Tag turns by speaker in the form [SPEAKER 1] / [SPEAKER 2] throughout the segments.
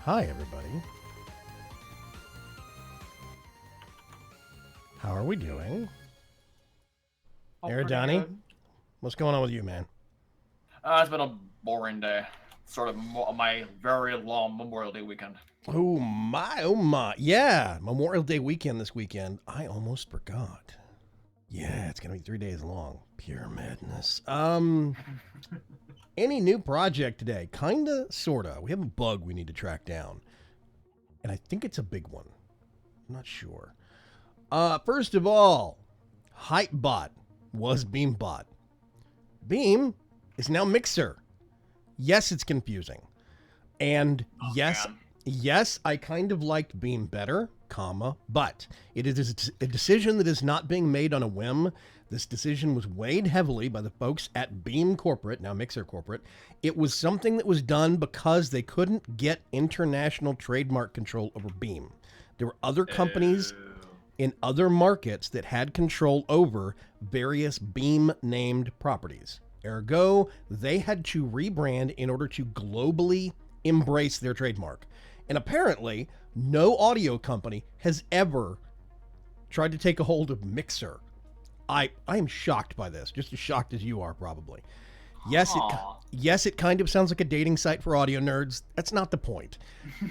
[SPEAKER 1] Hi, everybody. How are we doing? Aridani, what's going on with you, man?
[SPEAKER 2] It's been a boring day. Sort of my very long Memorial Day weekend.
[SPEAKER 1] Oh my, oh my. Yeah, Memorial Day weekend this weekend. I almost forgot. Yeah, it's going to be 3 days long. Pure madness. Any new project today? Kinda, sorta. We have a bug we need to track down. And I think it's a big one. I'm not sure. First of all, Hypebot was Beambot. Beam is now Mixer. Yes, it's confusing. And yes, I kind of liked Beam better, but it is a decision that is not being made on a whim. This decision was weighed heavily by the folks at Beam Corporate, now Mixer Corporate. It was something that was done because they couldn't get international trademark control over Beam. There were other companies in other markets that had control over various Beam-named properties. Ergo, they had to rebrand in order to globally embrace their trademark. And apparently, no audio company has ever tried to take a hold of Mixer. I am shocked by this, just as shocked as you are, probably. Yes, it kind of sounds like a dating site for audio nerds. That's not the point.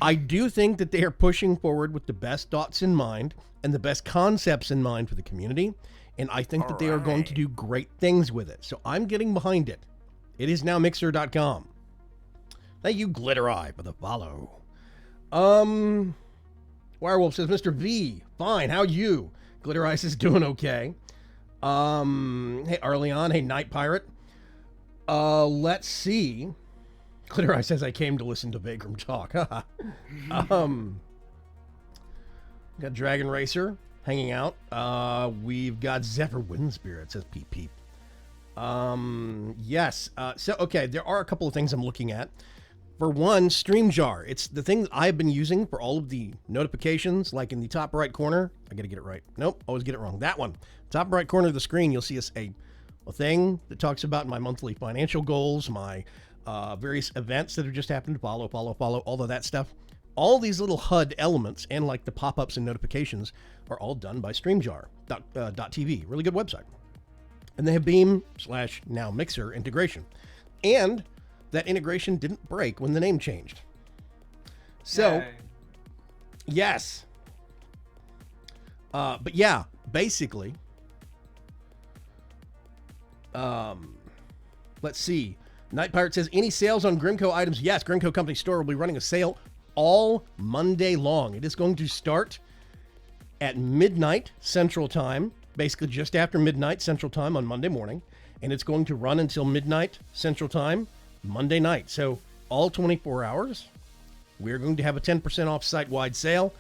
[SPEAKER 1] I do think that they are pushing forward with the best thoughts in mind and the best concepts in mind for the community. And I think that they are going to do great things with it. So I'm getting behind it. It is now Mixer.com. Thank you, Glitter Eye, for the follow. Wirewolf says, Mr. V, fine, how you? Glitter Eye says, doing okay. Hey, Arleon, hey, Night Pirate. Let's see. Glitter Eye says, I came to listen to Vagram talk. Got Dragon Racer hanging out. We've got Zephyr Wind Spirit, says Peep Peep. Yes. So, okay, there are a couple of things I'm looking at. For one, StreamJar. It's the thing that I've been using for all of the notifications, like in the top right corner. I gotta get it right. Nope, always get it wrong. That one. Top right corner of the screen, you'll see a thing that talks about my monthly financial goals, my various events that have just happened, follow, all of that stuff. All these little HUD elements and like the pop-ups and notifications are all done by StreamJar.tv. Really good website. And they have Beam/now Mixer integration. And that integration didn't break when the name changed. So,
[SPEAKER 2] Yay.
[SPEAKER 1] yes. But yeah, basically, let's see. Night Pirate says, any sales on Grimco items? Yes, Grimco Company Store will be running a sale all Monday long. It is going to start at midnight Central Time, basically just after midnight Central Time on Monday morning, and it's going to run until midnight Central Time Monday night. So all 24 hours, we're going to have a 10% off site-wide sale.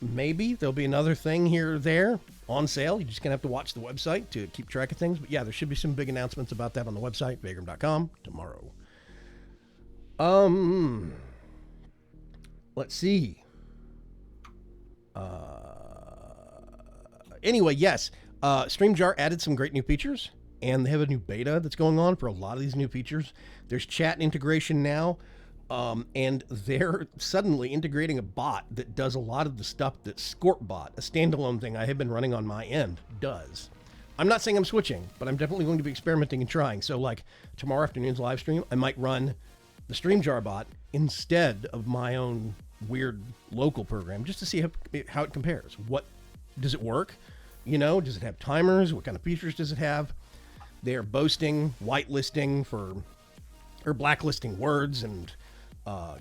[SPEAKER 1] Maybe there'll be another thing here or there on sale. You're just going to have to watch the website to keep track of things. But yeah, there should be some big announcements about that on the website, vagram.com, tomorrow. Let's see. Anyway, yes, StreamJar added some great new features, and they have a new beta that's going on for a lot of these new features. There's chat integration now, and they're suddenly integrating a bot that does a lot of the stuff that Scorpbot, a standalone thing I have been running on my end, does. I'm not saying I'm switching, but I'm definitely going to be experimenting and trying. So like tomorrow afternoon's live stream, I might run the StreamJar bot instead of my own weird local program just to see how it compares. What does it work? You know, does it have timers? What kind of features does it have? They're boasting whitelisting or blacklisting words and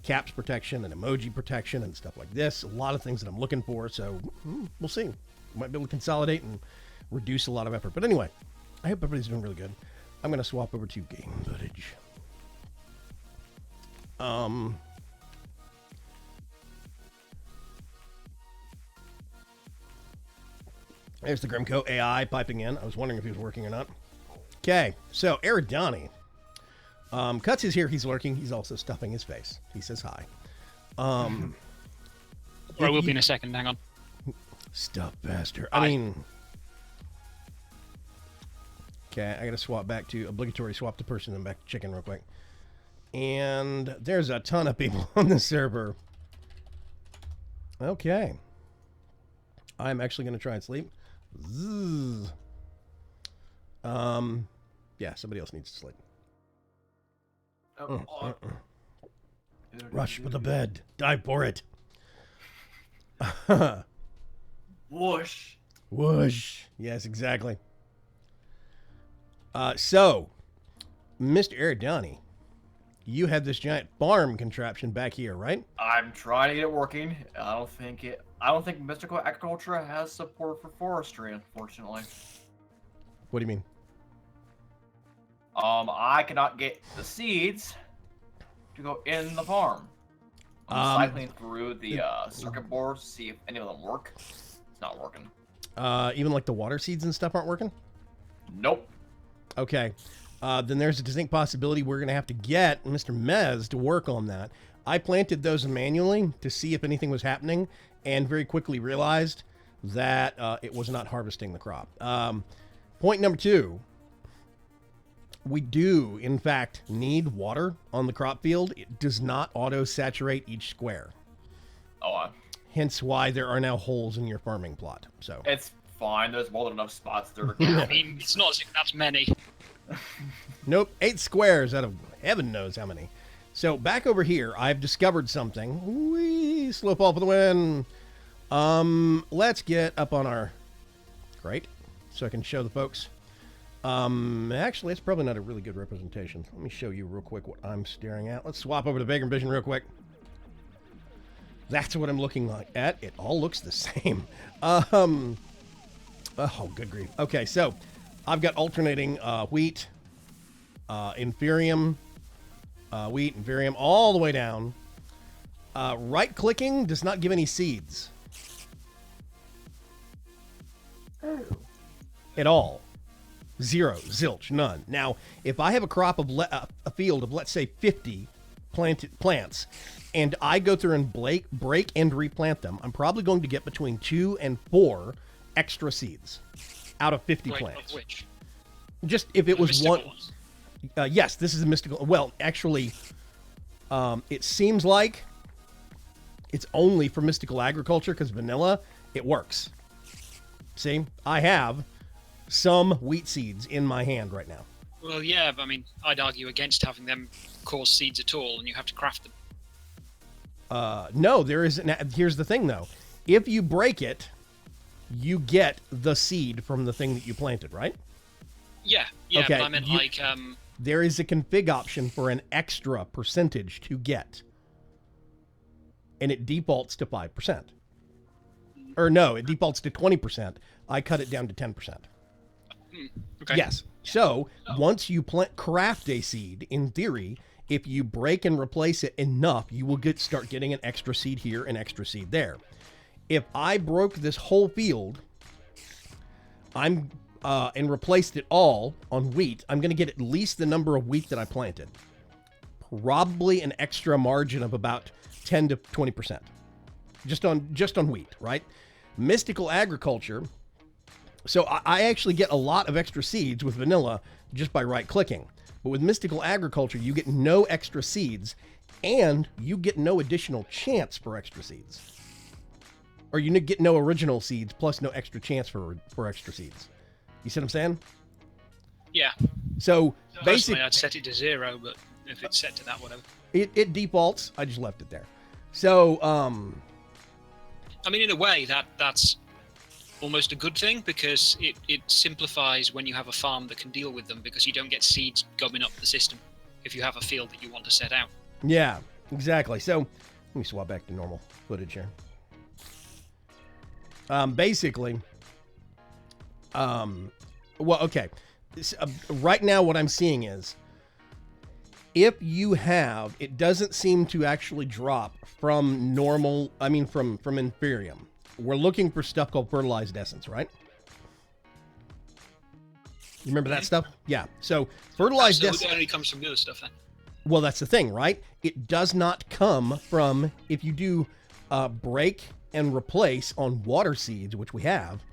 [SPEAKER 1] caps protection and emoji protection and stuff like this. A lot of things that I'm looking for. So we'll see. Might be able to consolidate and reduce a lot of effort. But anyway, I hope everybody's doing really good. I'm going to swap over to game footage. There's the Grimco AI piping in. I was wondering if he was working or not. Okay, so Aridani. Cuts is here. He's lurking. He's also stuffing his face. He says hi.
[SPEAKER 3] Or I will be in a second. Hang on.
[SPEAKER 1] Stuff faster. I mean... Okay, I gotta swap back to obligatory swap to person and back to chicken real quick. And there's a ton of people on the server. Okay. I'm actually going to try and sleep. Zzz. Yeah, somebody else needs to sleep. Rush for the bed. Dive for it.
[SPEAKER 2] Whoosh.
[SPEAKER 1] Whoosh. Yes, exactly. So, Mr. Eridani, you have this giant farm contraption back here, right?
[SPEAKER 2] I'm trying to get it working. I don't think mystical agriculture has support for forestry, unfortunately.
[SPEAKER 1] What do you mean?
[SPEAKER 2] I cannot get the seeds to go in the farm. I'm cycling through the circuit boards to see if any of them work. It's not working.
[SPEAKER 1] Even like the water seeds and stuff aren't working?
[SPEAKER 2] Nope.
[SPEAKER 1] Okay. Then there's a distinct possibility we're going to have to get Mr. Mez to work on that. I planted those manually to see if anything was happening and very quickly realized that it was not harvesting the crop. Point number 2. We do, in fact, need water on the crop field. It does not auto-saturate each square. Hence why there are now holes in your farming plot. So
[SPEAKER 2] it's fine. There's more than enough spots there.
[SPEAKER 3] I mean, it's not as if that's many.
[SPEAKER 1] Nope, 8 squares out of heaven knows how many. So back over here, I've discovered something. Whee, slope off of the wind. Let's get up on our crate so I can show the folks. Actually, it's probably not a really good representation. Let me show you real quick what I'm staring at. Let's swap over to Vagrant Vision real quick. That's what I'm looking at. It all looks the same. Oh, good grief. Okay, so I've got alternating wheat, inferium, wheat, inferium, all the way down. Right-clicking does not give any seeds. At all. 0, zilch, none. Now, if I have a crop of a field of, let's say, 50 plants, and I go through and break and replant them, I'm probably going to get between 2 and 4 extra seeds out of 50 plants.
[SPEAKER 3] Of which?
[SPEAKER 1] Just if it was one.
[SPEAKER 3] Ones.
[SPEAKER 1] Yes, this is a mystical. Well, actually, it seems like it's only for mystical agriculture because vanilla, it works. See, I have some wheat seeds in my hand right now.
[SPEAKER 3] Well, yeah, but I mean, I'd argue against having them cause seeds at all, and you have to craft them.
[SPEAKER 1] No, there isn't. Here's the thing, though. If you break it, you get the seed from the thing that you planted, right?
[SPEAKER 3] Yeah,
[SPEAKER 1] Okay,
[SPEAKER 3] but I meant
[SPEAKER 1] there is a config option for an extra percentage to get. And it defaults to 5%. Or no, it defaults to 20%. I cut it down to 10%.
[SPEAKER 3] okay.
[SPEAKER 1] Yes. So, once you craft a seed, in theory, if you break and replace it enough, you will start getting an extra seed here, an extra seed there. If I broke this whole field, and replaced it all on wheat, I'm going to get at least the number of wheat that I planted. Probably an extra margin of about 10 to 20%. Just on wheat, right? Mystical agriculture. So I actually get a lot of extra seeds with vanilla just by right-clicking. But with mystical agriculture, you get no extra seeds, and you get no additional chance for extra seeds. Or you get no original seeds, plus no extra chance for extra seeds. You see what I'm saying?
[SPEAKER 3] Yeah.
[SPEAKER 1] So
[SPEAKER 3] Personally,
[SPEAKER 1] basically,
[SPEAKER 3] I'd set it to 0, but if it's set to that, whatever.
[SPEAKER 1] it defaults. I just left it there. So,
[SPEAKER 3] I mean, in a way, that's almost a good thing because it simplifies when you have a farm that can deal with them because you don't get seeds gumming up the system if you have a field that you want to set out.
[SPEAKER 1] yeah, exactly. So let me swap back to normal footage here. Basically, well, okay. Right now, what I'm seeing is if you have, it doesn't seem to actually drop from normal, from inferium. We're looking for stuff called fertilized essence, right? You remember that stuff? Yeah. So fertilized essence.
[SPEAKER 3] It only comes from the other stuff then.
[SPEAKER 1] Well, that's the thing, right? It does not come from, if you do break and replace on water seeds, which we have,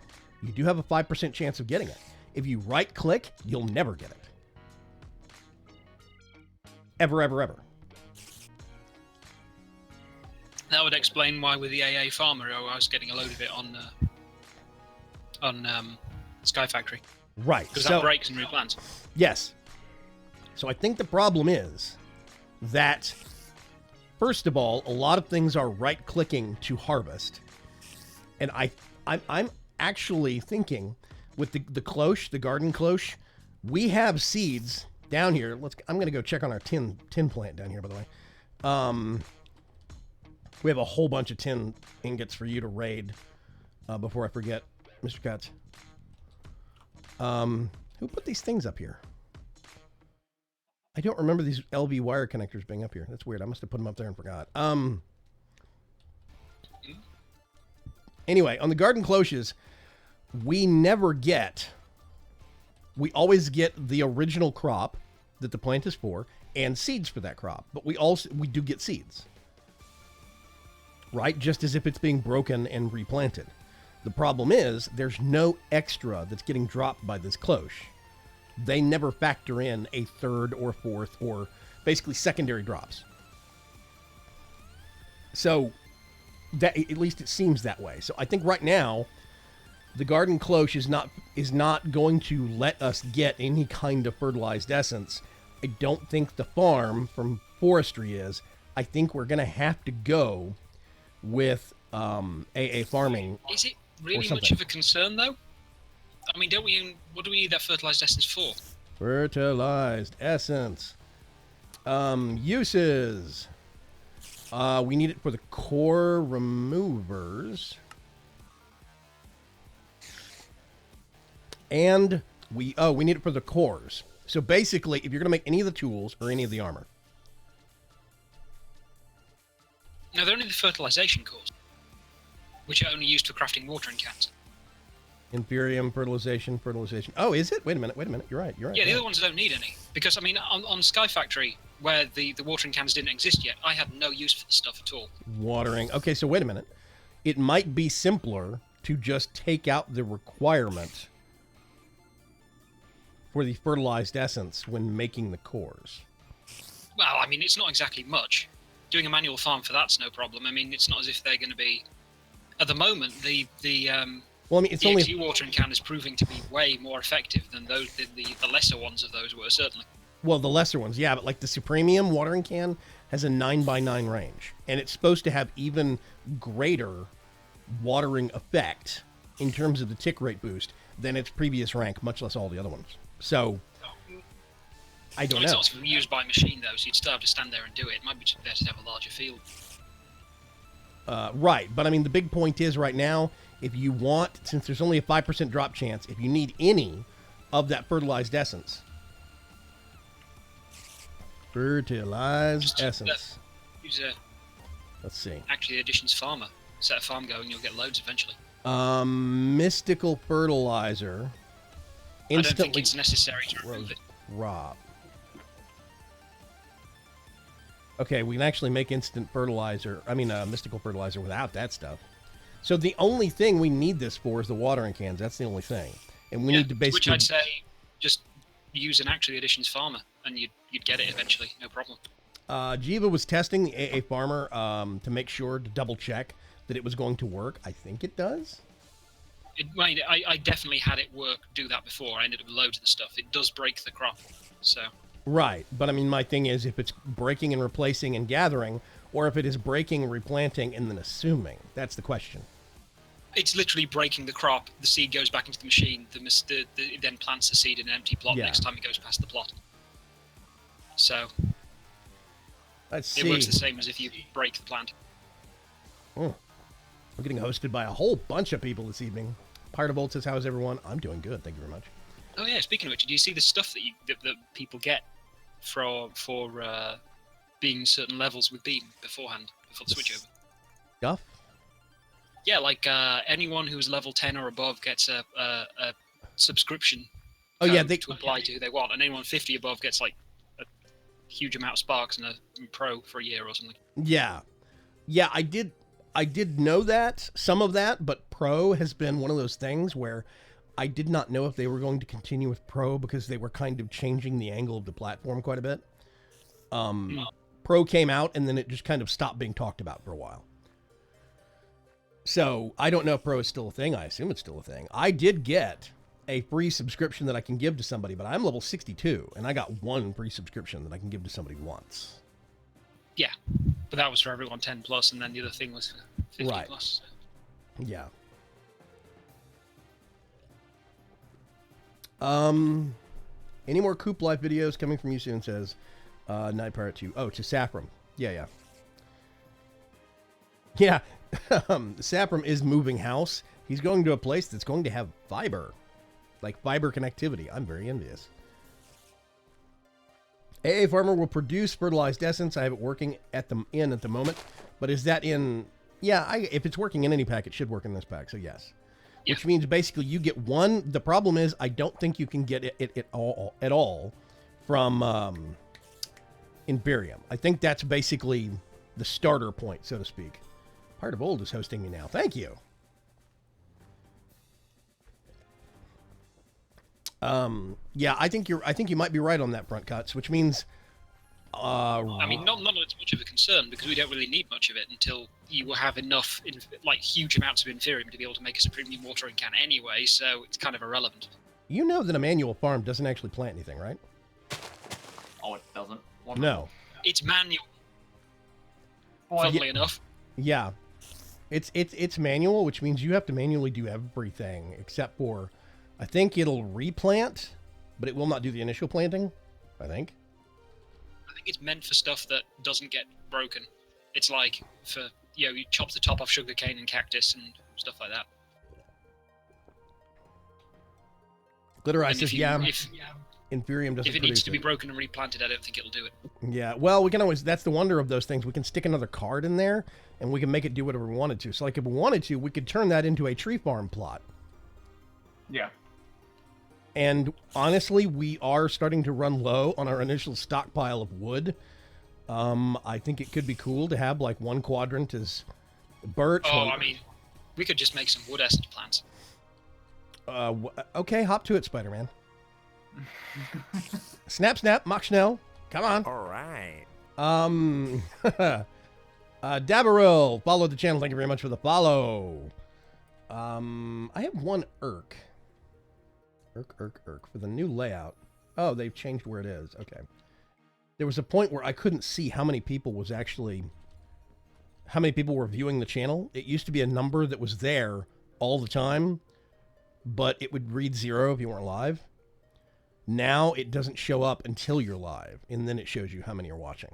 [SPEAKER 1] you do have a 5% chance of getting it. If you right-click, you'll never get it. Ever, ever, ever.
[SPEAKER 3] That would explain why with the AA Farmer, I was getting a load of it on Sky Factory.
[SPEAKER 1] Right.
[SPEAKER 3] Because that breaks and replants.
[SPEAKER 1] Yes. So I think the problem is that, first of all, a lot of things are right-clicking to harvest. And I'm actually thinking with the cloche, the garden cloche, we have seeds down here. I'm going to go check on our tin plant down here, by the way. We have a whole bunch of tin ingots for you to raid before I forget, Mr. Katz. Who put these things up here? I don't remember these LV wire connectors being up here. That's weird. I must have put them up there and forgot. Anyway, on the garden cloches, we always get the original crop that the plant is for and seeds for that crop. But we do get seeds. Right? Just as if it's being broken and replanted. The problem is there's no extra that's getting dropped by this cloche. They never factor in a third or fourth or basically secondary drops. So that, at least it seems that way. So I think right now the garden cloche is not going to let us get any kind of fertilized essence. I don't think the farm from Forestry is. I think we're going to have to go with AA farming.
[SPEAKER 3] Is it really much of a concern, though? I mean, what do we need that fertilized essence for?
[SPEAKER 1] Fertilized essence. Uses. We need it for the core removers. And we need it for the cores. So basically, if you're going to make any of the tools or any of the armor.
[SPEAKER 3] No, they're only the fertilization cores, which are only used for crafting watering cans.
[SPEAKER 1] Inferium, fertilization. Oh, is it? Wait a minute. You're right.
[SPEAKER 3] Yeah, the other ones don't need any. Because, I mean, on Sky Factory, where the watering cans didn't exist yet, I had no use for the stuff at all.
[SPEAKER 1] Watering. Okay, so wait a minute. It might be simpler to just take out the requirement for the fertilized essence when making the cores.
[SPEAKER 3] Well, I mean, it's not exactly much. Doing a manual farm for that's no problem. I mean, it's not as if they're going to be... At the moment, the XU watering can is proving to be way more effective than the lesser ones of those were, certainly.
[SPEAKER 1] Well, the lesser ones, yeah, but like the Supremium watering can has a 9x9 range, and it's supposed to have even greater watering effect in terms of the tick rate boost than its previous rank, much less all the other ones. So, I don't know.
[SPEAKER 3] It's not used by machine, though, so you'd still have to stand there and do it. It might be just better to have a larger field.
[SPEAKER 1] Right, but I mean, the big point is right now, if you want, since there's only a 5% drop chance, if you need any of that fertilized essence. Fertilized essence. Let's see.
[SPEAKER 3] Actually, the Additions Farmer. Set a farm going, you'll get loads eventually.
[SPEAKER 1] Mystical fertilizer.
[SPEAKER 3] I don't think it's necessary to remove it.
[SPEAKER 1] Drop. Okay, we can actually make instant fertilizer. I mean, mystical fertilizer without that stuff. So the only thing we need this for is the watering cans. That's the only thing. And we need to basically...
[SPEAKER 3] Which I'd say just use an actually Additions Farmer, and you'd get it eventually, no problem.
[SPEAKER 1] Jiva was testing the AA Farmer to make sure, to double check that it was going to work. I think it does.
[SPEAKER 3] I definitely had it do that before. I ended up with loads of the stuff. It does break the crop, so...
[SPEAKER 1] Right, but I mean, my thing is if it's breaking and replacing and gathering, or if it is breaking and replanting and then assuming. That's the question.
[SPEAKER 3] It's literally breaking the crop. The seed goes back into the machine. It then plants the seed in an empty plot next time it goes past the plot. So
[SPEAKER 1] let's see.
[SPEAKER 3] It works the same as if you break the plant.
[SPEAKER 1] We're getting hosted by a whole bunch of people this evening. Pirate Volt says, how's everyone? I'm doing good. Thank you very much.
[SPEAKER 3] Oh yeah, speaking of which, do you see the stuff that people get for being certain levels with Beam beforehand, before the switchover?
[SPEAKER 1] Stuff?
[SPEAKER 3] Yeah, like anyone who's level 10 or above gets a subscription to apply to who they want, and anyone 50 above gets like a huge amount of sparks and a pro for a year or something.
[SPEAKER 1] Yeah, I did know that, some of that, but pro has been one of those things where I did not know if they were going to continue with pro because they were kind of changing the angle of the platform quite a bit. Pro came out and then it just kind of stopped being talked about for a while. So I don't know if Pro is still a thing. I assume it's still a thing. I did get a free subscription that I can give to somebody, but I'm level 62, and I got one free subscription that I can give to somebody once.
[SPEAKER 3] Yeah, but that was for everyone 10 plus, and then the other thing was for 50
[SPEAKER 1] Right.
[SPEAKER 3] plus.
[SPEAKER 1] Yeah. Any more Coop Life videos coming from you soon? Says Night Pirate 2. Oh, to Saffron. Yeah. Saffron is moving house. He's going to a place that's going to have fiber. Like fiber connectivity. I'm very envious. AA Farmer will produce fertilized essence. I have it working at the moment. But is that in... Yeah, if it's working in any pack, it should work in this pack. So yes. Yeah. Which means basically you get one. The problem is I don't think you can get it at all from Imperium. I think that's basically the starter point, so to speak. Part of Old is hosting me now. Thank you. Yeah, I think you might be right on that front, Cuts, which means
[SPEAKER 3] I mean, not it's much of a concern because we don't really need much of it until you will have enough, huge amounts of Inferium to be able to make us a premium watering can anyway, so it's kind of irrelevant.
[SPEAKER 1] You know that a manual farm doesn't actually plant anything, right?
[SPEAKER 2] Oh, it doesn't?
[SPEAKER 1] Wonderful. No.
[SPEAKER 3] It's manual. Funnily enough.
[SPEAKER 1] Yeah. It's manual, which means you have to manually do everything except for, I think it'll replant, but it will not do the initial planting, I think.
[SPEAKER 3] I think it's meant for stuff that doesn't get broken. It's like for, you chop the top off sugarcane and cactus and stuff like that.
[SPEAKER 1] Glitter Eye says, Inferium doesn't
[SPEAKER 3] If it needs to be broken and replanted, I don't think it'll do it.
[SPEAKER 1] Yeah, well, we can always, that's the wonder of those things. We can stick another card in there, and we can make it do whatever we wanted to. So, like, if we wanted to, we could turn that into a tree farm plot.
[SPEAKER 2] Yeah.
[SPEAKER 1] And honestly, we are starting to run low on our initial stockpile of wood. I think it could be cool to have, like, one quadrant as birch.
[SPEAKER 3] I mean, we could just make some wood essence plants.
[SPEAKER 1] Okay, hop to it, Spider-Man. Snap, Mach Schnell. Come on.
[SPEAKER 4] All right.
[SPEAKER 1] Dabaril, follow the channel. Thank you very much for the follow. I have one Irk for the new layout. Oh, they've changed where it is. Okay. There was a point where I couldn't see how many people were viewing the channel. It used to be a number that was there all the time, but it would read 0 if you weren't live. Now it doesn't show up until you're live, and then it shows you how many are watching.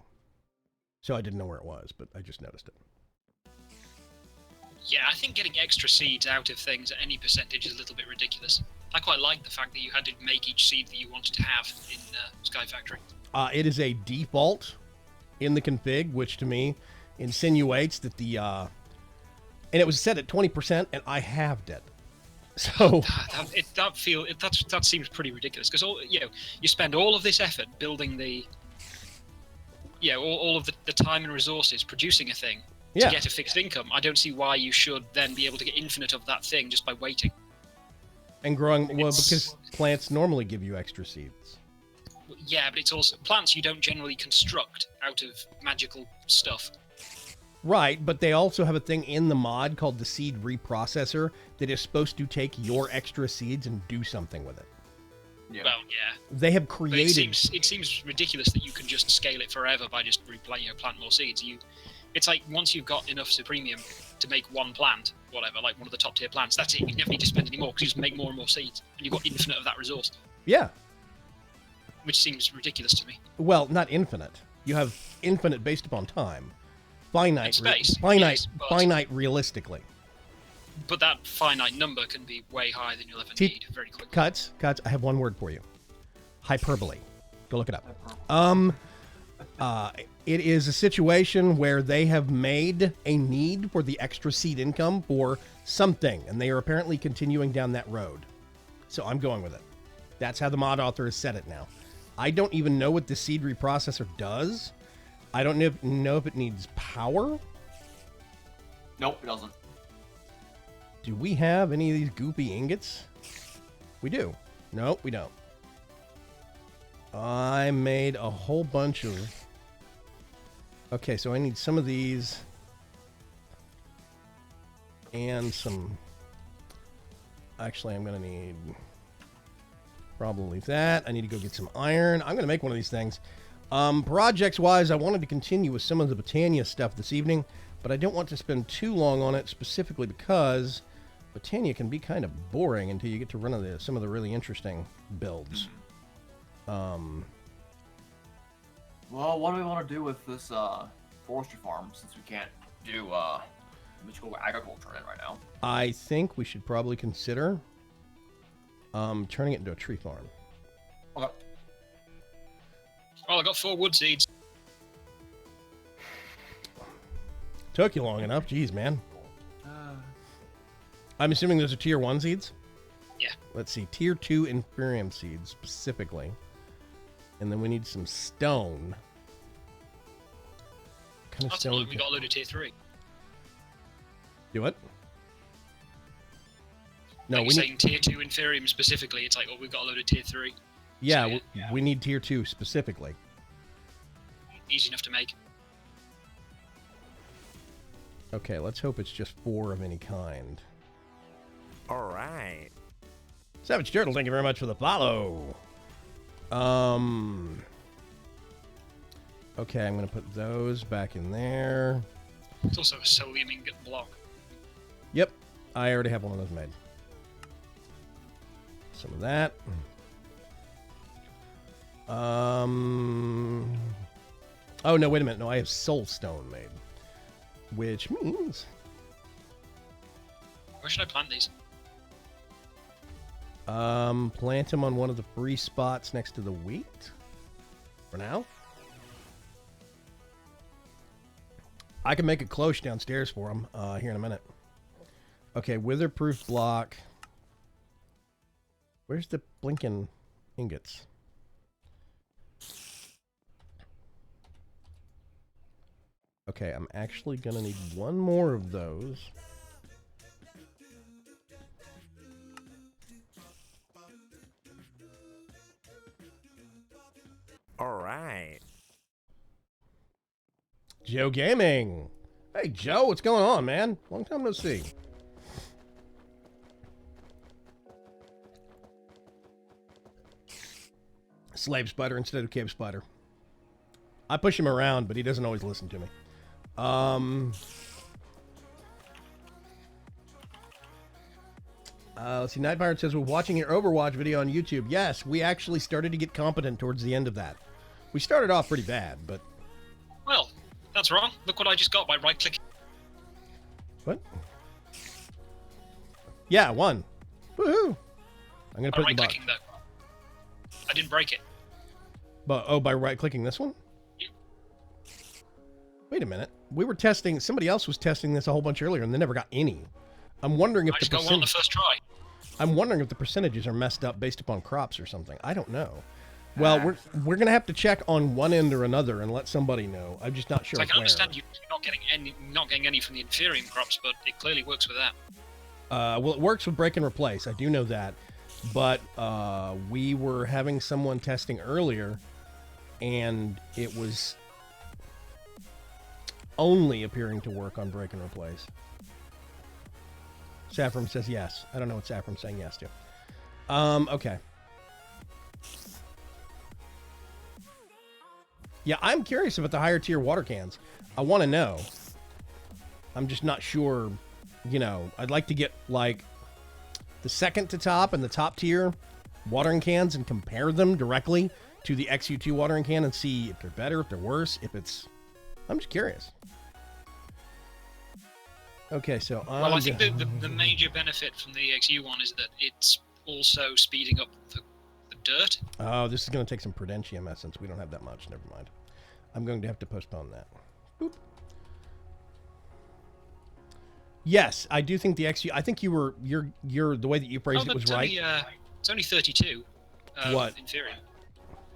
[SPEAKER 1] So I didn't know where it was, but I just noticed it.
[SPEAKER 3] Yeah, I think getting extra seeds out of things at any percentage is a little bit ridiculous. I quite like the fact that you had to make each seed that you wanted to have in Sky Factory.
[SPEAKER 1] It is a default in the config, which to me insinuates that and it was set at 20%, and I halved it. So
[SPEAKER 3] that seems pretty ridiculous because you spend all of this effort building all of the time and resources producing a thing to get a fixed income. I don't see why you should then be able to get infinite of that thing just by waiting.
[SPEAKER 1] And growing, because plants normally give you extra seeds.
[SPEAKER 3] Yeah, but it's also plants you don't generally construct out of magical stuff.
[SPEAKER 1] Right, but they also have a thing in the mod called the seed reprocessor that is supposed to take your extra seeds and do something with it.
[SPEAKER 2] Yeah.
[SPEAKER 3] Well, yeah.
[SPEAKER 1] They have created...
[SPEAKER 3] It seems ridiculous that you can just scale it forever by just plant more seeds. It's like once you've got enough Supremium to make one plant, whatever, like one of the top tier plants, that's it. You never need to spend any more because you just make more and more seeds, and you've got infinite of that resource.
[SPEAKER 1] Yeah.
[SPEAKER 3] Which seems ridiculous to me.
[SPEAKER 1] Well, not infinite. You have infinite based upon time. Finite,
[SPEAKER 3] space.
[SPEAKER 1] Finite realistically.
[SPEAKER 3] But that finite number can be way higher than you'll ever need very quickly.
[SPEAKER 1] Cuts, I have one word for you. Hyperbole. Go look it up. It is a situation where they have made a need for the extra seed income for something, and they are apparently continuing down that road. So I'm going with it. That's how the mod author has said it now. I don't even know what the seed reprocessor does. I don't know if it needs power.
[SPEAKER 2] Nope, it doesn't.
[SPEAKER 1] Do we have any of these goopy ingots? We do. Nope, we don't. I made a whole bunch of... Okay, so I need some of these. And some... Actually, I'm going to need... Probably that. I need to go get some iron. I'm going to make one of these things. Projects-wise, I wanted to continue with some of the Botania stuff this evening, but I don't want to spend too long on it, specifically because Botania can be kind of boring until you get to run some of the really interesting builds.
[SPEAKER 2] Well, what do we want to do with this forestry farm, since we can't do magical agriculture in it right now?
[SPEAKER 1] I think we should probably consider turning it into a tree farm.
[SPEAKER 2] Okay.
[SPEAKER 3] Well, I got 4 wood seeds.
[SPEAKER 1] Took you long enough. Jeez, man. I'm assuming those are tier 1 seeds?
[SPEAKER 3] Yeah.
[SPEAKER 1] Let's see. Tier 2 Inferium seeds, specifically. And then we need some stone. What kind of
[SPEAKER 3] That's
[SPEAKER 1] stone?
[SPEAKER 3] fine. We got a load of tier 3.
[SPEAKER 1] Do it? No,
[SPEAKER 3] Like
[SPEAKER 1] we
[SPEAKER 3] you're
[SPEAKER 1] need...
[SPEAKER 3] saying tier 2 Inferium specifically, it's like, oh, we've got a load of tier 3.
[SPEAKER 1] Yeah,
[SPEAKER 3] So,
[SPEAKER 1] we need tier 2 specifically.
[SPEAKER 3] Easy enough to make.
[SPEAKER 1] Okay, let's hope it's just 4 of any kind.
[SPEAKER 4] All right.
[SPEAKER 1] Savage Turtle, thank you very much for the follow. Okay, I'm going to put those back in there.
[SPEAKER 3] It's also a sodium ingot block.
[SPEAKER 1] Yep, I already have one of those made. Some of that. Oh, no, wait a minute. No, I have soul stone made. Which means...
[SPEAKER 3] Where should I plant these?
[SPEAKER 1] Plant them on one of the free spots next to the wheat. For now. I can make a cloche downstairs for them here in a minute. Okay, witherproof block. Where's the blinking ingots? Okay, I'm actually going to need one more of those.
[SPEAKER 4] All right.
[SPEAKER 1] Joe Gaming. Hey, Joe, what's going on, man? Long time no see. Slave Spider instead of Cave Spider. I push him around, but he doesn't always listen to me. Let's see. Night Pirate says, we're watching your Overwatch video on YouTube. Yes, we actually started to get competent towards the end of that. We started off pretty bad, but...
[SPEAKER 3] Well, that's wrong. Look what I just got by right-clicking.
[SPEAKER 1] What? Yeah, one. Woohoo! I'm gonna
[SPEAKER 3] By
[SPEAKER 1] put it in the box.
[SPEAKER 3] right-clicking, though. I didn't break it.
[SPEAKER 1] But, oh, by right-clicking this one?
[SPEAKER 3] Yeah.
[SPEAKER 1] Wait a minute. We were testing... Somebody else was testing this a whole bunch earlier, and they never got any. I'm wondering if
[SPEAKER 3] I just got one on the first try.
[SPEAKER 1] I'm wondering if the percentages are messed up based upon crops or something. I don't know. Well, we're gonna have to check on one end or another and let somebody know. I'm just not sure.
[SPEAKER 3] So I can
[SPEAKER 1] where.
[SPEAKER 3] understand you not getting any from the Inferium crops, but it clearly works with that.
[SPEAKER 1] Well, it works with break and replace. I do know that, but we were having someone testing earlier, and it was only appearing to work on break and replace. Saffron says yes. I don't know what Saffron's saying yes to. Okay. Yeah, I'm curious about the higher tier water cans. I want to know. I'm just not sure, you know. I'd like to get, like, the second to top and the top tier watering cans and compare them directly to the XU2 watering can and see if they're better, if they're worse, if it's... I'm just curious. Okay, so...
[SPEAKER 3] Well, I think the major benefit from the XU one is that it's also speeding up the dirt.
[SPEAKER 1] Oh, this is going to take some Prudentium essence. We don't have that much. Never mind. I'm going to have to postpone that. Boop. Yes, I do think the XU... I think you're the way that you phrased it was right.
[SPEAKER 3] It's only 32.
[SPEAKER 1] What?
[SPEAKER 3] Inferium.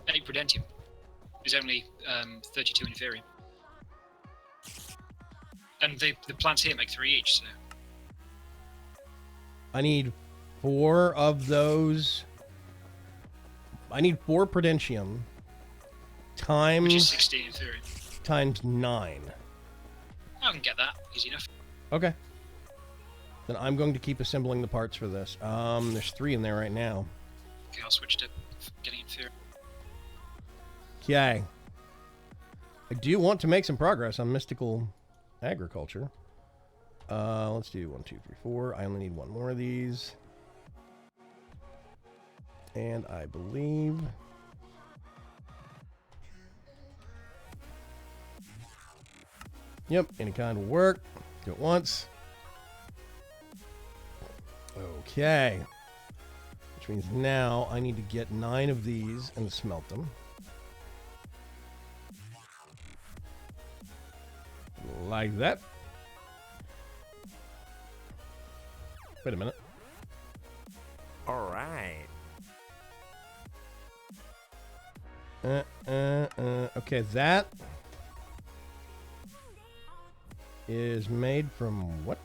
[SPEAKER 3] 8 Prudentium. It's only 32 Inferium. And the plants here make 3 each, so...
[SPEAKER 1] I need 4 of those. I need 4 Prudentium times...
[SPEAKER 3] Which is 16 Inferium.
[SPEAKER 1] Times 9.
[SPEAKER 3] I can get that. Easy enough.
[SPEAKER 1] Okay. Then I'm going to keep assembling the parts for this. There's 3 in there right now.
[SPEAKER 3] Okay, I'll switch to getting inferior.
[SPEAKER 1] Okay. I do want to make some progress on mystical agriculture. Let's do 1, 2, 3, 4. I only need 1 more of these. And I believe... Yep, any kind will work. Do it once. Okay. Which means now I need to get 9 of these and smelt them. Like that. Wait a minute.
[SPEAKER 4] All right.
[SPEAKER 1] Okay, that is made from what?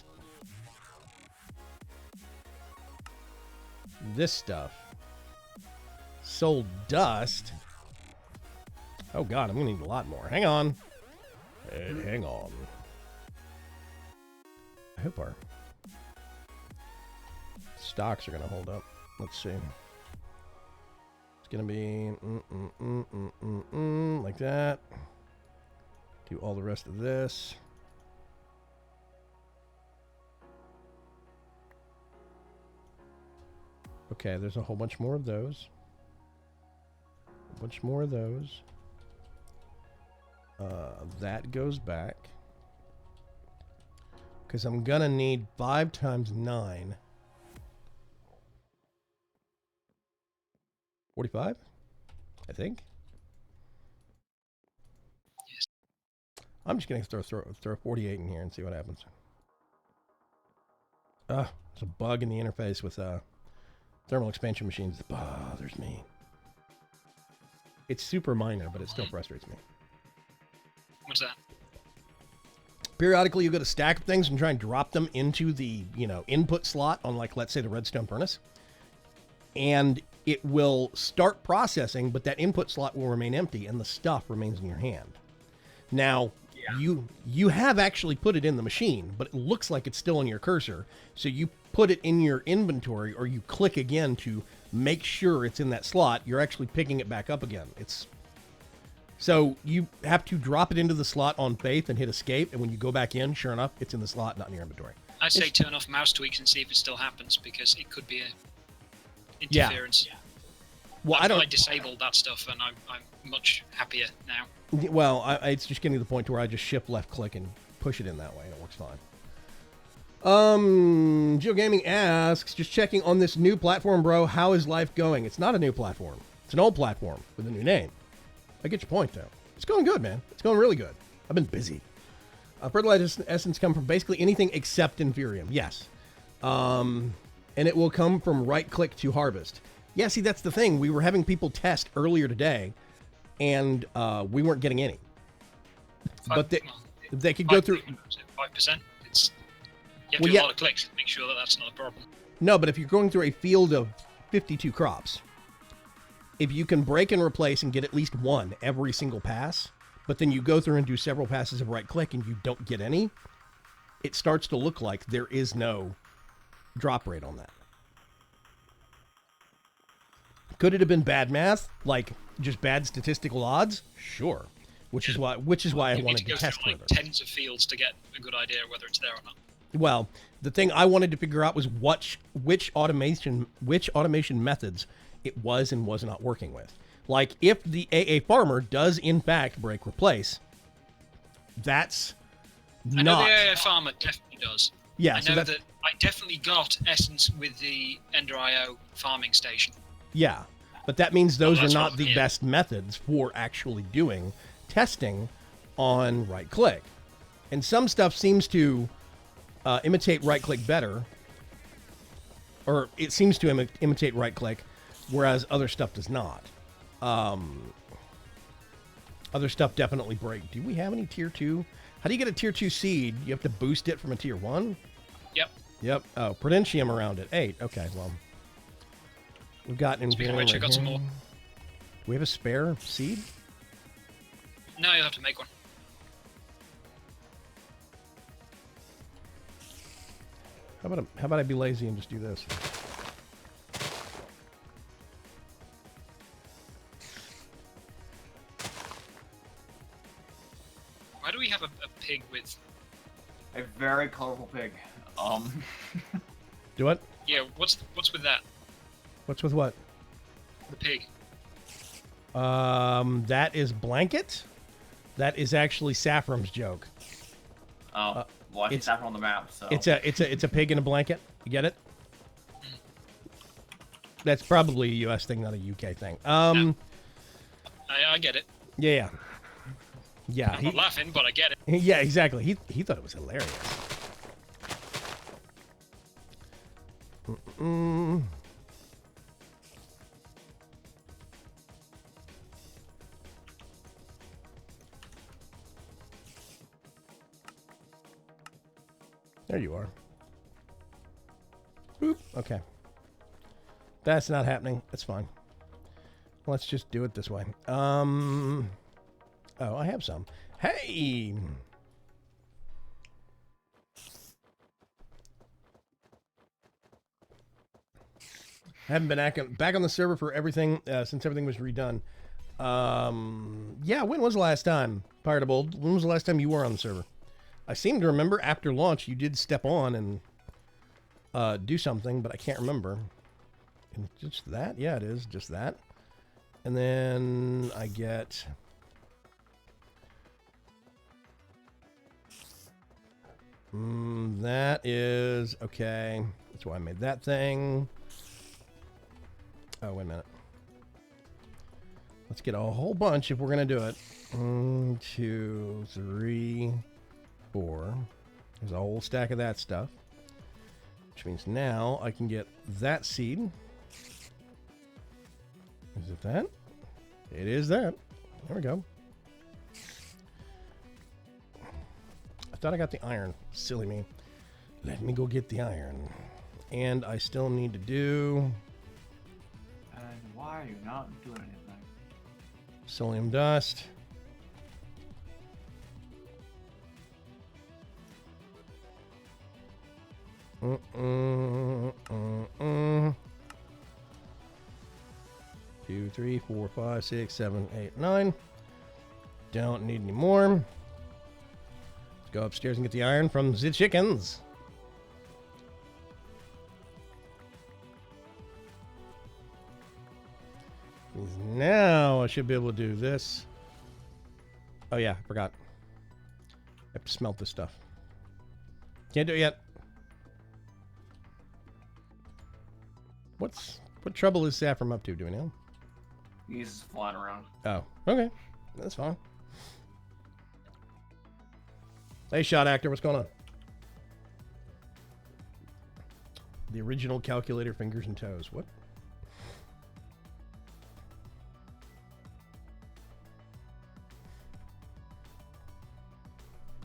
[SPEAKER 1] This stuff. Soul dust. Oh god, I'm gonna need a lot more. Hang on. Hang on. I hope our stocks are gonna hold up. Let's see. It's gonna be like that. Do all the rest of this. Okay, there's a whole bunch more of those. A bunch more of those. That goes back. Because I'm gonna need 5 times 9. 45? I think.
[SPEAKER 3] Yes.
[SPEAKER 1] I'm just gonna throw 48 in here and see what happens. There's a bug in the interface with thermal expansion machines that bothers me. It's super minor, but it still frustrates me.
[SPEAKER 3] What's that?
[SPEAKER 1] Periodically, you get a stack of things and try and drop them into the, input slot on, like, let's say the redstone furnace. And it will start processing, but that input slot will remain empty and the stuff remains in your hand. Now, you have actually put it in the machine, but it looks like it's still on your cursor. So you put it in your inventory, or you click again to make sure it's in that slot. You're actually picking it back up again. So you have to drop it into the slot on faith and hit escape, and when you go back in, sure enough, it's in the slot, not in your inventory.
[SPEAKER 3] I say turn off mouse tweaks and see if it still happens, because it could be a interference.
[SPEAKER 1] Yeah. Well,
[SPEAKER 3] I disabled that stuff, and I'm much happier now.
[SPEAKER 1] Well, it's just getting to the point where I just shift left click and push it in that way, and it works fine. GeoGaming asks, just checking on this new platform, bro. How is life going? It's not a new platform. It's an old platform with a new name. I get your point, though. It's going good, man. It's going really good. I've been busy. Fertilizer essence come from basically anything except Inferium. Yes. And it will come from right-click to harvest. Yeah, see, that's the thing. We were having people test earlier today, and we weren't getting any. But they could go through...
[SPEAKER 3] 5%. You have to do a lot of clicks to make sure that that's not a problem.
[SPEAKER 1] No, but if you're going through a field of 52 crops, if you can break and replace and get at least one every single pass, but then you go through and do several passes of right-click and you don't get any, it starts to look like there is no drop rate on that. Could it have been bad math, like just bad statistical odds? Sure. Which is why I wanted to test further.
[SPEAKER 3] Tens of fields to get a good idea whether it's there or not.
[SPEAKER 1] Well, the thing I wanted to figure out was which automation methods it was and was not working with. Like, if the AA farmer does in fact break replace, that's
[SPEAKER 3] I know the AA farmer definitely does.
[SPEAKER 1] Yeah,
[SPEAKER 3] I know that I definitely got essence with the Ender IO farming station.
[SPEAKER 1] Yeah, but that means those are not the best methods for actually doing testing on right-click. And some stuff seems to imitate right-click better, or it seems to imitate right-click, whereas other stuff does not. Other stuff definitely break. Do we have any tier 2? How do you get a tier 2 seed? You have to boost it from a tier 1? Yep. Oh, Prudentium around it. 8. Okay, well. We've got...
[SPEAKER 3] Speaking of which, I got some more.
[SPEAKER 1] Do we have a spare seed?
[SPEAKER 3] No, you'll have to make one.
[SPEAKER 1] How about I be lazy and just do this?
[SPEAKER 3] Why do we have a pig with?
[SPEAKER 2] A very colorful pig.
[SPEAKER 1] Do what?
[SPEAKER 3] Yeah, what's with that?
[SPEAKER 1] What's with what?
[SPEAKER 3] The pig.
[SPEAKER 1] That is Blanket. That is actually Saffron's joke.
[SPEAKER 2] Oh, well, I see Saffron on the map, so.
[SPEAKER 1] It's a pig in a blanket. You get it? That's probably a U.S. thing, not a U.K. thing.
[SPEAKER 3] No. I get it.
[SPEAKER 1] Yeah. Yeah.
[SPEAKER 3] I'm not laughing, but I get it.
[SPEAKER 1] Yeah, exactly. He thought it was hilarious. There you are. Boop. Okay. That's not happening. That's fine. Let's just do it this way. Oh, I have some. Hey! I haven't been back on the server for everything since everything was redone. Yeah, when was the last time, Pirate of Old? When was the last time you were on the server? I seem to remember after launch you did step on and do something, but I can't remember. And just that? Yeah, it is. Just that. And then I get... that is... Okay. That's why I made that thing. Oh, wait a minute. Let's get a whole bunch if we're going to do it. 1, 2, 3, 4. There's a whole stack of that stuff. Which means now I can get that seed. Is it that? It is that. There we go. I thought I got the iron. Silly me. Let me go get the iron. And I still need to do...
[SPEAKER 2] And why are you not doing anything?
[SPEAKER 1] Psyllium dust. Two, 3, 4, 5, 6, 7, 8, 9. Don't need any more. Let's go upstairs and get the iron from the chickens. Now I should be able to do this. Oh yeah, I forgot. I have to smelt this stuff. Can't do it yet. What trouble is Saffron up to? Do we know?
[SPEAKER 2] He's flying around.
[SPEAKER 1] Oh, okay. That's fine. Hey, shot actor, what's going on? The original calculator fingers and toes. What?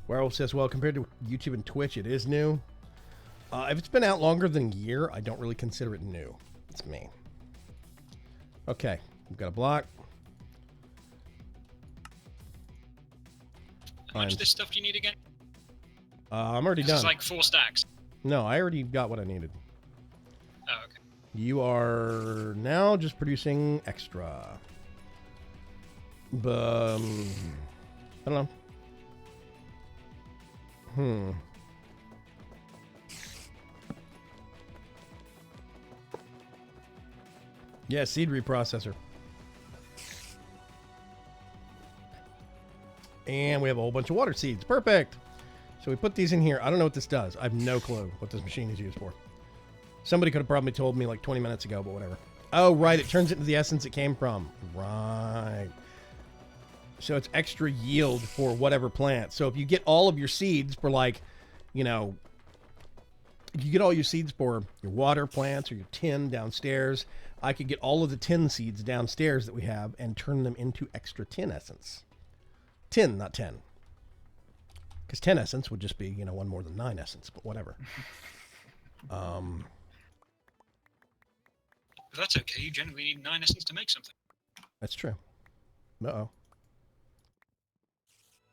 [SPEAKER 1] Werewolf says, well, compared to YouTube and Twitch, it is new. If it's been out longer than a year, I don't really consider it new. It's me. Okay, we've got a block.
[SPEAKER 3] How much of this stuff do you need again?
[SPEAKER 1] I'm already
[SPEAKER 3] This
[SPEAKER 1] done.
[SPEAKER 3] is like 4 stacks.
[SPEAKER 1] No, I already got what I needed.
[SPEAKER 3] Oh, okay.
[SPEAKER 1] You are now just producing extra. But, I don't know. Yeah, seed reprocessor. And we have a whole bunch of water seeds. Perfect. So we put these in here. I don't know what this does. I have no clue what this machine is used for. Somebody could have probably told me like 20 minutes ago, but whatever. Oh, right. It turns it into the essence it came from. Right. So it's extra yield for whatever plant. So if you get all of your seeds for like, you know, if you get all your seeds for your water plants or your tin downstairs, I could get all of the tin seeds downstairs that we have and turn them into extra tin essence. Tin, not 10. Because 10 essence would just be, you know, 1 more than 9 essence, but whatever.
[SPEAKER 3] But that's okay. You generally need 9 essence to make something.
[SPEAKER 1] That's true. Uh-oh.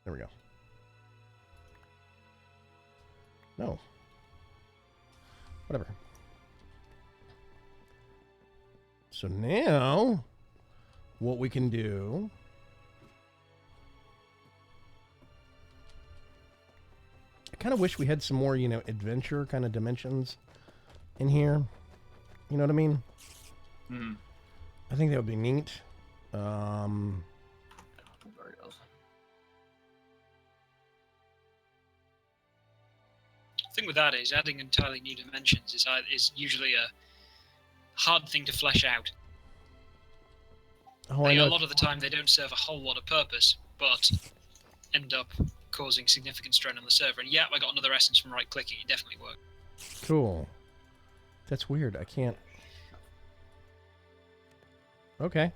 [SPEAKER 1] There we go. No. Whatever. So now, what we can do... I kind of wish we had some more, you know, adventure kind of dimensions in here. You know what I mean?
[SPEAKER 2] Hmm.
[SPEAKER 1] I think that would be neat.
[SPEAKER 2] There it goes.
[SPEAKER 3] The thing with that is adding entirely new dimensions is usually a hard thing to flesh out.
[SPEAKER 1] Oh, I
[SPEAKER 3] A
[SPEAKER 1] know.
[SPEAKER 3] lot of the time they don't serve a whole lot of purpose, but end up causing significant strain on the server. And yeah, I got another essence from right-clicking. It definitely worked.
[SPEAKER 1] Cool. That's weird. I can't... Okay.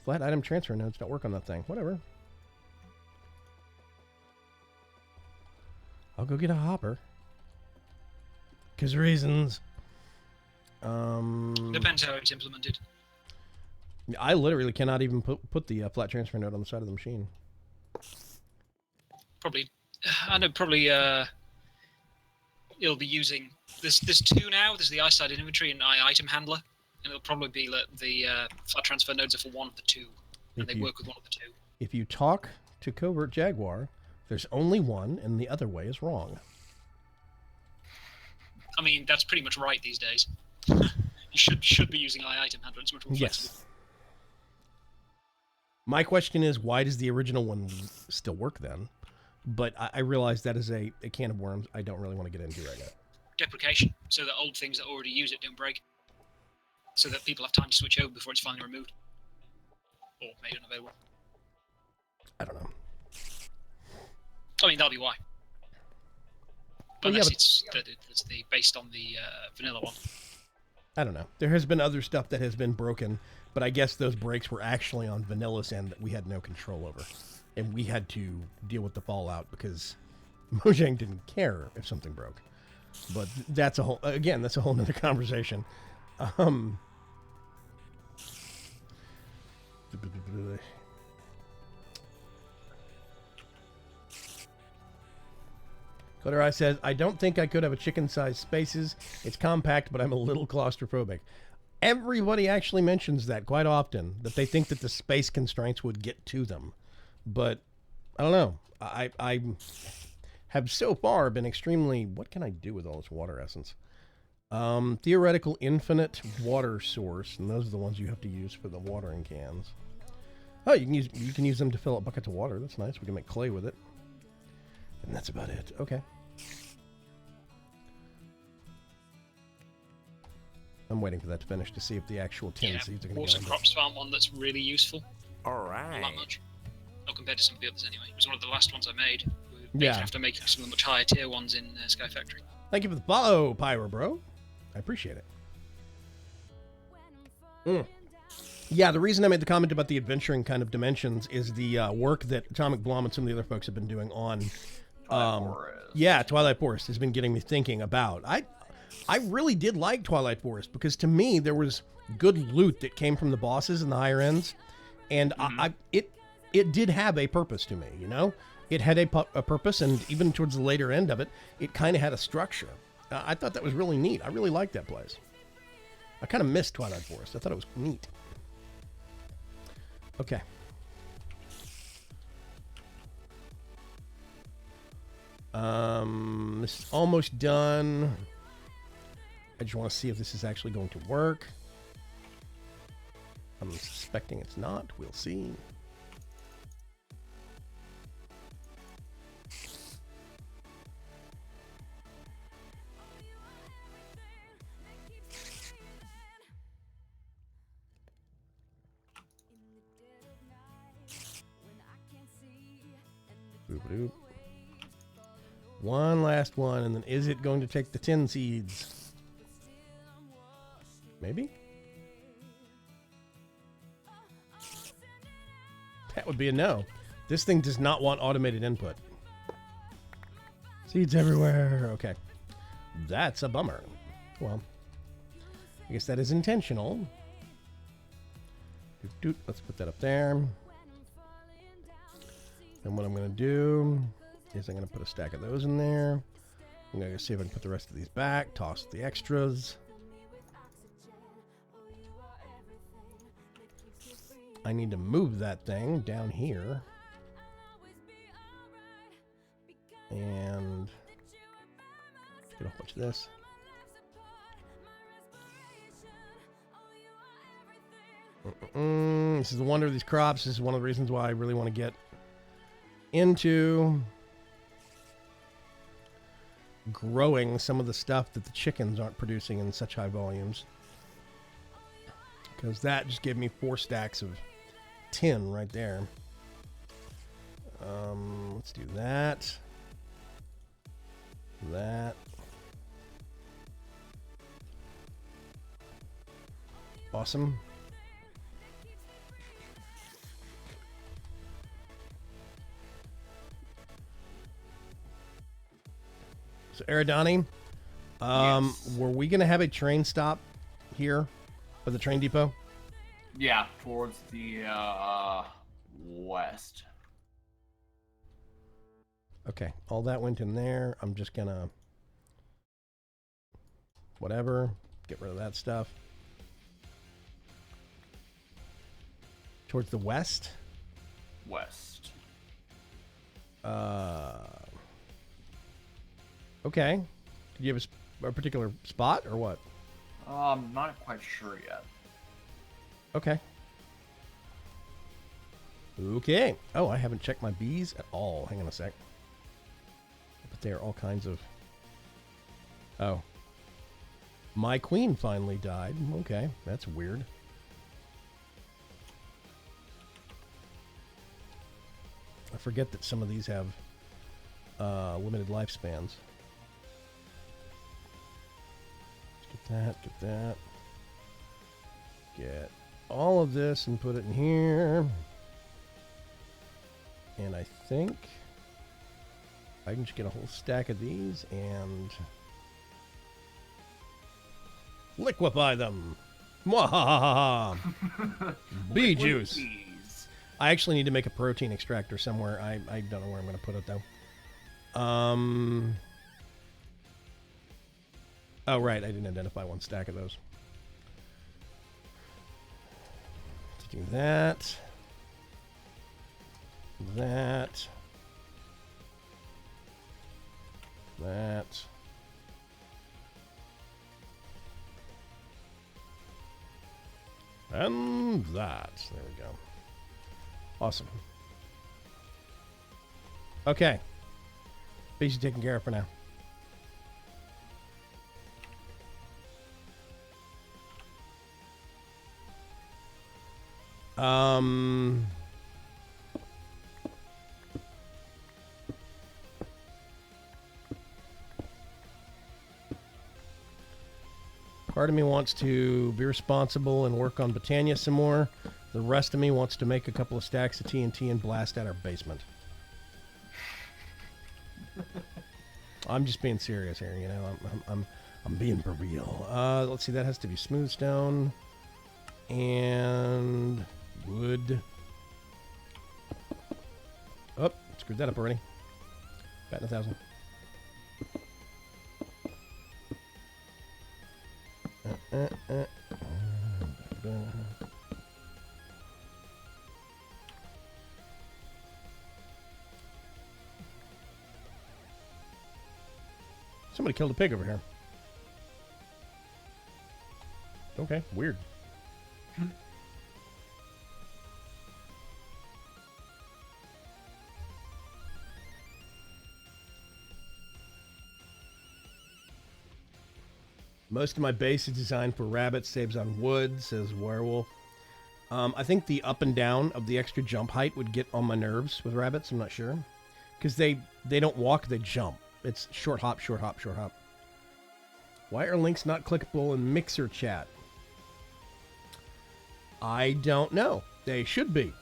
[SPEAKER 1] Flat item transfer nodes don't work on that thing. Whatever. I'll go get a hopper. 'Cause reasons.
[SPEAKER 3] Depends how it's implemented.
[SPEAKER 1] I literally cannot even put the flat transfer node on the side of the machine.
[SPEAKER 3] Probably, I know. Probably, it'll be using. There's two now. There's the eyesight inventory and item handler, and it'll probably be the flat transfer nodes are for one of the two, and they work with one of the two.
[SPEAKER 1] If you talk to Covert Jaguar, there's only one, and the other way is wrong.
[SPEAKER 3] I mean, that's pretty much right these days. You should be using item handler. It's much more flexible.
[SPEAKER 1] Yes. My question is, why does the original one still work then? But I realize that is a can of worms I don't really want to get into right now.
[SPEAKER 3] Deprecation, so that old things that already use it don't break. So that people have time to switch over before it's finally removed. Or made unavailable.
[SPEAKER 1] I don't know.
[SPEAKER 3] I mean, that'll be why.
[SPEAKER 1] Well, yeah,
[SPEAKER 3] Unless
[SPEAKER 1] but-
[SPEAKER 3] it's based on the vanilla one.
[SPEAKER 1] I don't know. There has been other stuff that has been broken, but I guess those breaks were actually on Vanilla's end that we had no control over. And we had to deal with the fallout because Mojang didn't care if something broke. But that's a whole nother conversation. Clearai says, I don't think I could have a chicken-sized spaces. It's compact, but I'm a little claustrophobic. Everybody actually mentions that quite often, that they think that the space constraints would get to them. But I don't know. I have so far been extremely... What can I do with all this water essence? Theoretical infinite water source, and those are the ones you have to use for the watering cans. Oh, you can use them to fill up buckets of water. That's nice. We can make clay with it. And that's about it. Okay. I'm waiting for that to finish to see if the actual tin seeds are going to
[SPEAKER 3] Water
[SPEAKER 1] go in.
[SPEAKER 3] Crops Farm one that's really useful.
[SPEAKER 4] All
[SPEAKER 3] Not that
[SPEAKER 4] right.
[SPEAKER 3] much. Not compared to some of the others anyway. It was one of the last ones I made.
[SPEAKER 1] Yeah.
[SPEAKER 3] After making some of the much higher tier ones in Sky Factory.
[SPEAKER 1] Thank you for the follow, Pyro Bro. I appreciate it. Yeah, the reason I made the comment about the adventuring kind of dimensions is the work that Atomic Blom and some of the other folks have been doing on... Twilight Forest has been getting me thinking about. I really did like Twilight Forest because to me there was good loot that came from the bosses in the higher ends, and it did have a purpose to me. You know, it had a purpose, and even towards the later end of it, it kind of had a structure. I thought that was really neat. I really liked that place. I kind of missed Twilight Forest. I thought it was neat. Okay. This is almost done. I just want to see if this is actually going to work. I'm suspecting it's not. We'll see. Boop-a-doop. One last one, and then is it going to take the tin seeds? Maybe? That would be a no. This thing does not want automated input. Seeds everywhere. Okay. That's a bummer. Well, I guess that is intentional. Doot-doot. Let's put that up there. And what I'm going to do is I'm going to put a stack of those in there. I'm going to see if I can put the rest of these back. Toss the extras. I need to move that thing down here. And get a whole bunch of this. This is the wonder of these crops. This is one of the reasons why I really want to get into growing some of the stuff that the chickens aren't producing in such high volumes. Because that just gave me 4 stacks of tin right there. Let's do that. That. Awesome. So Eridani,
[SPEAKER 2] Yes.
[SPEAKER 1] were we going to have a train stop here by the train depot?
[SPEAKER 2] Yeah, towards the west.
[SPEAKER 1] Okay, all that went in there. I'm just going to, whatever, get rid of that stuff. Towards the west?
[SPEAKER 2] West.
[SPEAKER 1] Okay. Did you have a particular spot or what?
[SPEAKER 2] I'm not quite sure yet.
[SPEAKER 1] Okay. Okay. Oh, I haven't checked my bees at all. Hang on a sec. But there are all kinds of... Oh. My queen finally died. Okay, that's weird. I forget that some of these have limited lifespans. Get that, get that. Get all of this and put it in here. And I think I can just get a whole stack of these and liquefy them. Mwahaha! Bee
[SPEAKER 2] Liquid
[SPEAKER 1] juice.
[SPEAKER 2] bees.
[SPEAKER 1] I actually need to make a protein extractor somewhere. I don't know where I'm going to put it though. Oh right, I didn't identify one stack of those. Let's do that. That. That. And that. There we go. Awesome. Okay. Bees are taken care of for now. Part of me wants to be responsible and work on Botania some more. The rest of me wants to make a couple of stacks of TNT and blast out our basement. I'm just being serious here, you know. I'm being for real. Let's see. That has to be smooth stone and wood. Oh, screwed that up already. Batting 1,000. Somebody killed a pig over here. Okay, weird. Most of my base is designed for rabbits, saves on wood, says werewolf. I think the up and down of the extra jump height would get on my nerves with rabbits, I'm not sure. Because they don't walk, they jump. It's short hop, short hop, short hop. Why are links not clickable in Mixer chat? I don't know. They should be.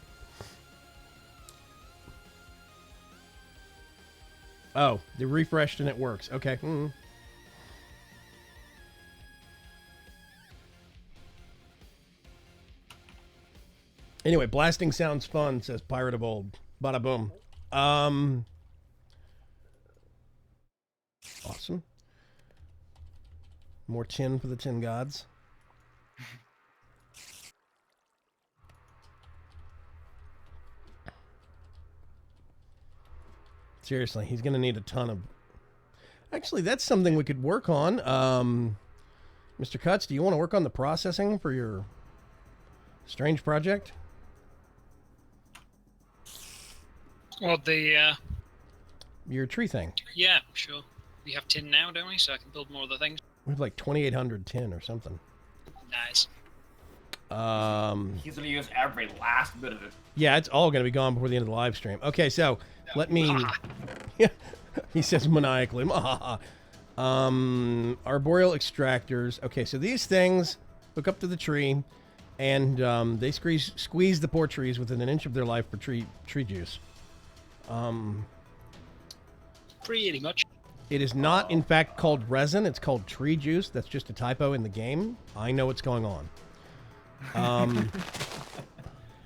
[SPEAKER 1] Oh, they refreshed and it works. Okay. Mm-hmm. Anyway, blasting sounds fun, says Pirate of Old. Bada boom. Awesome. More tin for the tin gods. Seriously, he's going to need a ton of... Actually, that's something we could work on. Mr. Cutts, do you want to work on the processing for your strange project?
[SPEAKER 3] Well,
[SPEAKER 1] Your tree thing.
[SPEAKER 3] yeah, sure. We have tin now, don't we? So I can build more of the things.
[SPEAKER 1] We have like 2,800 tin or something.
[SPEAKER 3] Nice.
[SPEAKER 2] He's gonna use every last bit of it.
[SPEAKER 1] Yeah, it's all going to be gone before the end of the live stream. Okay, so let me... He says maniacally. Arboreal extractors. Okay, so these things hook up to the tree, and they squeeze the poor trees within an inch of their life for tree juice.
[SPEAKER 3] Pretty much.
[SPEAKER 1] It is not, in fact, called resin. It's called tree juice. That's just a typo in the game. I know what's going on. I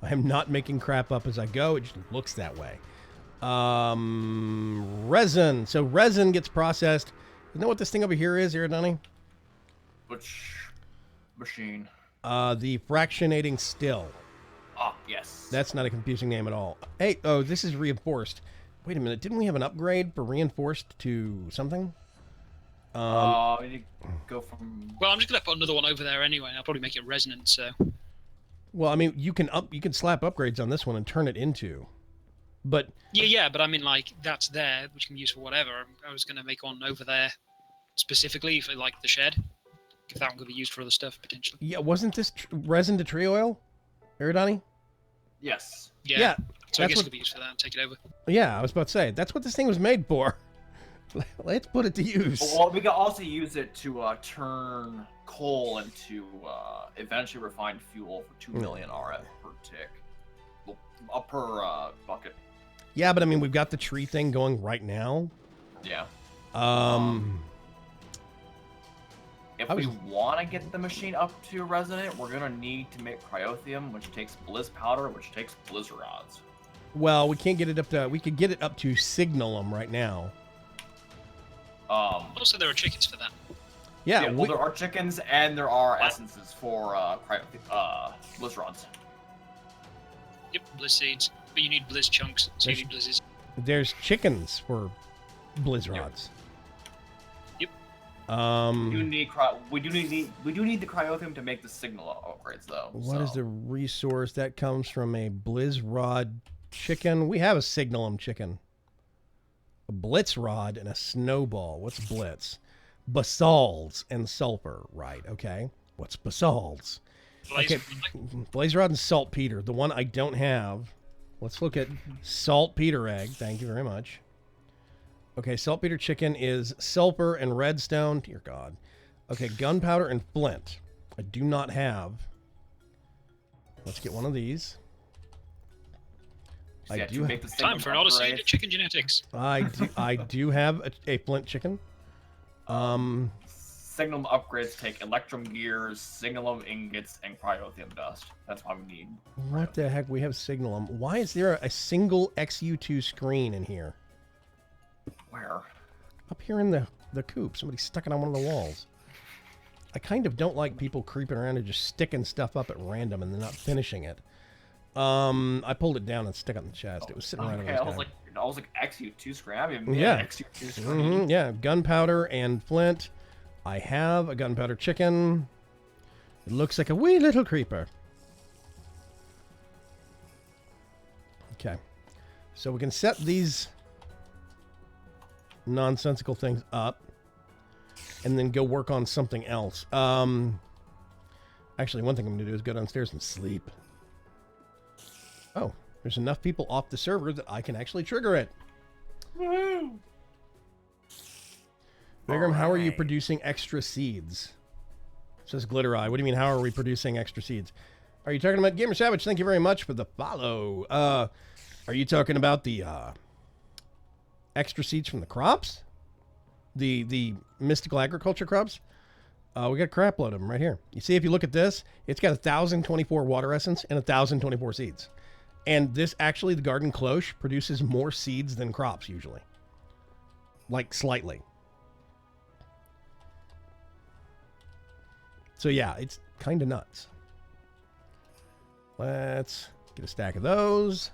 [SPEAKER 1] am not making crap up as I go. It just looks that way. Resin. So resin gets processed. You know what this thing over here is, Iridani?
[SPEAKER 2] Which machine?
[SPEAKER 1] The fractionating still.
[SPEAKER 2] Ah, yes.
[SPEAKER 1] That's not a confusing name at all. Hey, oh, this is reinforced. Wait a minute. Didn't we have an upgrade for reinforced to something?
[SPEAKER 2] We need to go from...
[SPEAKER 3] Well, I'm just gonna put another one over there anyway, and I'll probably make it resonant. So.
[SPEAKER 1] Well, I mean, you can slap upgrades on this one and turn it into, but
[SPEAKER 3] Yeah, but I mean, like, that's there, which can be used for whatever. I was gonna make one over there, specifically for like the shed, if that one could be used for other stuff potentially.
[SPEAKER 1] yeah, wasn't this resin to tree oil, Iridani?
[SPEAKER 2] Yes.
[SPEAKER 3] Yeah. So I
[SPEAKER 1] that's
[SPEAKER 3] guess
[SPEAKER 1] what-
[SPEAKER 3] it could be used for that and take it over.
[SPEAKER 1] Yeah, I was about to say that's what this thing was made for. Let's put it to use.
[SPEAKER 2] Well, we can also use it to turn coal into eventually refined fuel for 2 million RF per tick. Well, per bucket.
[SPEAKER 1] Yeah, but I mean, we've got the tree thing going right now.
[SPEAKER 2] Yeah. If
[SPEAKER 1] I was-
[SPEAKER 2] we want to get the machine up to resonant, we're gonna need to make cryothium, which takes blizz powder, which takes blizz rods.
[SPEAKER 1] Well, we can't get it up to. We could get it up to signalum right now.
[SPEAKER 3] Also, there are chickens for that.
[SPEAKER 1] Yeah,
[SPEAKER 2] well, there are chickens and there are essences for blizz rods.
[SPEAKER 3] Yep, blizz seeds. But you need blizz chunks, so you need blizzes.
[SPEAKER 1] there's chickens for blizz rods.
[SPEAKER 3] Yep.
[SPEAKER 2] We do need the cryothium to make the signal upgrades though.
[SPEAKER 1] What is the resource that comes from a blizz rod chicken? We have a signalum chicken. A blitz rod and a snowball. What's blitz? Basalts and sulfur. Right, okay. What's basalts? Okay, blaze rod and saltpeter. The one I don't have. Let's look at saltpeter egg. Thank you very much. Okay, saltpeter chicken is sulfur and redstone. Dear God. Okay, gunpowder and flint. I do not have. Let's get one of these. I do
[SPEAKER 2] make the
[SPEAKER 3] Time for an odyssey to chicken genetics.
[SPEAKER 1] I do have a flint chicken.
[SPEAKER 2] Signalum upgrades take electrum gears, signalum ingots, and cryothium dust. That's why we need.
[SPEAKER 1] What the heck? We have signalum. Why is there a single XU2 screen in here?
[SPEAKER 2] Where?
[SPEAKER 1] Up here in the coop. Somebody stuck it on one of the walls. I kind of don't like people creeping around and just sticking stuff up at random and then not finishing it. I pulled it down and stuck it in the chest. It was sitting right over
[SPEAKER 2] Okay,
[SPEAKER 1] this
[SPEAKER 2] I was
[SPEAKER 1] guy.
[SPEAKER 2] like XU2 screen. I haven't even made
[SPEAKER 1] Yeah.
[SPEAKER 2] an XU2 screen.
[SPEAKER 1] Yeah, gunpowder and flint. I have a gunpowder chicken. It looks like a wee little creeper. Okay. So we can set these nonsensical things up and then go work on something else. Actually, one thing I'm going to do is go downstairs and sleep. Oh, there's enough people off the server that I can actually trigger it.
[SPEAKER 2] Woohoo!
[SPEAKER 1] Bigram, how are you producing extra seeds? Says Glitter Eye. What do you mean, how are we producing extra seeds? Are you talking about Gamer Savage? Thank you very much for the follow. Are you talking about the extra seeds from the crops? The mystical agriculture crops? We got a crap load of them right here. You see, if you look at this, it's got 1,024 water essence and 1,024 seeds. And this, actually, the garden cloche produces more seeds than crops usually. Like, slightly. So yeah, it's kind of nuts. Let's get a stack of those.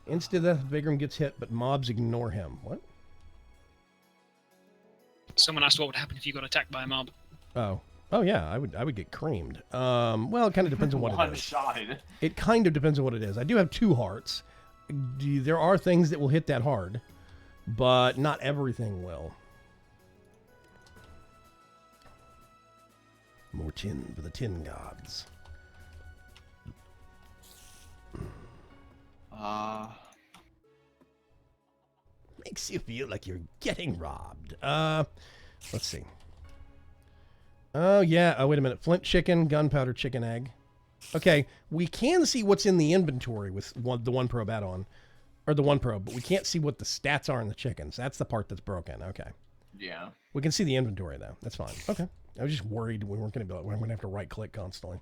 [SPEAKER 1] Instead, the Vigrum gets hit, but mobs ignore him. What?
[SPEAKER 3] Someone asked what would happen if you got attacked by a mob.
[SPEAKER 1] Oh. Oh yeah, I would get creamed. Well, it kind of depends on what it is.
[SPEAKER 2] One-shotted.
[SPEAKER 1] It kind of depends on what it is. I do have 2 hearts. There are things that will hit that hard, but not everything will. More tin for the tin gods. Makes you feel like you're getting robbed. Let's see. Oh, yeah. Oh, wait a minute. Flint chicken, gunpowder chicken egg. Okay, we can see what's in the inventory with the one probe add-on. Or the one probe, but we can't see what the stats are in the chickens. That's the part that's broken. Okay.
[SPEAKER 2] Yeah.
[SPEAKER 1] We can see the inventory, though. That's fine. Okay. I was just worried we weren't going to be we're going to have to right-click constantly.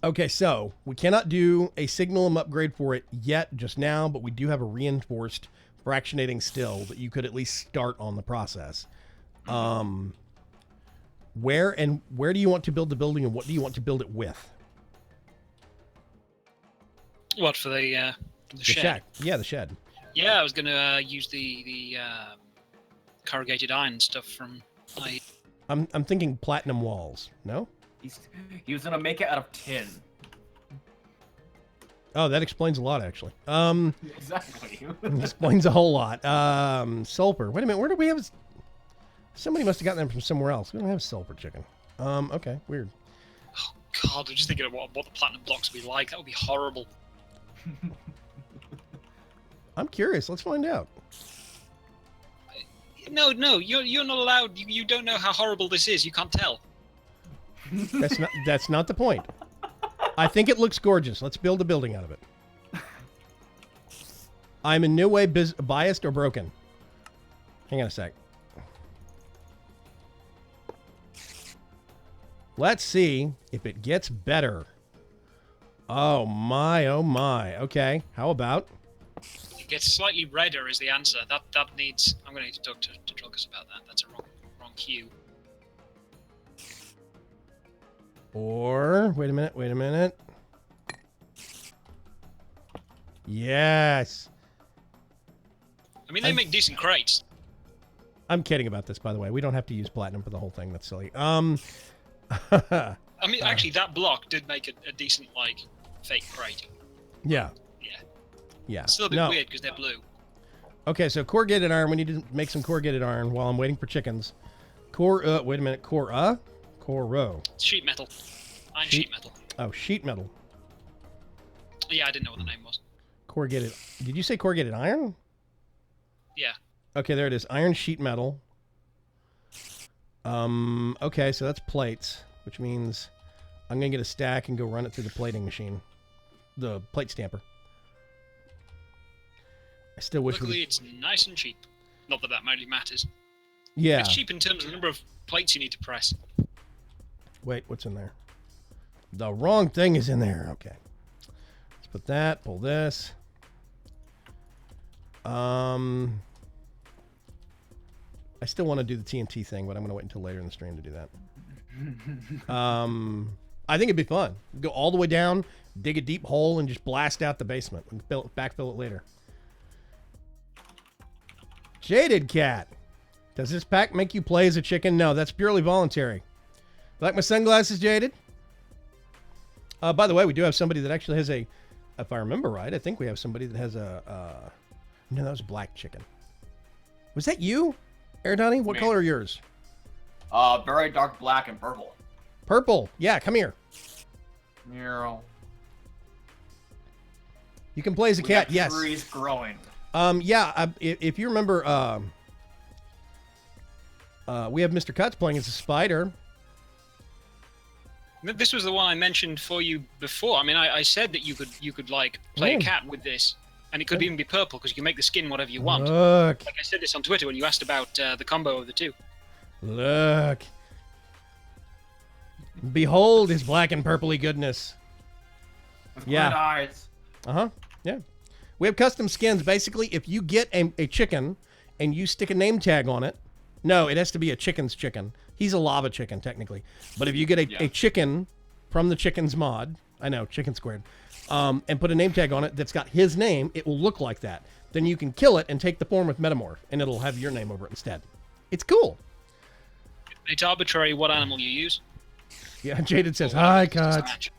[SPEAKER 1] Okay, so we cannot do a signal upgrade for it yet, just now, but we do have a reinforced fractionating still that you could at least start on the process. Where do you want to build the building, and what do you want to build it with?
[SPEAKER 3] What, for the shed?
[SPEAKER 1] Shack. Yeah, the shed.
[SPEAKER 3] Yeah, I was going to use the corrugated iron stuff from...
[SPEAKER 1] I'm thinking platinum walls. No?
[SPEAKER 2] He was gonna make it out of tin.
[SPEAKER 1] Oh, that explains a lot, actually.
[SPEAKER 2] Exactly.
[SPEAKER 1] Explains a whole lot. Sulfur. Wait a minute. Where do we have... Somebody must have gotten them from somewhere else. We don't have sulfur chicken. Okay. Weird.
[SPEAKER 3] Oh, God. I'm just thinking of what the platinum blocks would be like. That would be horrible.
[SPEAKER 1] I'm curious. Let's find out.
[SPEAKER 3] No, you're not allowed. You don't know how horrible this is. You can't tell.
[SPEAKER 1] That's not the point. I think it looks gorgeous. Let's build a building out of it. I'm in no way biased or broken. Hang on a sec. Let's see if it gets better. Oh my, oh my. Okay, how about?
[SPEAKER 3] It gets slightly redder is the answer. That needs... I'm going to need to talk to Drunkus about that. That's a wrong cue.
[SPEAKER 1] Or, wait a minute. Yes.
[SPEAKER 3] I mean, they make decent crates.
[SPEAKER 1] I'm kidding about this, by the way. We don't have to use platinum for the whole thing. That's silly.
[SPEAKER 3] I mean, actually, that block did make a decent, fake crate.
[SPEAKER 1] Yeah.
[SPEAKER 3] Yeah.
[SPEAKER 1] Yeah.
[SPEAKER 3] Still a bit weird because they're blue.
[SPEAKER 1] Okay, so corrugated iron. We need to make some corrugated iron while I'm waiting for chickens. Wait a minute. Coro.
[SPEAKER 3] Sheet metal. Iron sheet metal.
[SPEAKER 1] Oh, sheet metal.
[SPEAKER 3] Yeah, I didn't know what the name was.
[SPEAKER 1] Corrugated. Did you say corrugated iron?
[SPEAKER 3] Yeah.
[SPEAKER 1] Okay, there it is. Iron sheet metal. Okay, so that's plates, which means I'm going to get a stack and go run it through the plating machine. The plate stamper. I still wish
[SPEAKER 3] Luckily, it's nice and cheap. Not that really matters.
[SPEAKER 1] Yeah.
[SPEAKER 3] It's cheap in terms of the number of plates you need to press.
[SPEAKER 1] Wait, what's in there? The wrong thing is in there. Okay. Let's put that, pull this. I still want to do the TNT thing, but I'm going to wait until later in the stream to do that. I think it'd be fun. Go all the way down, dig a deep hole, and just blast out the basement and backfill it later. Jaded Cat. Does this pack make you play as a chicken? No, that's purely voluntary. Like my sunglasses, Jaded? By the way, we do have somebody that actually has a... If I remember right, I think we have somebody that has a... No, that was black chicken. Was that you, Erdani? What color are yours?
[SPEAKER 2] Very dark black and purple.
[SPEAKER 1] Purple. Yeah, come here.
[SPEAKER 2] Meow.
[SPEAKER 1] You can play as a cat, yes.
[SPEAKER 2] Trees growing.
[SPEAKER 1] Yeah, if you remember, we have Mr. Cuts playing as a spider.
[SPEAKER 3] This was the one I mentioned for you before. I mean, I said that you could play a cat with this, and it could even be purple because you can make the skin whatever you want.
[SPEAKER 1] Look.
[SPEAKER 3] Like I said this on Twitter when you asked about the combo of the two.
[SPEAKER 1] Look. Behold his black and purpley goodness.
[SPEAKER 2] With
[SPEAKER 1] Yeah.
[SPEAKER 2] green eyes.
[SPEAKER 1] Uh-huh. Yeah. We have custom skins. Basically, if you get a chicken and you stick a name tag on it, No, it has to be a chicken's chicken. He's a lava chicken, technically. But if you get a chicken from the chicken's mod, I know, chicken squared, and put a name tag on it that's got his name, it will look like that. Then you can kill it and take the form with Metamorph, and it'll have your name over it instead. It's cool.
[SPEAKER 3] It's arbitrary what animal you use.
[SPEAKER 1] Yeah, Jaded says, hi, Cut.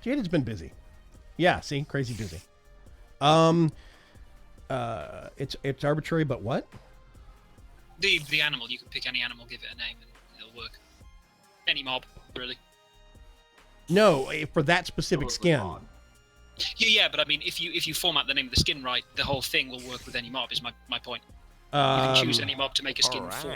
[SPEAKER 1] Jaded's been busy. Yeah, see? Crazy busy. It's arbitrary, but what?
[SPEAKER 3] The animal, you can pick any animal, give it a name, and it'll work. Any mob, really.
[SPEAKER 1] No, for that specific skin.
[SPEAKER 3] Yeah, but I mean, if you format the name of the skin right, the whole thing will work with any mob, is my point. You can choose any mob to make a skin for.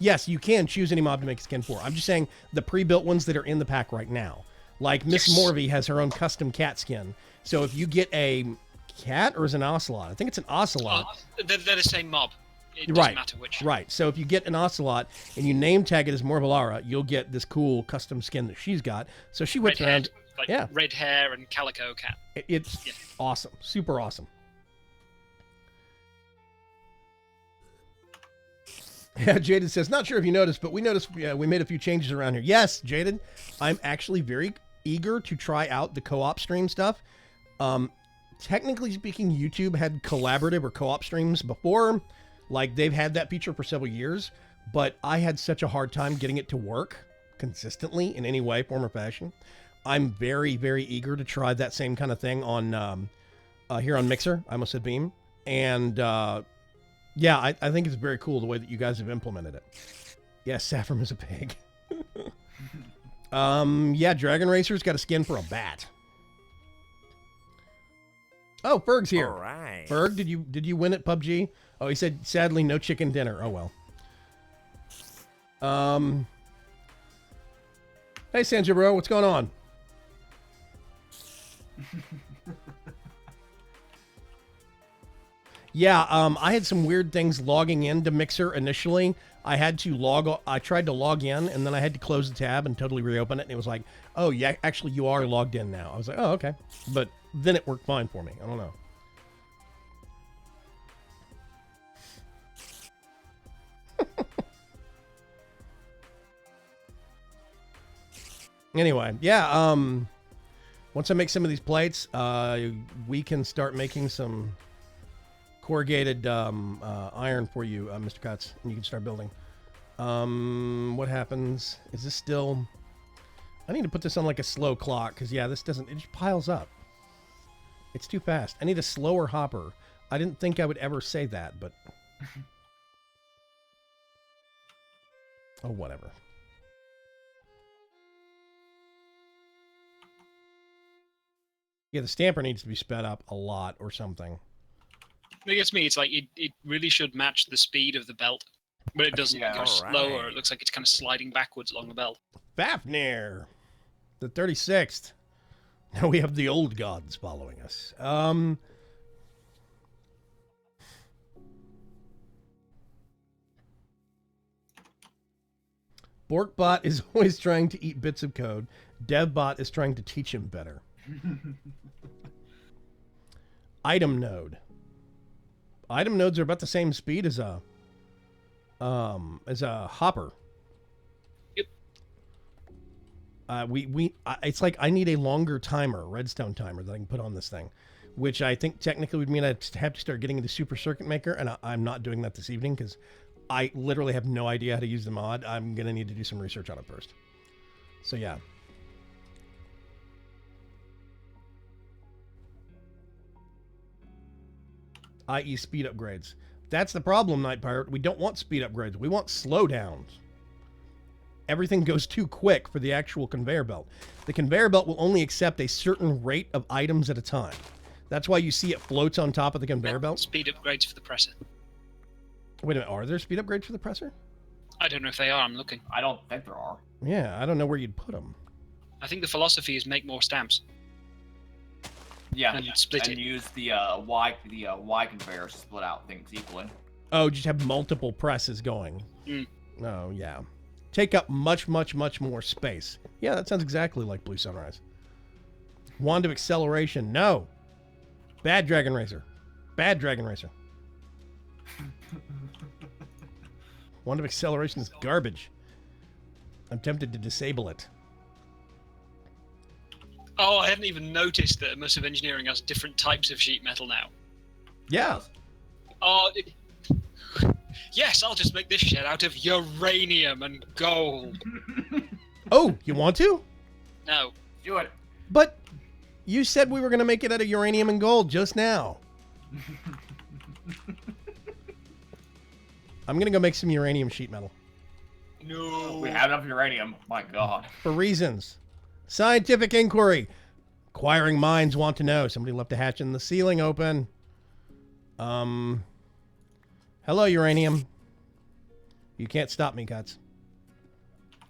[SPEAKER 1] Yes, you can choose any mob to make a skin for. I'm just saying the pre-built ones that are in the pack right now. Like Miss Morvey has her own custom cat skin. So if you get a cat or is it an ocelot? I think it's an ocelot.
[SPEAKER 3] They're the same mob. It doesn't matter which.
[SPEAKER 1] Right. So if you get an ocelot and you name tag it as Morvalara, you'll get this cool custom skin that she's got. So she whips around.
[SPEAKER 3] Red hair and calico cat.
[SPEAKER 1] It's awesome. Super awesome. Yeah, Jaded says, not sure if you noticed, but we noticed we made a few changes around here. Yes, Jaded, I'm actually very eager to try out the co-op stream stuff. Technically speaking, YouTube had collaborative or co-op streams before. Like, they've had that feature for several years, but I had such a hard time getting it to work consistently in any way, form, or fashion. I'm very, very eager to try that same kind of thing on here on Mixer. I almost said Beam. And yeah, I think it's very cool the way that you guys have implemented it. Yes, Saffron is a pig. Yeah, Dragon Racer's got a skin for a bat. Oh, Ferg's here.
[SPEAKER 4] All right.
[SPEAKER 1] Ferg, did you win at PUBG? Oh, he said, sadly, no chicken dinner. Oh, well. Hey, Sanjay bro, what's going on? Yeah, I had some weird things logging into Mixer initially. I tried to log in, and then I had to close the tab and totally reopen it, and it was like, oh, yeah, actually, you are logged in now. I was like, oh, okay. But then it worked fine for me. I don't know. Anyway, yeah, once I make some of these plates, we can start making some corrugated iron for you, Mr. Cutts, and you can start building. What happens? Is this still... I need to put this on like a slow clock, because, yeah, this doesn't... It just piles up. It's too fast. I need a slower hopper. I didn't think I would ever say that, but... Oh, whatever. Yeah, the stamper needs to be sped up a lot or something.
[SPEAKER 3] I guess me, it's like it really should match the speed of the belt, but it doesn't. It goes slower. It looks like it's kind of sliding backwards along the belt.
[SPEAKER 1] Fafnir, the 36th. Now we have the old gods following us. Borkbot is always trying to eat bits of code. DevBot is trying to teach him better. Item node. Item nodes are about the same speed as a hopper.
[SPEAKER 3] Yep.
[SPEAKER 1] It's like I need a longer timer, redstone timer that I can put on this thing, which I think technically would mean I'd have to start getting into Super Circuit Maker, and I'm not doing that this evening because I literally have no idea how to use the mod. I'm gonna need to do some research on it first. So yeah. i.e. speed upgrades. That's the problem, Night Pirate. We don't want speed upgrades. We want slowdowns. Everything goes too quick for the actual conveyor belt. The conveyor belt will only accept a certain rate of items at a time. That's why you see it floats on top of the conveyor belt.
[SPEAKER 3] Speed upgrades for the presser.
[SPEAKER 1] Wait a minute, are there speed upgrades for the presser?
[SPEAKER 3] I don't know if they are, I'm looking.
[SPEAKER 2] I don't think there are.
[SPEAKER 1] Yeah, I don't know where you'd put them.
[SPEAKER 3] I think the philosophy is make more stamps.
[SPEAKER 2] Yeah,
[SPEAKER 3] and split
[SPEAKER 2] and
[SPEAKER 3] it.
[SPEAKER 2] use the Y conveyor to split out things equally.
[SPEAKER 1] Oh, just have multiple presses going.
[SPEAKER 3] Mm.
[SPEAKER 1] Oh, yeah. Take up much, much, much more space. Yeah, that sounds exactly like Blue Sunrise. Wand of acceleration. No. Bad Dragon Racer. Bad Dragon Racer. Wand of acceleration is garbage. I'm tempted to disable it.
[SPEAKER 3] Oh, I hadn't even noticed that Immersive Engineering has different types of sheet metal now.
[SPEAKER 1] Yeah.
[SPEAKER 3] Oh, yes, I'll just make this shed out of uranium and gold.
[SPEAKER 1] Oh, you want to?
[SPEAKER 3] No.
[SPEAKER 2] Do it.
[SPEAKER 1] But you said we were going to make it out of uranium and gold just now. I'm going to go make some uranium sheet metal.
[SPEAKER 3] No.
[SPEAKER 2] We have enough uranium. My God.
[SPEAKER 1] For reasons. Scientific inquiry. Inquiring minds want to know. Somebody left a hatch in the ceiling open. Hello, uranium. You can't stop me, Guts.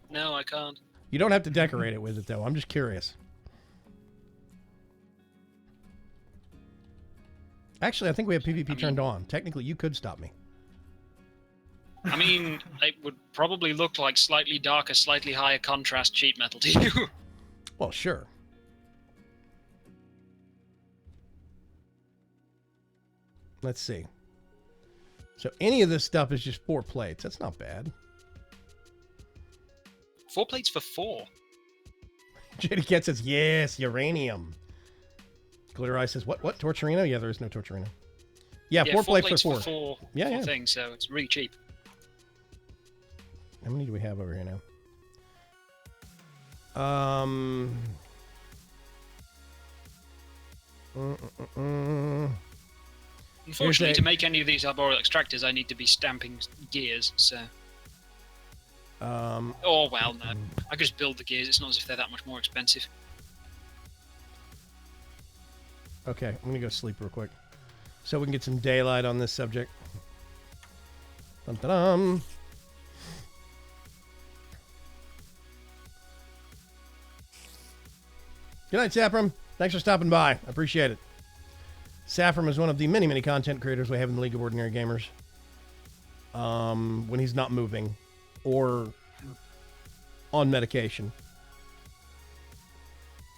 [SPEAKER 3] No, I can't.
[SPEAKER 1] You don't have to decorate it with it, though. I'm just curious. Actually, I think we have PvP turned on. Technically, you could stop me.
[SPEAKER 3] I mean, it would probably look like slightly darker, slightly higher contrast sheet metal to you.
[SPEAKER 1] Well, sure. Let's see. So any of this stuff is just 4 plates. That's not bad.
[SPEAKER 3] 4 plates for 4.
[SPEAKER 1] JD Cat says, yes, uranium. Glitter Eye says, what? Torturino? Yeah, there is no Torturino. Yeah, 4 plates for 4. Yeah, yeah.
[SPEAKER 3] Things, so it's really cheap.
[SPEAKER 1] How many do we have over here now?
[SPEAKER 3] Unfortunately, to make any of these arboreal extractors, I need to be stamping gears, so... Oh, well, no. I could just build the gears. It's not as if they're that much more expensive.
[SPEAKER 1] Okay, I'm going to go sleep real quick. So we can get some daylight on this subject. Dun-dun-dum. Good night, Saffron. Thanks for stopping by. I appreciate it. Saffron is one of the many, many content creators we have in the League of Ordinary Gamers. When he's not moving or on medication.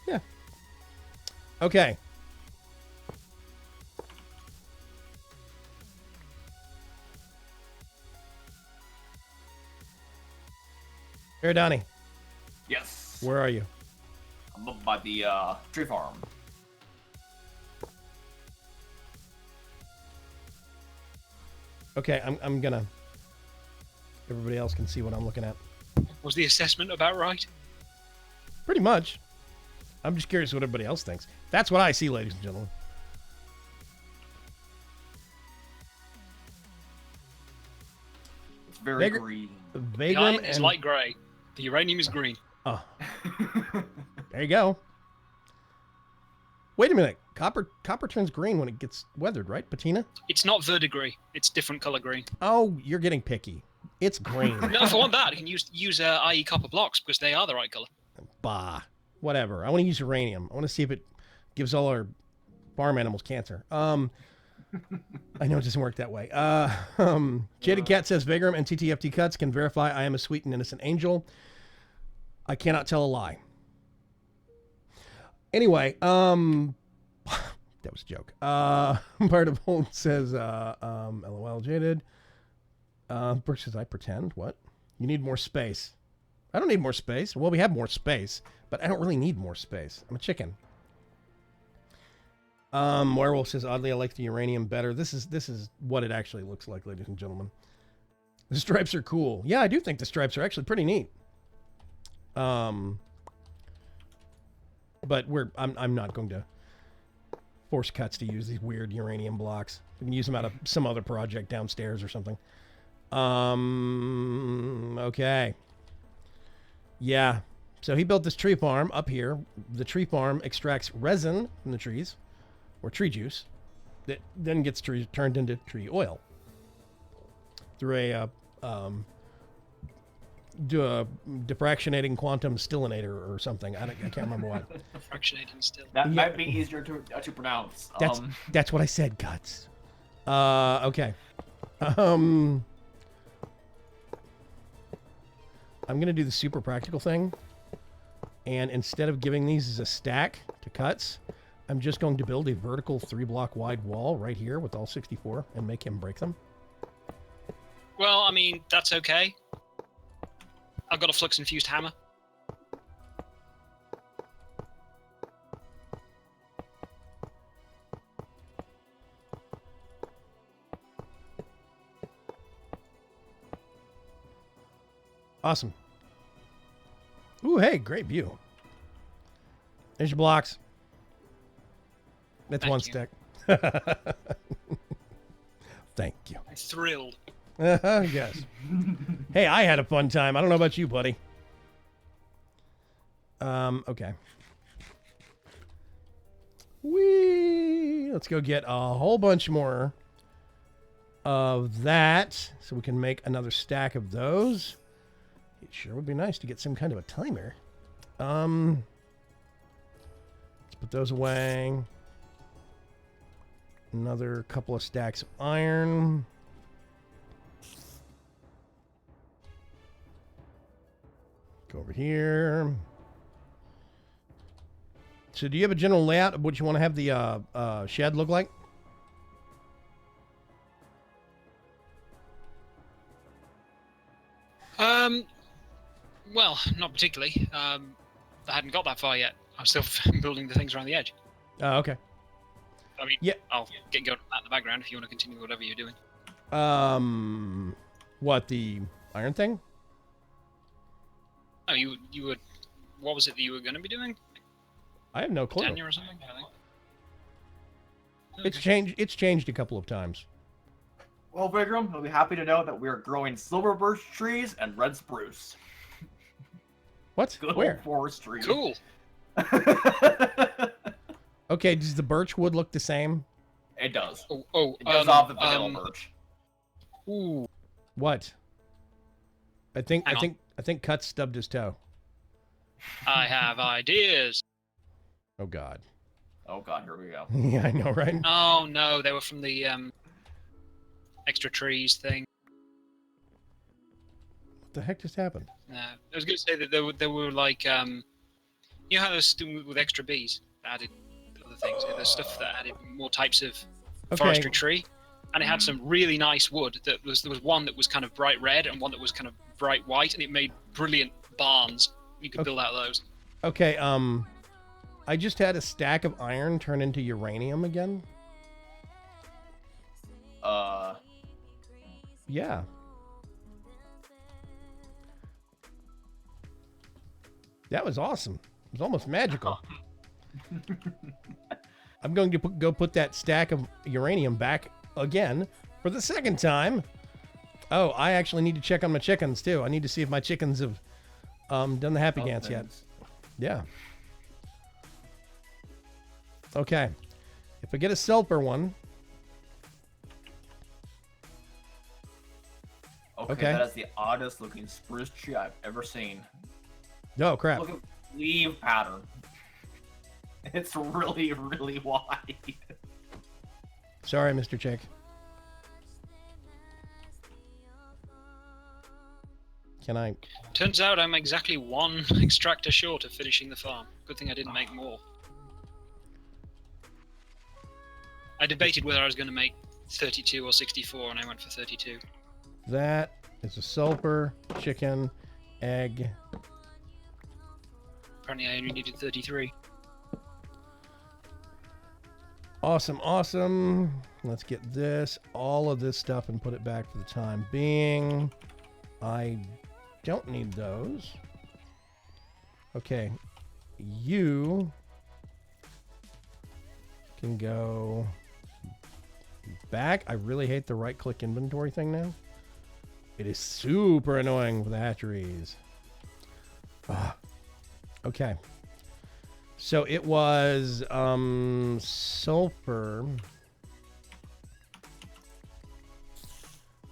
[SPEAKER 1] Yeah. Okay. Here, Donnie.
[SPEAKER 2] Yes.
[SPEAKER 1] Where are you?
[SPEAKER 2] I'm up by the tree farm.
[SPEAKER 1] Okay, I'm gonna... Everybody else can see what I'm looking at.
[SPEAKER 3] Was the assessment about right?
[SPEAKER 1] Pretty much. I'm just curious what everybody else thinks. That's what I see, ladies and gentlemen.
[SPEAKER 2] It's very green.
[SPEAKER 3] The iron is light grey. The uranium is green.
[SPEAKER 1] Oh. There you go. Wait a minute. Copper turns green when it gets weathered, right, Patina?
[SPEAKER 3] It's not verdigris. It's different color green.
[SPEAKER 1] Oh, you're getting picky. It's green.
[SPEAKER 3] No, if I want that, I can use IE copper blocks because they are the right color.
[SPEAKER 1] Bah. Whatever. I want to use uranium. I want to see if it gives all our farm animals cancer. I know it doesn't work that way. Jaded Cat says Vagram and TTFT Cuts can verify I am a sweet and innocent angel. I cannot tell a lie. Anyway, that was a joke. Part of Holt says, LOL, Jaded. Brooke says, I pretend. What? You need more space. I don't need more space. Well, we have more space, but I don't really need more space. I'm a chicken. Werewolf says, oddly, I like the uranium better. This is what it actually looks like, ladies and gentlemen. The stripes are cool. Yeah, I do think the stripes are actually pretty neat. But I'm not going to force Cuts to use these weird uranium blocks. We can use them out of some other project downstairs or something. Okay. Yeah. So he built this tree farm up here. The tree farm extracts resin from the trees, or tree juice, that then gets turned into tree oil through a diffractionating quantum stillinator or something. I can't remember what.
[SPEAKER 3] Diffractionating still.
[SPEAKER 2] That might be easier to pronounce.
[SPEAKER 1] That's what I said, Guts. Okay. I'm gonna do the super practical thing, and instead of giving these as a stack to Cuts, I'm just going to build a vertical 3-block wide wall right here with all 64 and make him break them.
[SPEAKER 3] Well, I mean, that's okay. I've got a flux-infused hammer.
[SPEAKER 1] Awesome. Ooh, hey, great view. There's your blocks. That's
[SPEAKER 3] Thank
[SPEAKER 1] one
[SPEAKER 3] you.
[SPEAKER 1] stick. Thank you.
[SPEAKER 3] I'm thrilled.
[SPEAKER 1] Yes. Hey, I had a fun time. I don't know about you, buddy. Okay. Let's go get a whole bunch more of that so we can make another stack of those. It sure would be nice to get some kind of a timer. Let's put those away. Another couple of stacks of iron. Go over here. So do you have a general layout of what you want to have the shed look like?
[SPEAKER 3] Well, not particularly. I hadn't got that far yet. I'm still building the things around the edge.
[SPEAKER 1] Oh, okay.
[SPEAKER 3] I mean,
[SPEAKER 1] Yeah.
[SPEAKER 3] I'll get going on that in the background if you want to continue whatever you're doing.
[SPEAKER 1] What, the iron thing?
[SPEAKER 3] Oh, you were... What was it that you were going to be doing?
[SPEAKER 1] I have no clue.
[SPEAKER 3] Tenure or something? I think.
[SPEAKER 1] It's changed a couple of times.
[SPEAKER 2] Well, Vigram, you'll be happy to know that we are growing silver birch trees and red spruce.
[SPEAKER 1] What?
[SPEAKER 2] Good
[SPEAKER 1] Where?
[SPEAKER 2] old forestry.
[SPEAKER 3] Cool.
[SPEAKER 1] Okay, does the birch wood look the same?
[SPEAKER 2] It does.
[SPEAKER 3] Oh,
[SPEAKER 2] It does off the vanilla birch.
[SPEAKER 3] Ooh.
[SPEAKER 1] What? I think
[SPEAKER 3] Hang
[SPEAKER 1] Cut stubbed his toe.
[SPEAKER 3] I have ideas.
[SPEAKER 1] Oh God.
[SPEAKER 2] Oh god, here we go.
[SPEAKER 1] Yeah, I know, right?
[SPEAKER 3] Oh no, they were from the extra trees thing.
[SPEAKER 1] What the heck just happened?
[SPEAKER 3] I was going to say that there were like you know how there's with extra bees that added other things. There's stuff that added more types of forestry tree, and it had some really nice wood. There was one that was kind of bright red and one that was kind of bright white, and it made brilliant barns. You could build out of those.
[SPEAKER 1] Okay, I just had a stack of iron turn into uranium again. Yeah. That was awesome. It was almost magical. I'm going to go put that stack of uranium back again for the second time. Oh, I actually need to check on my chickens too. I need to see if my chickens have done the happy dance yet. Yeah. Okay. If I get a sulfur one.
[SPEAKER 2] Okay, that is the oddest looking spruce tree I've ever seen.
[SPEAKER 1] Oh, crap.
[SPEAKER 2] Look at the leaf pattern. It's really, really wide.
[SPEAKER 1] Sorry, Mr. Chick. Can I?
[SPEAKER 3] Turns out I'm exactly one extractor short of finishing the farm. Good thing I didn't make more. I debated whether I was going to make 32 or 64, and I went for 32.
[SPEAKER 1] That is a sulfur, chicken, egg.
[SPEAKER 3] Apparently I only needed 33.
[SPEAKER 1] Awesome, awesome. Let's get this, all of this stuff, and put it back for the time being. I don't need those. Okay. You can go back. I really hate the right-click inventory thing now. It is super annoying with the hatcheries. Okay. So it was sulfur,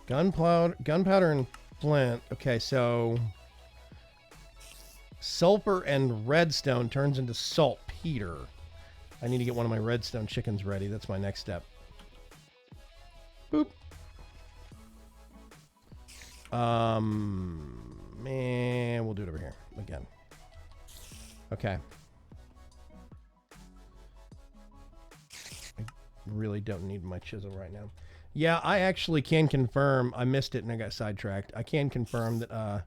[SPEAKER 1] gunpowder and flint. Okay, so sulfur and redstone turns into saltpeter. I need to get one of my redstone chickens ready. That's my next step. Boop. Man, we'll do it over here again. Okay. I really don't need my chisel right now. Yeah, I actually can confirm. I missed it and I got sidetracked. I can confirm that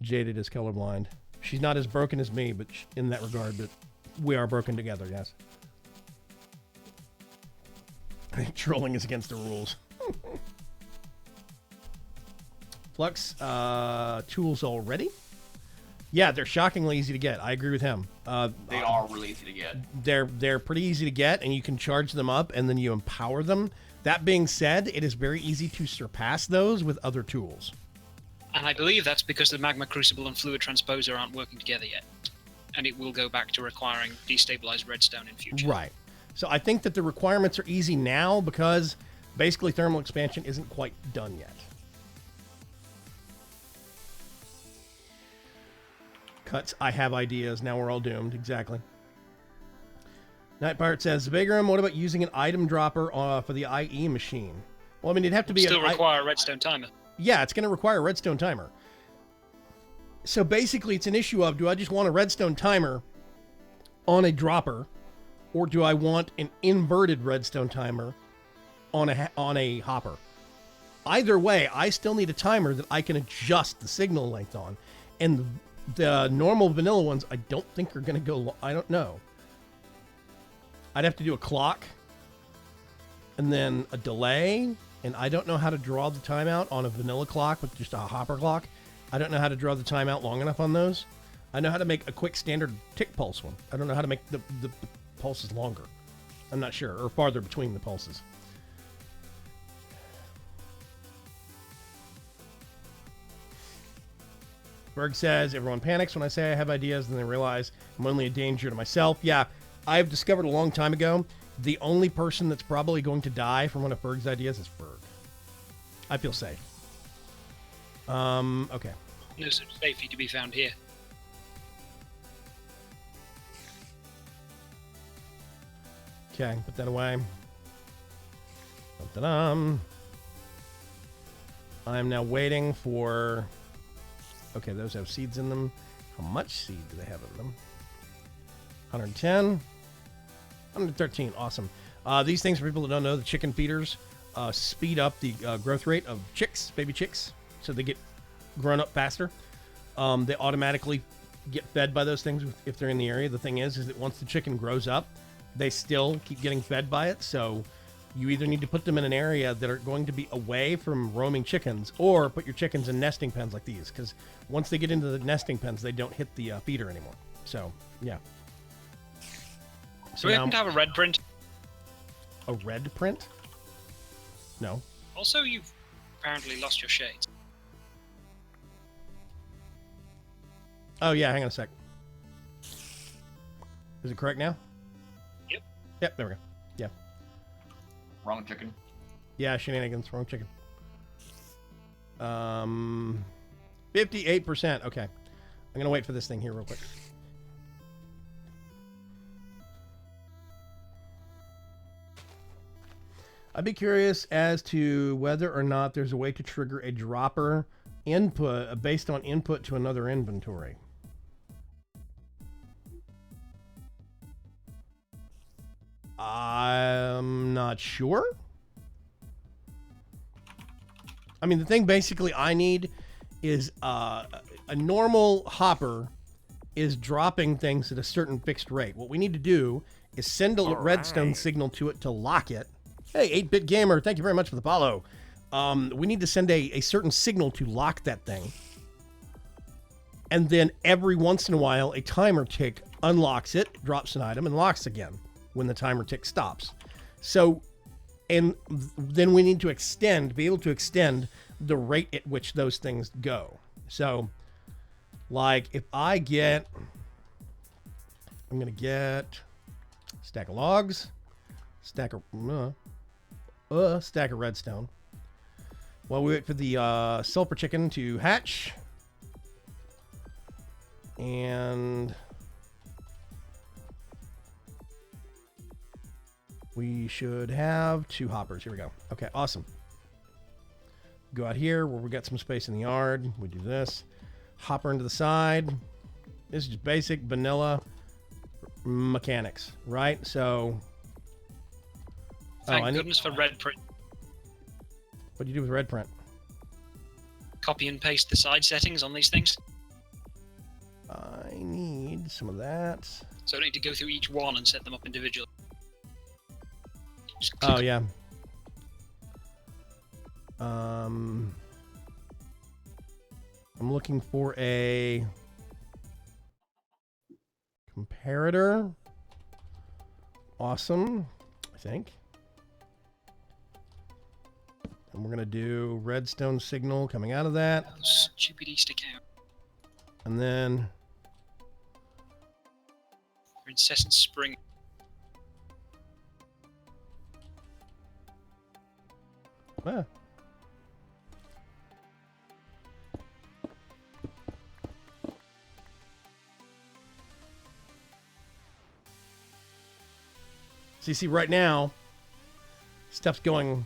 [SPEAKER 1] Jaded is colorblind. She's not as broken as me, but in that regard, but we are broken together. Yes. I think trolling is against the rules. Flux tools already? Yeah, they're shockingly easy to get. I agree with him.
[SPEAKER 2] They are really easy to get.
[SPEAKER 1] They're pretty easy to get, and you can charge them up, and then you empower them. That being said, it is very easy to surpass those with other tools.
[SPEAKER 3] And I believe that's because the Magma Crucible and Fluid Transposer aren't working together yet. And it will go back to requiring destabilized redstone in future.
[SPEAKER 1] Right. So I think that the requirements are easy now because basically thermal expansion isn't quite done yet. Cuts, I have ideas. Now we're all doomed. Exactly. Night Pirate says, Vagram, what about using an item dropper for the IE machine? Well, I mean, it'd have to be
[SPEAKER 3] still require a redstone timer.
[SPEAKER 1] Yeah, it's going to require a redstone timer. So basically, it's an issue of, do I just want a redstone timer on a dropper, or do I want an inverted redstone timer on a hopper? Either way, I still need a timer that I can adjust the signal length on. And the normal vanilla ones, I don't think are going to go... I don't know. I'd have to do a clock and then a delay, and I don't know how to draw the timeout on a vanilla clock with just a hopper clock. I don't know how to draw the timeout long enough on those. I know how to make a quick standard tick pulse one. I don't know how to make the pulses longer. I'm not sure, or farther between the pulses. Berg says, everyone panics when I say I have ideas, and they realize I'm only a danger to myself. Yeah, I've discovered a long time ago, the only person that's probably going to die from one of Berg's ideas is Berg. I feel safe. Okay.
[SPEAKER 3] No such safety to be found here.
[SPEAKER 1] Okay, put that away. Dum-da-dum. I'm now waiting for... Okay, those have seeds in them. How much seed do they have in them? 110. 113. Awesome. These things, for people that don't know, the chicken feeders speed up the growth rate of chicks, baby chicks, so they get grown up faster. They automatically get fed by those things if they're in the area. The thing is that once the chicken grows up, they still keep getting fed by it. So you either need to put them in an area that are going to be away from roaming chickens, or put your chickens in nesting pens like these, because once they get into the nesting pens, they don't hit the feeder anymore. So, yeah.
[SPEAKER 3] So we happen to have a red print.
[SPEAKER 1] A red print? No.
[SPEAKER 3] Also, you've apparently lost your shades.
[SPEAKER 1] Oh, yeah, hang on a sec. Is it correct now?
[SPEAKER 3] Yep.
[SPEAKER 1] Yep, there we go. Yeah.
[SPEAKER 2] Wrong chicken.
[SPEAKER 1] Yeah, shenanigans, wrong chicken. 58%. Okay. I'm going to wait for this thing here real quick. I'd be curious as to whether or not there's a way to trigger a dropper input based on input to another inventory. I'm not sure. I mean, the thing basically I need is a normal hopper is dropping things at a certain fixed rate. What we need to do is send a redstone signal to it to lock it. Hey, 8-Bit Gamer, thank you very much for the follow. We need to send a certain signal to lock that thing. And then every once in a while, a timer tick unlocks it, drops an item, and locks again when the timer tick stops. So, and then we need to be able to extend the rate at which those things go. So, like, if I get... I'm going to get a stack of logs, stack of redstone. While we wait for the sulfur chicken to hatch. And we should have 2 hoppers. Here we go. Okay, awesome. Go out here where we got some space in the yard. We do this. Hopper into the side. This is just basic vanilla mechanics, right? So...
[SPEAKER 3] Thank goodness for red print.
[SPEAKER 1] What do you do with red print?
[SPEAKER 3] Copy and paste the side settings on these things.
[SPEAKER 1] I need some of that.
[SPEAKER 3] So I don't need to go through each one and set them up individually. Just
[SPEAKER 1] Oh,
[SPEAKER 3] click
[SPEAKER 1] yeah. I'm looking for a comparator. Awesome, I think. And we're going to do redstone signal coming out of that.
[SPEAKER 3] Oh, stupid Easter cow.
[SPEAKER 1] And then
[SPEAKER 3] For incessant spring.
[SPEAKER 1] ah. So you see right now, stuff's going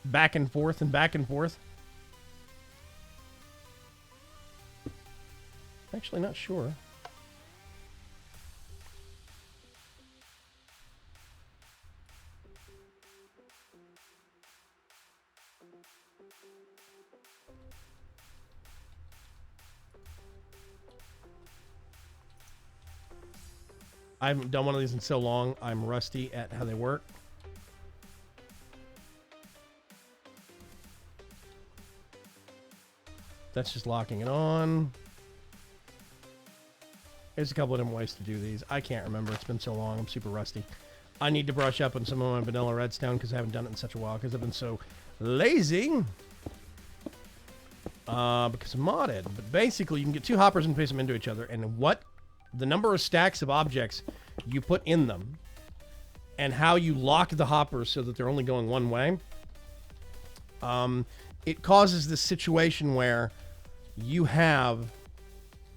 [SPEAKER 1] back and forth and back and forth. Actually, not sure. I haven't done one of these in so long, I'm rusty at how they work. That's just locking it on. There's a couple of different ways to do these. I can't remember. It's been so long. I'm super rusty. I need to brush up on some of my vanilla redstone because I haven't done it in such a while because I've been so lazy. Because I'm modded. But basically, you can get two hoppers and paste them into each other. And what the number of stacks of objects you put in them and how you lock the hoppers so that they're only going one way, it causes this situation where you have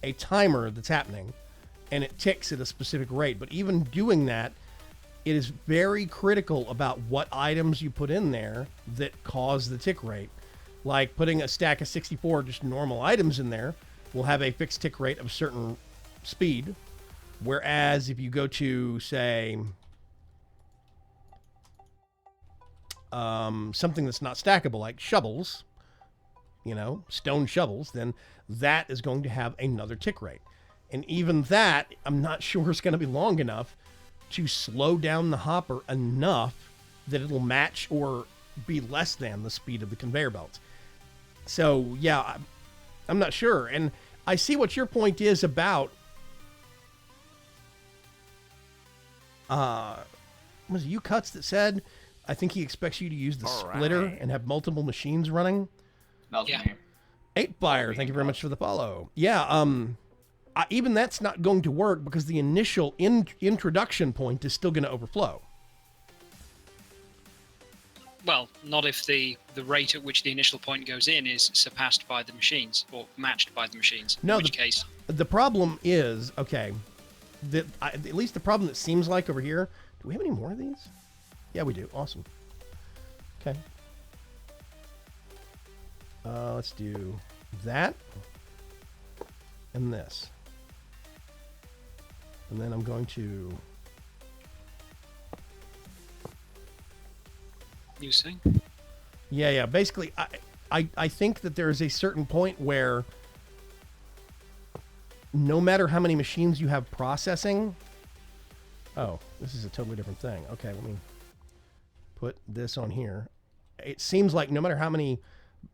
[SPEAKER 1] a timer that's happening and it ticks at a specific rate. But even doing that, it is very critical about what items you put in there that cause the tick rate. Like putting a stack of 64 just normal items in there will have a fixed tick rate of a certain speed. Whereas if you go to, say, something that's not stackable, like shovels, you know, stone shovels, then that is going to have another tick rate. And even that, I'm not sure it's going to be long enough to slow down the hopper enough that it'll match or be less than the speed of the conveyor belts. So, yeah, I'm not sure. And I see what your point is about was it you Cuts that said I think he expects you to use the splitter and have multiple machines running.
[SPEAKER 2] That was
[SPEAKER 3] Yeah.
[SPEAKER 2] me.
[SPEAKER 1] 8Fire, thank you very much for the follow. Yeah, even that's not going to work because the initial introduction point is still going to overflow.
[SPEAKER 3] Well, not if the rate at which the initial point goes in is surpassed by the machines or matched by the machines.
[SPEAKER 1] No,
[SPEAKER 3] in which case,
[SPEAKER 1] the problem is, okay, at least the problem that seems like over here, do we have any more of these? Yeah, we do. Awesome. Okay. Let's do that and this. And then I'm going to...
[SPEAKER 3] you saying?
[SPEAKER 1] Yeah. Basically, I think that there is a certain point where no matter how many machines you have processing... Oh, this is a totally different thing. Okay, let me put this on here. It seems like no matter how many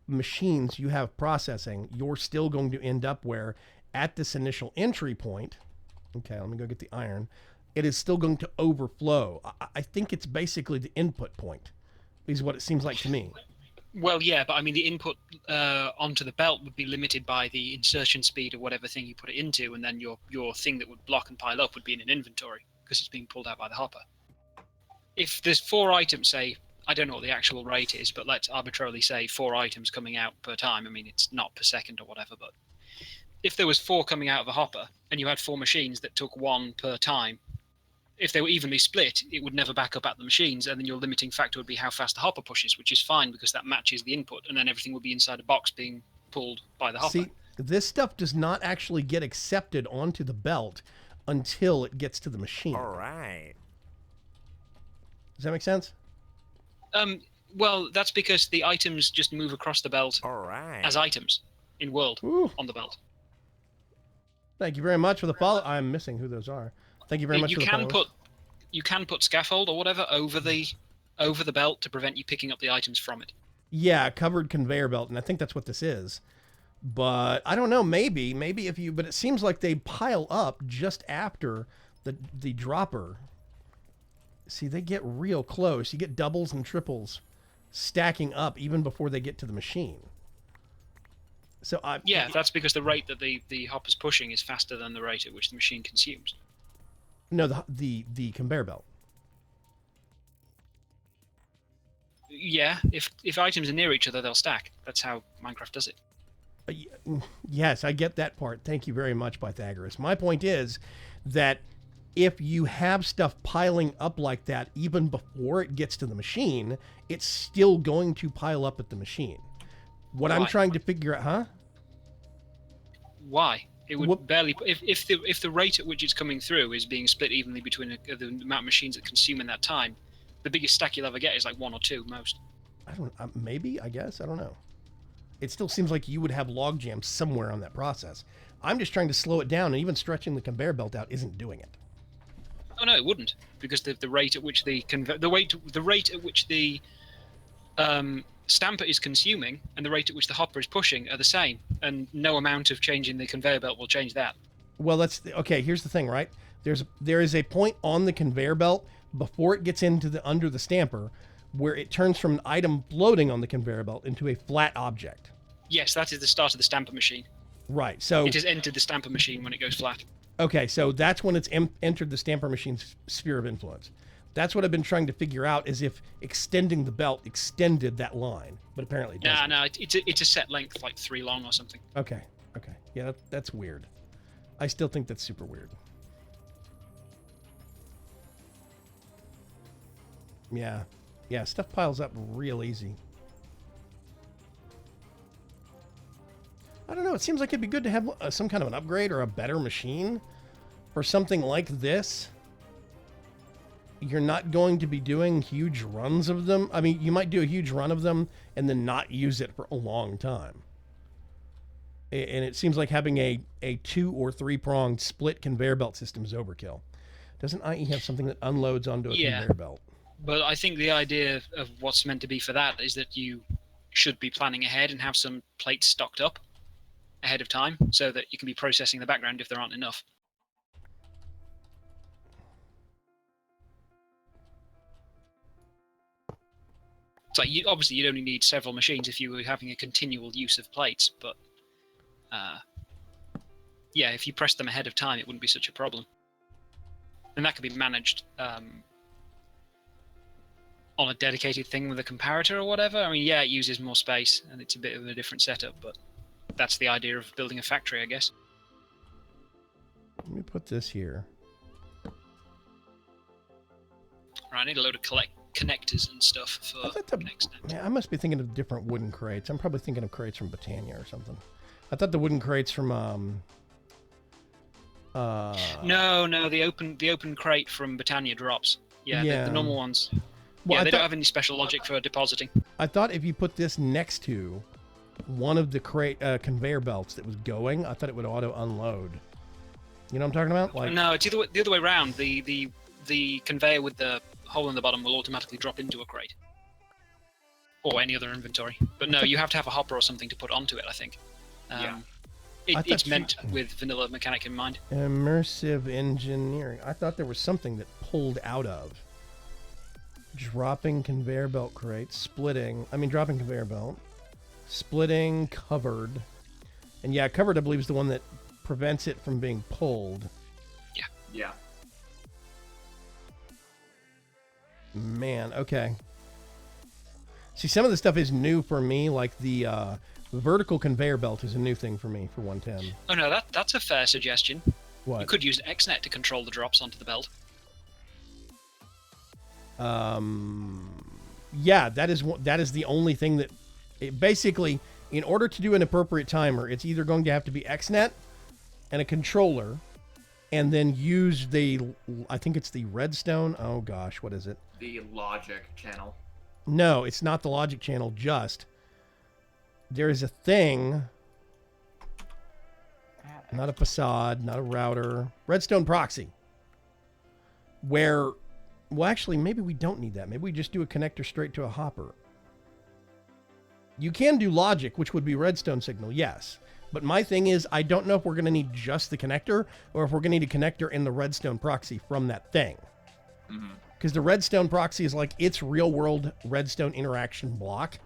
[SPEAKER 1] machines you have processing, you're still going to end up where at this initial entry point... Okay, let me go get the iron. It is still going to overflow. I think it's basically the input point, is what it seems like to me.
[SPEAKER 3] Well, yeah, but I mean the input onto the belt would be limited by the insertion speed of whatever thing you put it into, and then your thing that would block and pile up would be in an inventory because it's being pulled out by the hopper. If there's 4 items, say, I don't know what the actual rate is, but let's arbitrarily say 4 items coming out per time. I mean, it's not per second or whatever, but if there was 4 coming out of a hopper and you had 4 machines that took 1 per time, if they were evenly split, it would never back up at the machines, and then your limiting factor would be how fast the hopper pushes, which is fine because that matches the input, and then everything would be inside a box being pulled by the hopper.
[SPEAKER 1] See, this stuff does not actually get accepted onto the belt until it gets to the machine.
[SPEAKER 4] All right.
[SPEAKER 1] Does that make sense?
[SPEAKER 3] Well, that's because the items just move across the belt
[SPEAKER 4] All right.
[SPEAKER 3] as items in world
[SPEAKER 1] Ooh.
[SPEAKER 3] on the belt.
[SPEAKER 1] Thank you very much for the follow. I'm missing who those are. Thank you very much
[SPEAKER 3] You
[SPEAKER 1] for the
[SPEAKER 3] can
[SPEAKER 1] follows.
[SPEAKER 3] put scaffold or whatever over the belt to prevent you picking up the items from it.
[SPEAKER 1] Yeah, covered conveyor belt, and I think that's what this is. But I don't know. Maybe if you. But it seems like they pile up just after the dropper. See, they get real close. You get doubles and triples stacking up even before they get to the machine. So
[SPEAKER 3] Yeah, that's because the rate that the hopper's pushing is faster than the rate at which the machine consumes.
[SPEAKER 1] No, the conveyor belt.
[SPEAKER 3] Yeah, if items are near each other, they'll stack. That's how Minecraft does it.
[SPEAKER 1] Yes, I get that part. Thank you very much, Pythagoras. My point is that if you have stuff piling up like that, even before it gets to the machine, it's still going to pile up at the machine. What I'm
[SPEAKER 3] Why?
[SPEAKER 1] trying to figure out, huh?
[SPEAKER 3] Why? It would
[SPEAKER 1] What-
[SPEAKER 3] barely. If the rate at which it's coming through is being split evenly between the amount of machines that consume in that time, the biggest stack you'll ever get is like 1 or 2 most.
[SPEAKER 1] I don't. Maybe. I guess. I don't know. It still seems like you would have log jams somewhere on that process. I'm just trying to slow it down, and even stretching the conveyor belt out isn't doing it.
[SPEAKER 3] Oh no, it wouldn't, because the rate at which the rate at which the stamper is consuming and the rate at which the hopper is pushing are the same, and no amount of changing the conveyor belt will change that.
[SPEAKER 1] Well, that's okay. Here's the thing, right? There is a point on the conveyor belt before it gets into the under the stamper where it turns from an item floating on the conveyor belt into a flat object.
[SPEAKER 3] Yes, that is the start of the stamper machine.
[SPEAKER 1] Right. So
[SPEAKER 3] It has entered the stamper machine when it goes flat.
[SPEAKER 1] okay, so that's when it's entered the stamper machine's sphere of influence. That's what I've been trying to figure out, is if extending the belt extended that line, but apparently it doesn't.
[SPEAKER 3] No, it's a set length, like 3 long or something.
[SPEAKER 1] Okay. Yeah, that's weird. I still think that's super weird. Yeah, stuff piles up real easy. I don't know, it seems like it'd be good to have some kind of an upgrade or a better machine for something like this. You're not going to be doing huge runs of them. I mean, you might do a huge run of them and then not use it for a long time. And it seems like having a 2 or 3 pronged split conveyor belt system is overkill. Doesn't IE have something that unloads onto a conveyor belt?
[SPEAKER 3] But I think the idea of what's meant to be for that is that you should be planning ahead and have some plates stocked up ahead of time so that you can be processing the background if there aren't enough. So obviously you'd only need several machines if you were having a continual use of plates, but yeah, if you pressed them ahead of time, it wouldn't be such a problem. And that could be managed on a dedicated thing with a comparator or whatever. I mean, yeah, it uses more space and it's a bit of a different setup, but that's the idea of building a factory, I guess.
[SPEAKER 1] Let me put this here.
[SPEAKER 3] Right, I need a load of connectors and stuff for next step.
[SPEAKER 1] Man, I must be thinking of different wooden crates. I'm probably thinking of crates from Britannia or something. I thought the wooden crates from
[SPEAKER 3] No, the open crate from Britannia drops. Yeah. The normal ones.
[SPEAKER 1] Well,
[SPEAKER 3] Yeah, they don't have any special logic for depositing.
[SPEAKER 1] I thought if you put this next to one of the conveyor belts that was going, I thought it would auto unload. You know what I'm talking about? Like,
[SPEAKER 3] No, it's the other way around. The conveyor with the hole in the bottom will automatically drop into a crate. Or any other inventory. But no, you have to have a hopper or something to put onto it, I think.
[SPEAKER 2] Yeah.
[SPEAKER 3] It's meant with vanilla mechanic in mind.
[SPEAKER 1] immersive engineering. I thought there was something that pulled out of. Dropping conveyor belt crates, dropping conveyor belt, splitting covered. And yeah, covered I believe is the one that prevents it from being pulled.
[SPEAKER 2] Yeah.
[SPEAKER 1] Man, okay. See, some of the stuff is new for me, like the vertical conveyor belt is a new thing for me for 110.
[SPEAKER 3] Oh no, that's a fair suggestion.
[SPEAKER 1] What?
[SPEAKER 3] You could use XNet to control the drops onto the belt.
[SPEAKER 1] Yeah, that is the only thing that basically, in order to do an appropriate timer, it's either going to have to be XNet and a controller, and then use I think it's the redstone. Oh gosh, what is it?
[SPEAKER 2] The logic channel.
[SPEAKER 1] No, it's not the logic channel, just. There is a thing, not a facade, not a router, redstone proxy, where, well, actually, maybe we don't need that. Maybe we just do a connector straight to a hopper. You can do logic, which would be redstone signal, yes. But my thing is, I don't know if we're going to need just the connector or if we're going to need a connector in the redstone proxy from that thing. Because the redstone proxy is like its real-world redstone interaction block.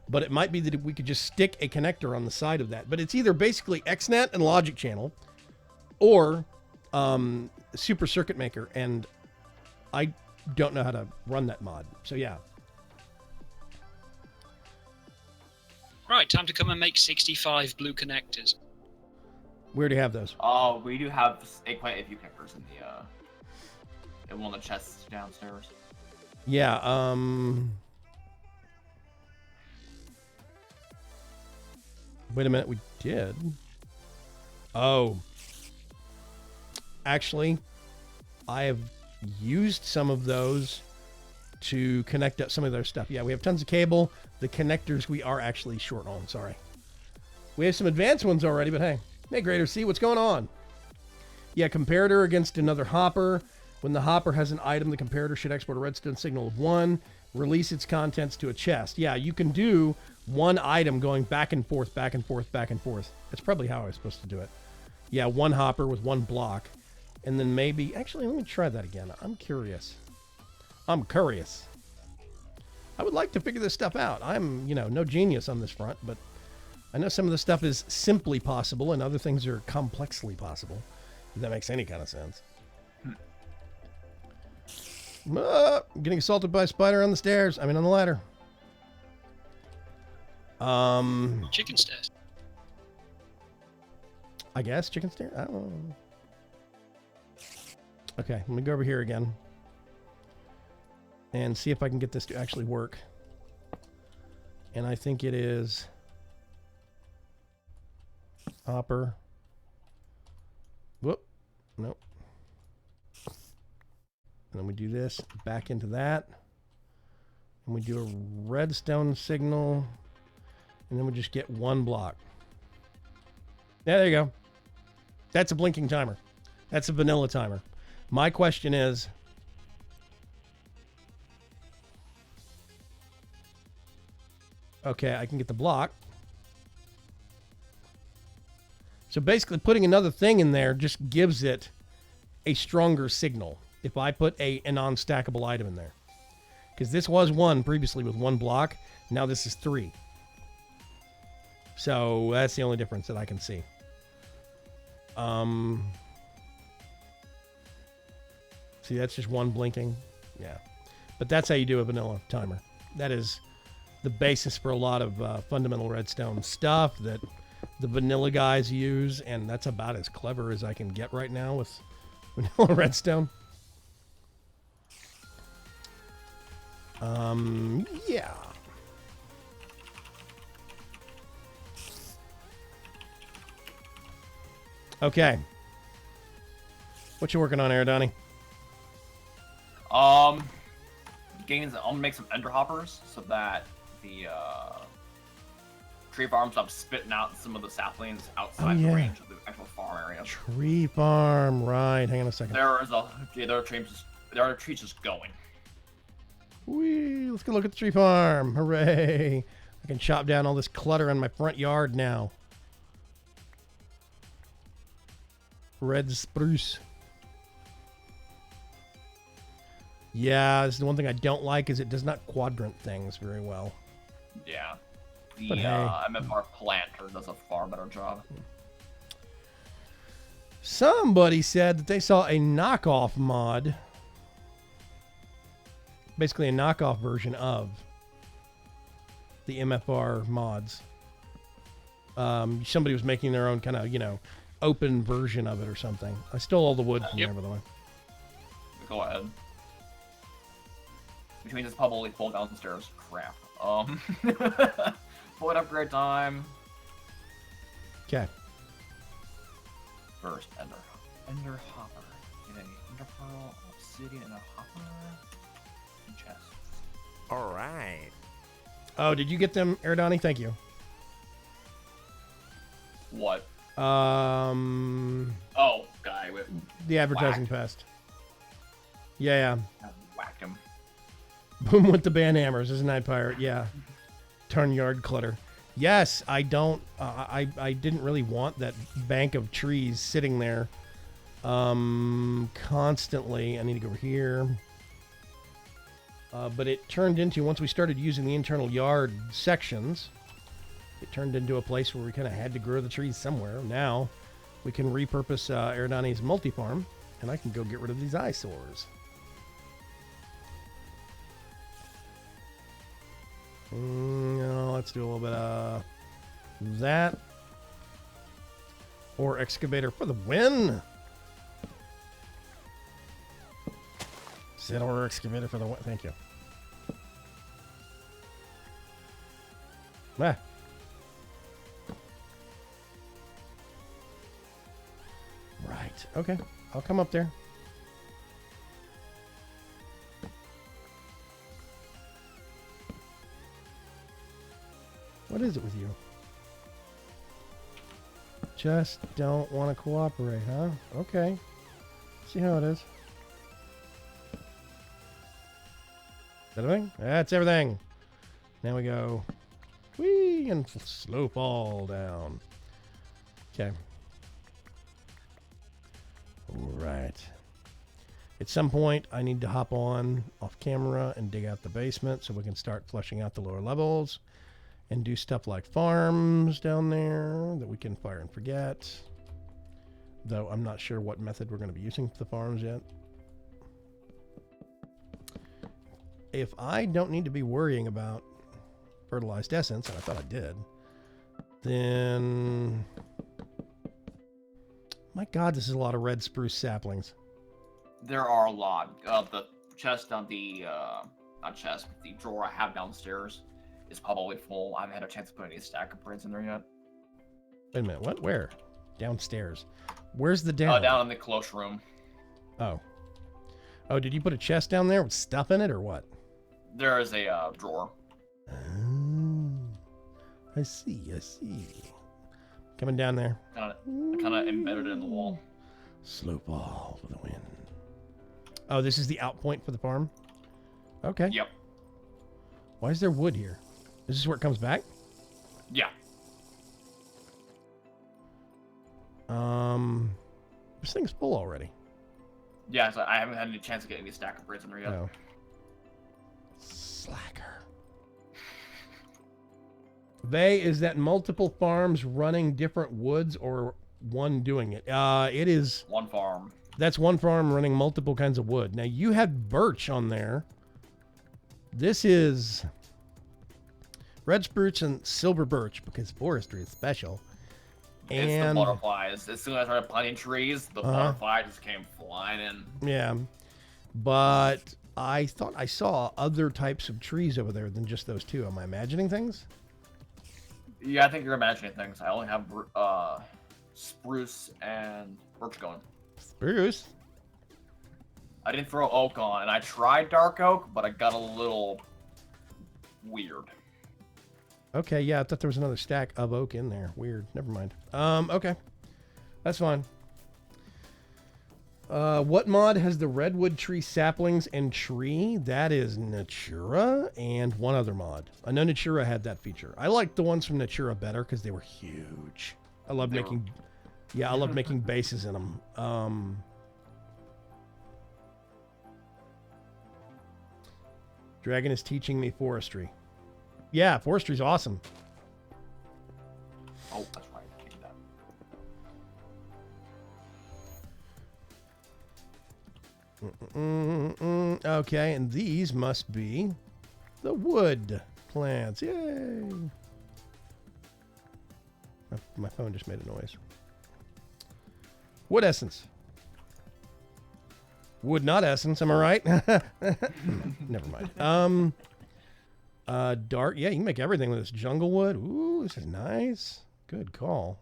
[SPEAKER 1] But it might be that we could just stick a connector on the side of that. But it's either basically XNet and logic channel or Super Circuit Maker. And I don't know how to run that mod. So, yeah.
[SPEAKER 3] Right, time to come and make 65 blue connectors.
[SPEAKER 1] Where do you have those?
[SPEAKER 2] We do have quite a few connectors in one of the chests downstairs.
[SPEAKER 1] Yeah, wait a minute, we did. Oh. Actually, I have used some of those to connect up some of their stuff. Yeah, we have tons of cable. The connectors we are actually short on, sorry. We have some advanced ones already, but hey. Hey, Greater C, what's going on? Yeah, comparator against another hopper. When the hopper has an item, the comparator should export a redstone signal of 1, release its contents to a chest. Yeah, you can do one item going back and forth, back and forth, back and forth. That's probably how I was supposed to do it. Yeah, one hopper with one block. And then maybe... Actually, let me try that again. I'm curious. I'm curious. I would like to figure this stuff out. I'm, no genius on this front, but I know some of the stuff is simply possible and other things are complexly possible. If that makes any kind of sense. I'm getting assaulted by a spider on the stairs. I mean, on the ladder.
[SPEAKER 3] Chicken stairs.
[SPEAKER 1] I guess chicken stairs. I don't know. Okay, let me go over here again and see if I can get this to actually work. And I think it is hopper. Whoop. Nope. And then we do this back into that. And we do a redstone signal. And then we just get one block. Yeah, there you go. That's a blinking timer. That's a vanilla timer. My question is, okay, I can get the block. So basically putting another thing in there just gives it a stronger signal if I put a non-stackable item in there. Because this was 1 previously with 1 block. Now this is 3. So that's the only difference that I can see. See, that's just 1 blinking. Yeah. But that's how you do a vanilla timer. That is the basis for a lot of fundamental redstone stuff that the vanilla guys use, and that's about as clever as I can get right now with vanilla redstone. Yeah. Okay. What you working on there, Donnie?
[SPEAKER 2] I'm gonna make some ender hoppers so that the tree farm stops spitting out some of the saplings outside the range of the actual farm area.
[SPEAKER 1] Tree farm, right? Hang on a second.
[SPEAKER 2] There are trees just going.
[SPEAKER 1] Whee! Let's go look at the tree farm. Hooray! I can chop down all this clutter in my front yard now. Red spruce. Yeah, this is the one thing I don't like is it does not quadrant things very well.
[SPEAKER 2] Yeah. The
[SPEAKER 1] But hey.
[SPEAKER 2] MFR planter does a far better job.
[SPEAKER 1] Somebody said that they saw a knockoff mod. Basically a knockoff version of the MFR mods. Somebody was making their own kind of, open version of it or something. I stole all the wood from there, by the way.
[SPEAKER 2] Go ahead. Which means it's probably full downstairs. Crap. Full upgrade time.
[SPEAKER 1] Okay.
[SPEAKER 2] First, Ender hopper. Get a Ender pearl, obsidian, and a hopper. And chests.
[SPEAKER 4] All right.
[SPEAKER 1] Oh, did you get them, Erdani? Thank you.
[SPEAKER 2] What?
[SPEAKER 1] Um,
[SPEAKER 2] Oh, guy with
[SPEAKER 1] the advertising
[SPEAKER 2] whacked.
[SPEAKER 1] pest. Yeah,
[SPEAKER 2] I whacked him.
[SPEAKER 1] yeah. Boom with the band hammers. Is Night Pirate. Yeah. Turn yard clutter. Yes, I don't. I didn't really want that bank of trees sitting there. Constantly. I need to go over here. But it turned into, once we started using the internal yard sections, it turned into a place where we kind of had to grow the trees somewhere. Now we can repurpose Erdani's multi-farm, and I can go get rid of these eyesores. No, let's do a little bit of that. Or excavator for the win. Said or excavator for the win. Thank you. Ah. Right. Okay. I'll come up there. What is it with you? Just don't want to cooperate, huh? Okay. See how it is. Is that everything? That's everything. Now we go. Whee! And slope all down. Okay. Alright. At some point, I need to hop on off camera and dig out the basement so we can start flushing out the lower levels and do stuff like farms down there that we can fire and forget. Though I'm not sure what method we're going to be using for the farms yet. If I don't need to be worrying about fertilized essence, and I thought I did, then... My God, this is a lot of red spruce saplings.
[SPEAKER 2] There are a lot. The chest on the, not chest, but the drawer I have downstairs is probably full. I haven't had a chance to put any stack of braids in there yet.
[SPEAKER 1] Wait a minute, what? Where? Downstairs. Where's the down?
[SPEAKER 2] Down in the close room.
[SPEAKER 1] Oh. Oh, did you put a chest down there with stuff in it, or what?
[SPEAKER 2] There is a drawer.
[SPEAKER 1] Oh, I see, I see. Coming down there.
[SPEAKER 2] Kind of embedded it in the wall.
[SPEAKER 1] Slope all for the win. Oh, this is the out point for the farm? Okay.
[SPEAKER 2] Yep.
[SPEAKER 1] Why is there wood here? Is this where it comes back?
[SPEAKER 2] Yeah.
[SPEAKER 1] This thing's full already.
[SPEAKER 2] Yeah, so I haven't had any chance to get any stack of braids in there yet.
[SPEAKER 1] No. Slacker. Vey, is that multiple farms running different woods or one doing it? It is.
[SPEAKER 2] One farm.
[SPEAKER 1] That's one farm running multiple kinds of wood. Now, you had birch on there. This is red spruce and silver birch because forestry is special.
[SPEAKER 2] It's the
[SPEAKER 1] And
[SPEAKER 2] butterflies. As soon as I started planting trees, the butterfly just came flying in.
[SPEAKER 1] yeah, but I thought I saw other types of trees over there than just those two. Am I imagining things?
[SPEAKER 2] Yeah, I think you're imagining things. I only have spruce and birch going.
[SPEAKER 1] Spruce.
[SPEAKER 2] I didn't throw oak on, and I tried dark oak, but I got a little weird.
[SPEAKER 1] Okay, yeah, I thought there was another stack of oak in there. Weird. Never mind. Okay. That's fine. What mod has the redwood tree saplings and tree? That is Natura and one other mod. I know Natura had that feature. I liked the ones from Natura better because they were huge. I love making... Yeah, I love making bases in them. Dragon is teaching me forestry. Yeah, forestry's awesome.
[SPEAKER 2] Oh, that's right. I can't do that.
[SPEAKER 1] Okay, and these must be the wood plants. Yay! My phone just made a noise. Wood essence. Wood not essence, am I right? Never mind. Dark. Yeah, you can make everything with this jungle wood. Ooh, this is nice. Good call.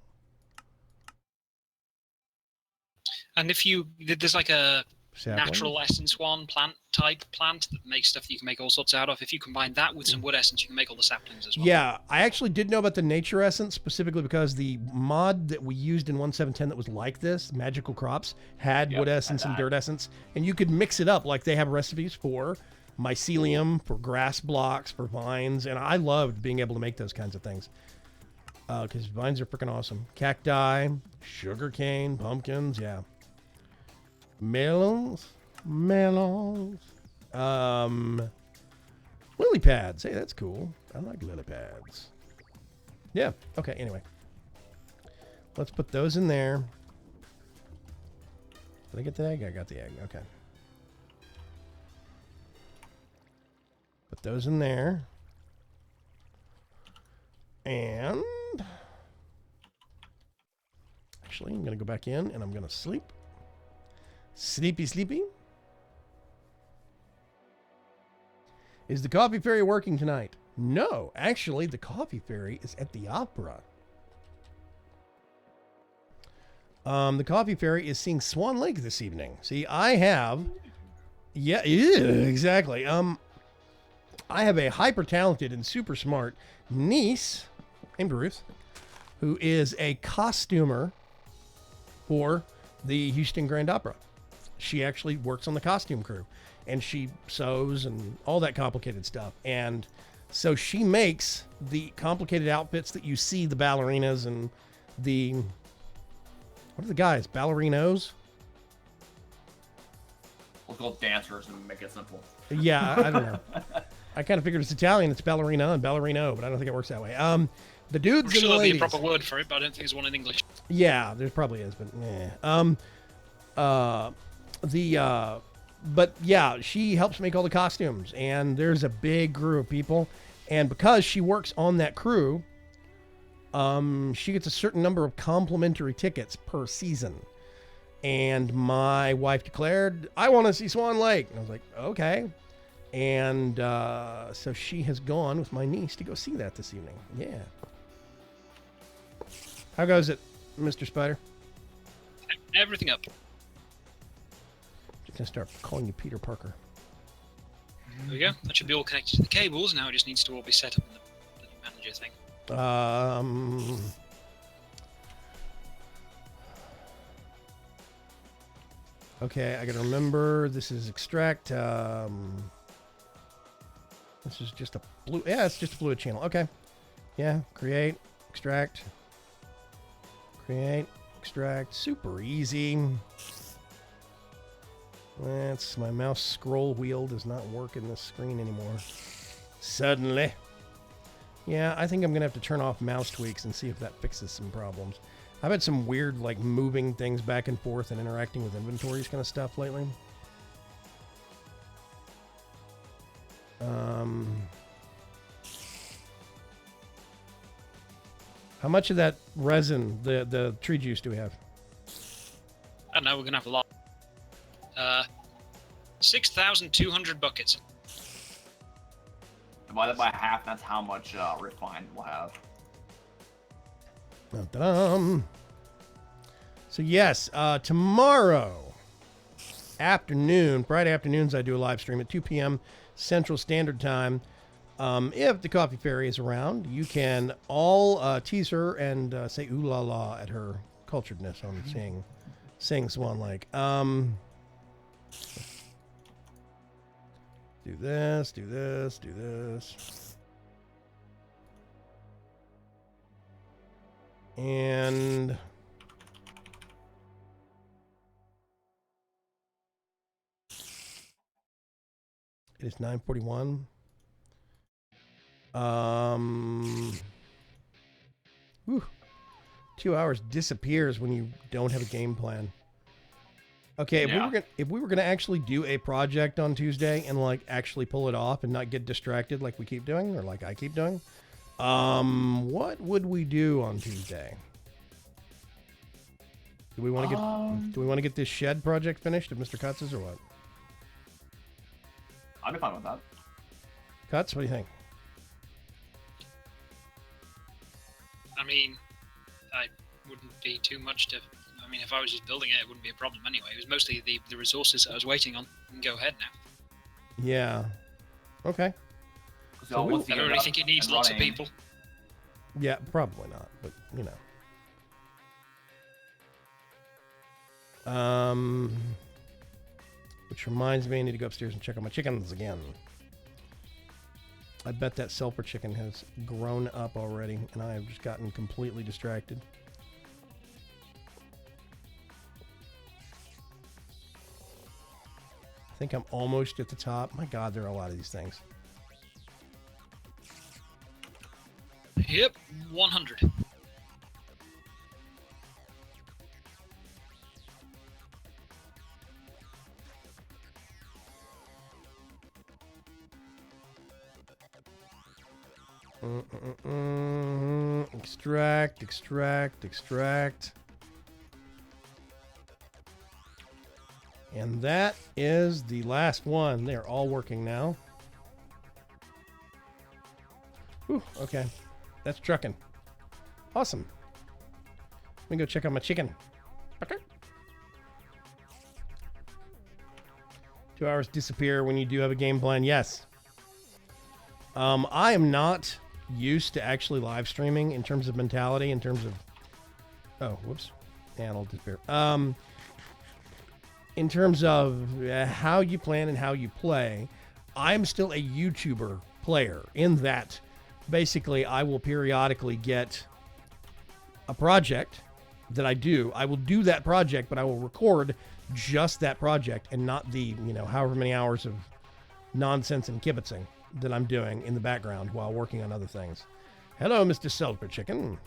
[SPEAKER 3] And if you there's like a
[SPEAKER 1] sapling.
[SPEAKER 3] natural essence one plant that makes stuff that you can make all sorts out of. If you combine that with some wood essence, you can make all the saplings as well.
[SPEAKER 1] Yeah, I actually did know about the nature essence specifically because the mod that we used in 1710 that was like this, Magical Crops, had wood essence and dirt essence, and you could mix it up like they have recipes for mycelium, for grass blocks, for vines, and I loved being able to make those kinds of things because vines are freaking awesome. Cacti, sugarcane, pumpkins, yeah. Melons. Lily pads. Hey, that's cool. I like lily pads. Yeah. Okay. Anyway, let's put those in there. Did I get the egg? I got the egg. Okay. Put those in there. And actually, I'm going to go back in and I'm going to sleep. Sleepy. Is the coffee fairy working tonight? No, actually, the coffee fairy is at the opera. The coffee fairy is seeing Swan Lake this evening. See, I have, yeah, exactly. I have a hyper talented and super smart niece named Ruth, who is a costumer for the Houston Grand Opera. She actually works on the costume crew. And she sews and all that complicated stuff. And so she makes the complicated outfits that you see, the ballerinas and the... What are the guys? Ballerinos?
[SPEAKER 2] We'll call dancers and make it simple.
[SPEAKER 1] Yeah, I don't know. I kind of figured it's Italian. It's ballerina and ballerino, but I don't think it works that way. The dudes
[SPEAKER 3] I'm sure
[SPEAKER 1] and the
[SPEAKER 3] there'll
[SPEAKER 1] ladies.
[SPEAKER 3] be a proper word for it, but I don't think there's one in English.
[SPEAKER 1] Yeah, there probably is, but But yeah, she helps make all the costumes, and there's a big crew of people. And because she works on that crew, she gets a certain number of complimentary tickets per season. And my wife declared, I want to see Swan Lake. And I was like, okay. And so she has gone with my niece to go see that this evening. Yeah. How goes it, Mr. Spider?
[SPEAKER 3] Everything up.
[SPEAKER 1] Just gonna start calling you Peter Parker.
[SPEAKER 3] There we go. That should be all connected to the cables. Now it just needs to all be set up in the manager thing.
[SPEAKER 1] Okay, I gotta remember this is extract. This is just a blue. Yeah, it's just a fluid channel. Okay. Yeah, create, extract, create, extract. Super easy. That's my mouse scroll wheel does not work in this screen anymore. Suddenly. Yeah, I think I'm gonna have to turn off mouse tweaks and see if that fixes some problems. I've had some weird, like, moving things back and forth and interacting with inventories kind of stuff lately. How much of that resin, the tree juice, do we have?
[SPEAKER 3] I don't know, we're going to have a lot. 6,200 buckets.
[SPEAKER 2] Divided by half, that's how much refined we'll have.
[SPEAKER 1] Dum-dum. So yes, tomorrow afternoon, Friday afternoons, I do a live stream at 2 p.m. Central Standard Time. If the Coffee Fairy is around, you can all tease her and say ooh la la at her culturedness on seeing Swan Lake. Do this, do this, do this. And it is 9:41. Whew. 2 hours disappears when you don't have a game plan. Okay, if we were gonna actually do a project on Tuesday and like actually pull it off and not get distracted like we keep doing or like I keep doing, what would we do on Tuesday? Do we want to get this shed project finished at Mr. Kutz's or what?
[SPEAKER 2] I'd be fine with that.
[SPEAKER 1] Kutz, what do you think?
[SPEAKER 3] I mean, I wouldn't be too much to I mean, if I was just building it, it wouldn't be a problem anyway. It was mostly the resources that I was waiting on. You can go ahead now.
[SPEAKER 1] Yeah. Okay.
[SPEAKER 2] So once
[SPEAKER 3] I
[SPEAKER 2] you
[SPEAKER 3] don't
[SPEAKER 2] get
[SPEAKER 3] really
[SPEAKER 2] up
[SPEAKER 3] think it needs
[SPEAKER 2] and
[SPEAKER 3] lots of
[SPEAKER 2] running-
[SPEAKER 3] people.
[SPEAKER 1] Yeah, probably not, but you know. Which reminds me, I need to go upstairs and check on my chickens again. I bet that sulfur chicken has grown up already, and I have just gotten completely distracted. I think I'm almost at the top. My God, there are a lot of these things.
[SPEAKER 3] Yep, 100.
[SPEAKER 1] Extract, extract, extract. And that is the last one. They're all working now. Whew, okay. That's trucking. Awesome. Let me go check on my chicken. Okay. 2 hours disappear when you do have a game plan. Yes. I am not used to actually live streaming in terms of mentality, in terms of... Oh, whoops. And I'll disappear. In terms of how you plan and how you play, I'm still a YouTuber player in that basically I will periodically get a project that I do. I will do that project, but I will record just that project and not the, however many hours of nonsense and kibitzing that I'm doing in the background while working on other things. Hello, Mr. Sulphur Chicken.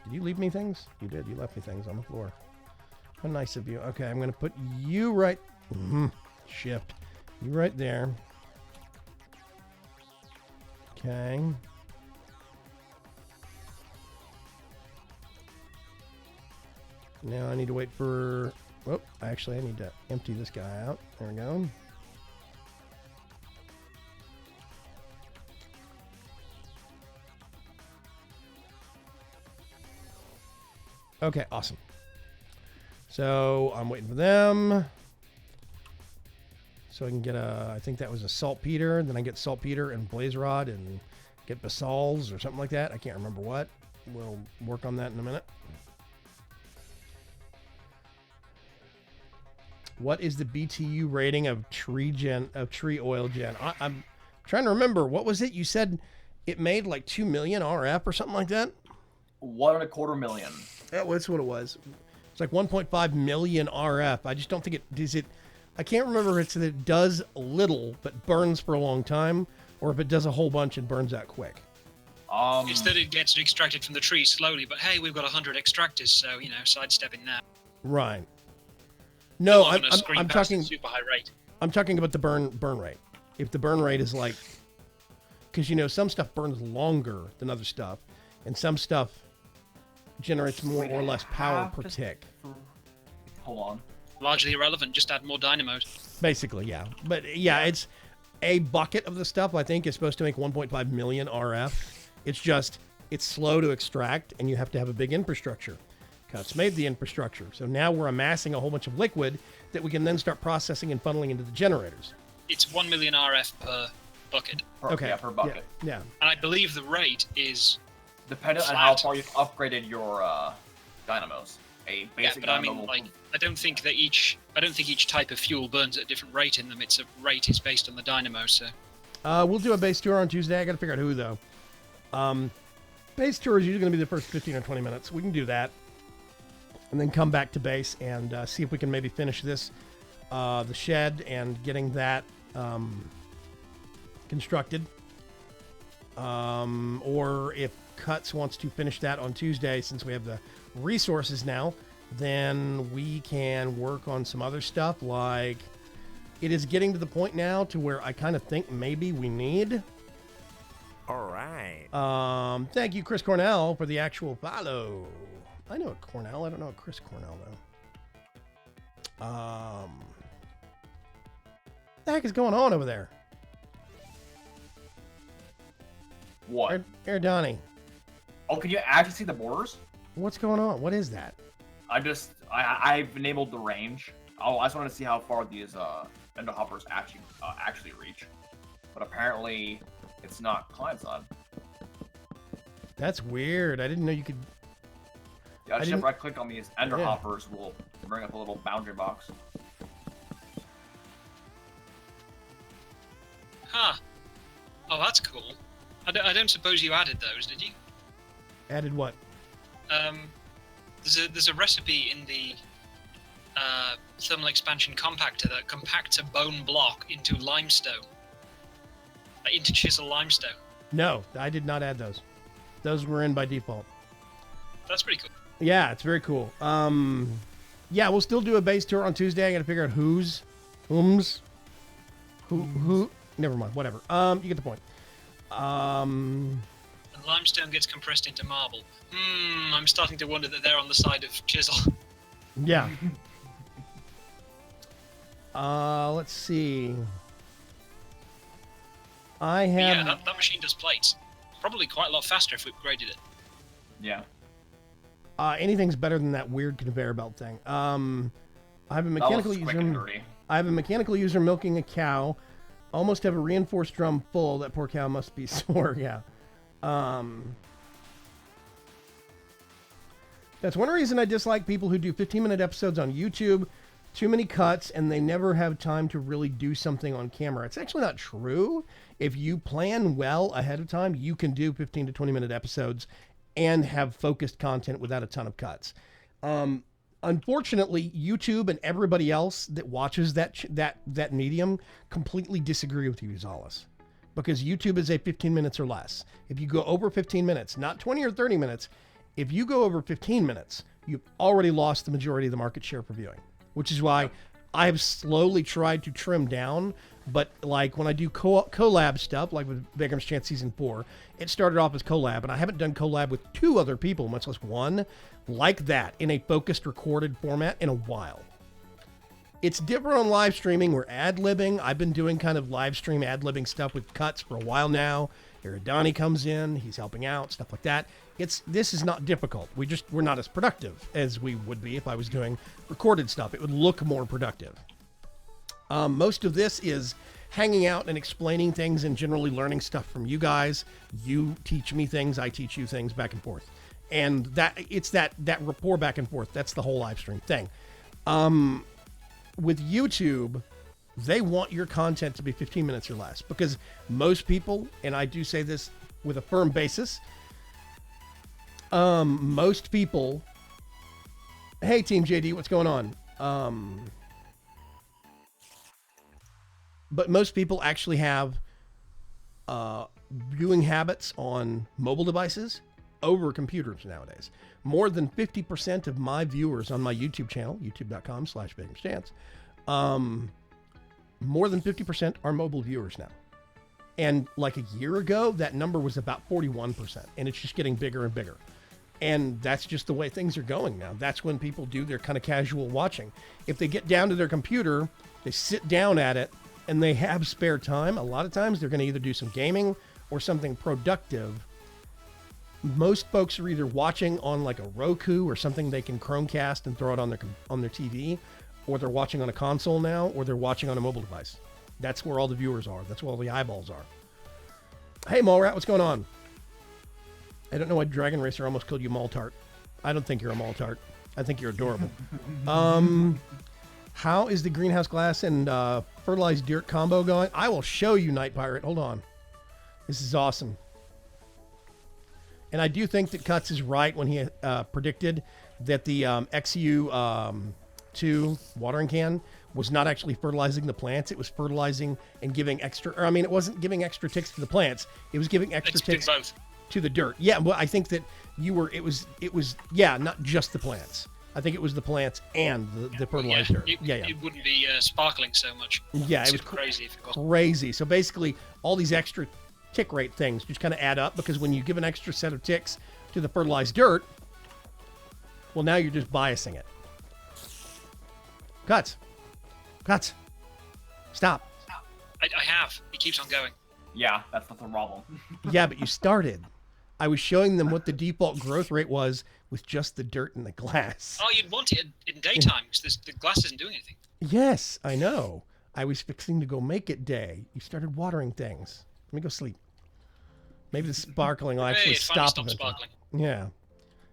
[SPEAKER 1] Did you leave me things? You did. You left me things on the floor. How nice of you. Okay, I'm going to put you right... Shift. You right there. Okay. Now I need to wait for... Oh, actually, I need to empty this guy out. There we go. Okay, awesome. So I'm waiting for them. So I can get I think that was a saltpeter. Then I get saltpeter and blaze rod and get basalts or something like that. I can't remember what. We'll work on that in a minute. What is the BTU rating of tree oil gen? I'm trying to remember. What was it? You said it made like 2 million RF or something like that?
[SPEAKER 2] 1.25 million.
[SPEAKER 1] That's what it was. It's like 1.5 million RF. I just don't think it does it. I can't remember if it does little but burns for a long time, or if it does a whole bunch and burns out quick.
[SPEAKER 3] It's that it gets extracted from the tree slowly, but hey, we've got 100 extractors, so sidestepping that.
[SPEAKER 1] Right. No, I'm talking
[SPEAKER 3] super high rate.
[SPEAKER 1] I'm talking about the burn rate. If the burn rate is like, because some stuff burns longer than other stuff, and some stuff generates more or less power per tick.
[SPEAKER 2] Hold on.
[SPEAKER 3] Largely irrelevant. Just add more dynamos.
[SPEAKER 1] Basically, yeah. But yeah, it's a bucket of the stuff I think is supposed to make 1.5 million RF. It's slow to extract, and you have to have a big infrastructure. Cuts made the infrastructure. So now we're amassing a whole bunch of liquid that we can then start processing and funneling into the generators.
[SPEAKER 3] It's 1 million RF per bucket.
[SPEAKER 1] Okay.
[SPEAKER 2] Yeah, per bucket.
[SPEAKER 1] Yeah.
[SPEAKER 3] And I believe the rate is
[SPEAKER 2] Depending on how far you've upgraded your dynamos. A basic dynamo.
[SPEAKER 3] I don't think each type of fuel burns at a different rate in them. It's a rate is based on the dynamo. So
[SPEAKER 1] we'll do a base tour on Tuesday. I got to figure out who though. Base tour is usually going to be the first 15 or 20 minutes. We can do that, and then come back to base and see if we can maybe finish this, the shed, and getting that constructed. Or if Cuts wants to finish that on Tuesday, since we have the resources now, then we can work on some other stuff. Like, it is getting to the point now to where I kind of think maybe we need.
[SPEAKER 4] All right.
[SPEAKER 1] Thank you, Chris Cornell, for the actual follow. I know a Cornell. I don't know a Chris Cornell though. What the heck is going on over there?
[SPEAKER 2] What?
[SPEAKER 1] Air Donnie.
[SPEAKER 2] Oh, can you actually see the borders?
[SPEAKER 1] What's going on? What is that?
[SPEAKER 2] I've enabled the range. I just want to see how far these ender hoppers actually reach. But apparently, it's not client side.
[SPEAKER 1] That's weird. I didn't know you could.
[SPEAKER 2] Yeah, just right click on these ender hoppers will bring up a little boundary box.
[SPEAKER 3] Huh. Oh, that's cool. I don't suppose you added those, did you?
[SPEAKER 1] Added what?
[SPEAKER 3] There's a recipe in the thermal expansion compactor that compacts a bone block into limestone. Into chisel limestone.
[SPEAKER 1] No, I did not add those. Those were in by default.
[SPEAKER 3] That's pretty cool.
[SPEAKER 1] Yeah, it's very cool. Yeah, we'll still do a base tour on Tuesday. I got to figure out who. Never mind. Whatever. You get the point.
[SPEAKER 3] And limestone gets compressed into marble. I'm starting to wonder that they're on the side of chisel.
[SPEAKER 1] Yeah. Let's see. I have.
[SPEAKER 3] Yeah, that machine does plates. Probably quite a lot faster if we upgraded it.
[SPEAKER 2] Yeah.
[SPEAKER 1] Anything's better than that weird conveyor belt thing. I have a mechanical user milking a cow. Almost have a reinforced drum full. That poor cow must be sore. Yeah. That's one reason I dislike people who do 15-minute episodes on YouTube. Too many cuts, and they never have time to really do something on camera. It's actually not true. If you plan well ahead of time, you can do 15 to 20-minute episodes and have focused content without a ton of cuts. Unfortunately, YouTube and everybody else that watches that medium completely disagree with you, Zalis, because YouTube is a 15 minutes or less. If you go over 15 minutes, not 20 or 30 minutes, if you go over 15 minutes, you've already lost the majority of the market share for viewing, which is why I have slowly tried to trim down. But like when I do collab stuff, like with Bigram's Chance Season 4, it started off as collab, and I haven't done collab with 2 other people, much less one, like that in a focused recorded format in a while. It's different on live streaming. We're ad-libbing. I've been doing kind of live stream ad-libbing stuff with cuts for a while now. Eridani comes in, he's helping out, stuff like that. This is not difficult. We're not as productive as we would be if I was doing recorded stuff. It would look more productive. Most of this is hanging out and explaining things and generally learning stuff from you guys. You teach me things, I teach you things, back and forth. And it's that rapport back and forth. That's the whole live stream thing. With YouTube, they want your content to be 15 minutes or less because most people, and I do say this with a firm basis, most people, hey Team JD, what's going on? But most people actually have viewing habits on mobile devices over computers nowadays. More than 50% of my viewers on my YouTube channel, youtube.com/BigramStance, more than 50% are mobile viewers now. And like a year ago, that number was about 41%, and it's just getting bigger and bigger. And that's just the way things are going now. That's when people do their kind of casual watching. If they get down to their computer, they sit down at it, and they have spare time, a lot of times they're going to either do some gaming or something productive. Most folks are either watching on like a Roku or something they can Chromecast and throw it on their TV, or they're watching on a console now, or they're watching on a mobile device. That's where all the viewers are. That's where all the eyeballs are. Hey, Mallrat, what's going on? I don't know why Dragon Racer almost called you Maltart. I don't think you're a Maltart. I think you're adorable. How is the greenhouse glass and fertilized dirt combo going? I will show you, Night Pirate. Hold on. This is awesome. And I do think that Cuts is right when he predicted that the XU2 watering can was not actually fertilizing the plants. It was fertilizing and giving extra, or I mean, it wasn't giving extra ticks to the plants. It was giving extra ticks to the dirt. Yeah, well, I think that it was, yeah, not just the plants. I think it was the plants and the fertilized dirt.
[SPEAKER 3] It wouldn't be sparkling so much.
[SPEAKER 1] Yeah, it was
[SPEAKER 3] crazy if it was.
[SPEAKER 1] Crazy. So basically, all these extra tick rate things just kind of add up, because when you give an extra set of ticks to the fertilized dirt, well, now you're just biasing it. Cuts. Stop.
[SPEAKER 3] I have. He keeps on going.
[SPEAKER 2] Yeah, that's not the problem.
[SPEAKER 1] Yeah, but you started. I was showing them what the default growth rate was with just the dirt and the glass.
[SPEAKER 3] Oh, you'd want it in daytime because the glass isn't doing anything.
[SPEAKER 1] Yes, I know. I was fixing to go make it day. You started watering things. Let me go sleep. Maybe the sparkling will actually stop eventually.
[SPEAKER 3] Sparkling.
[SPEAKER 1] Yeah.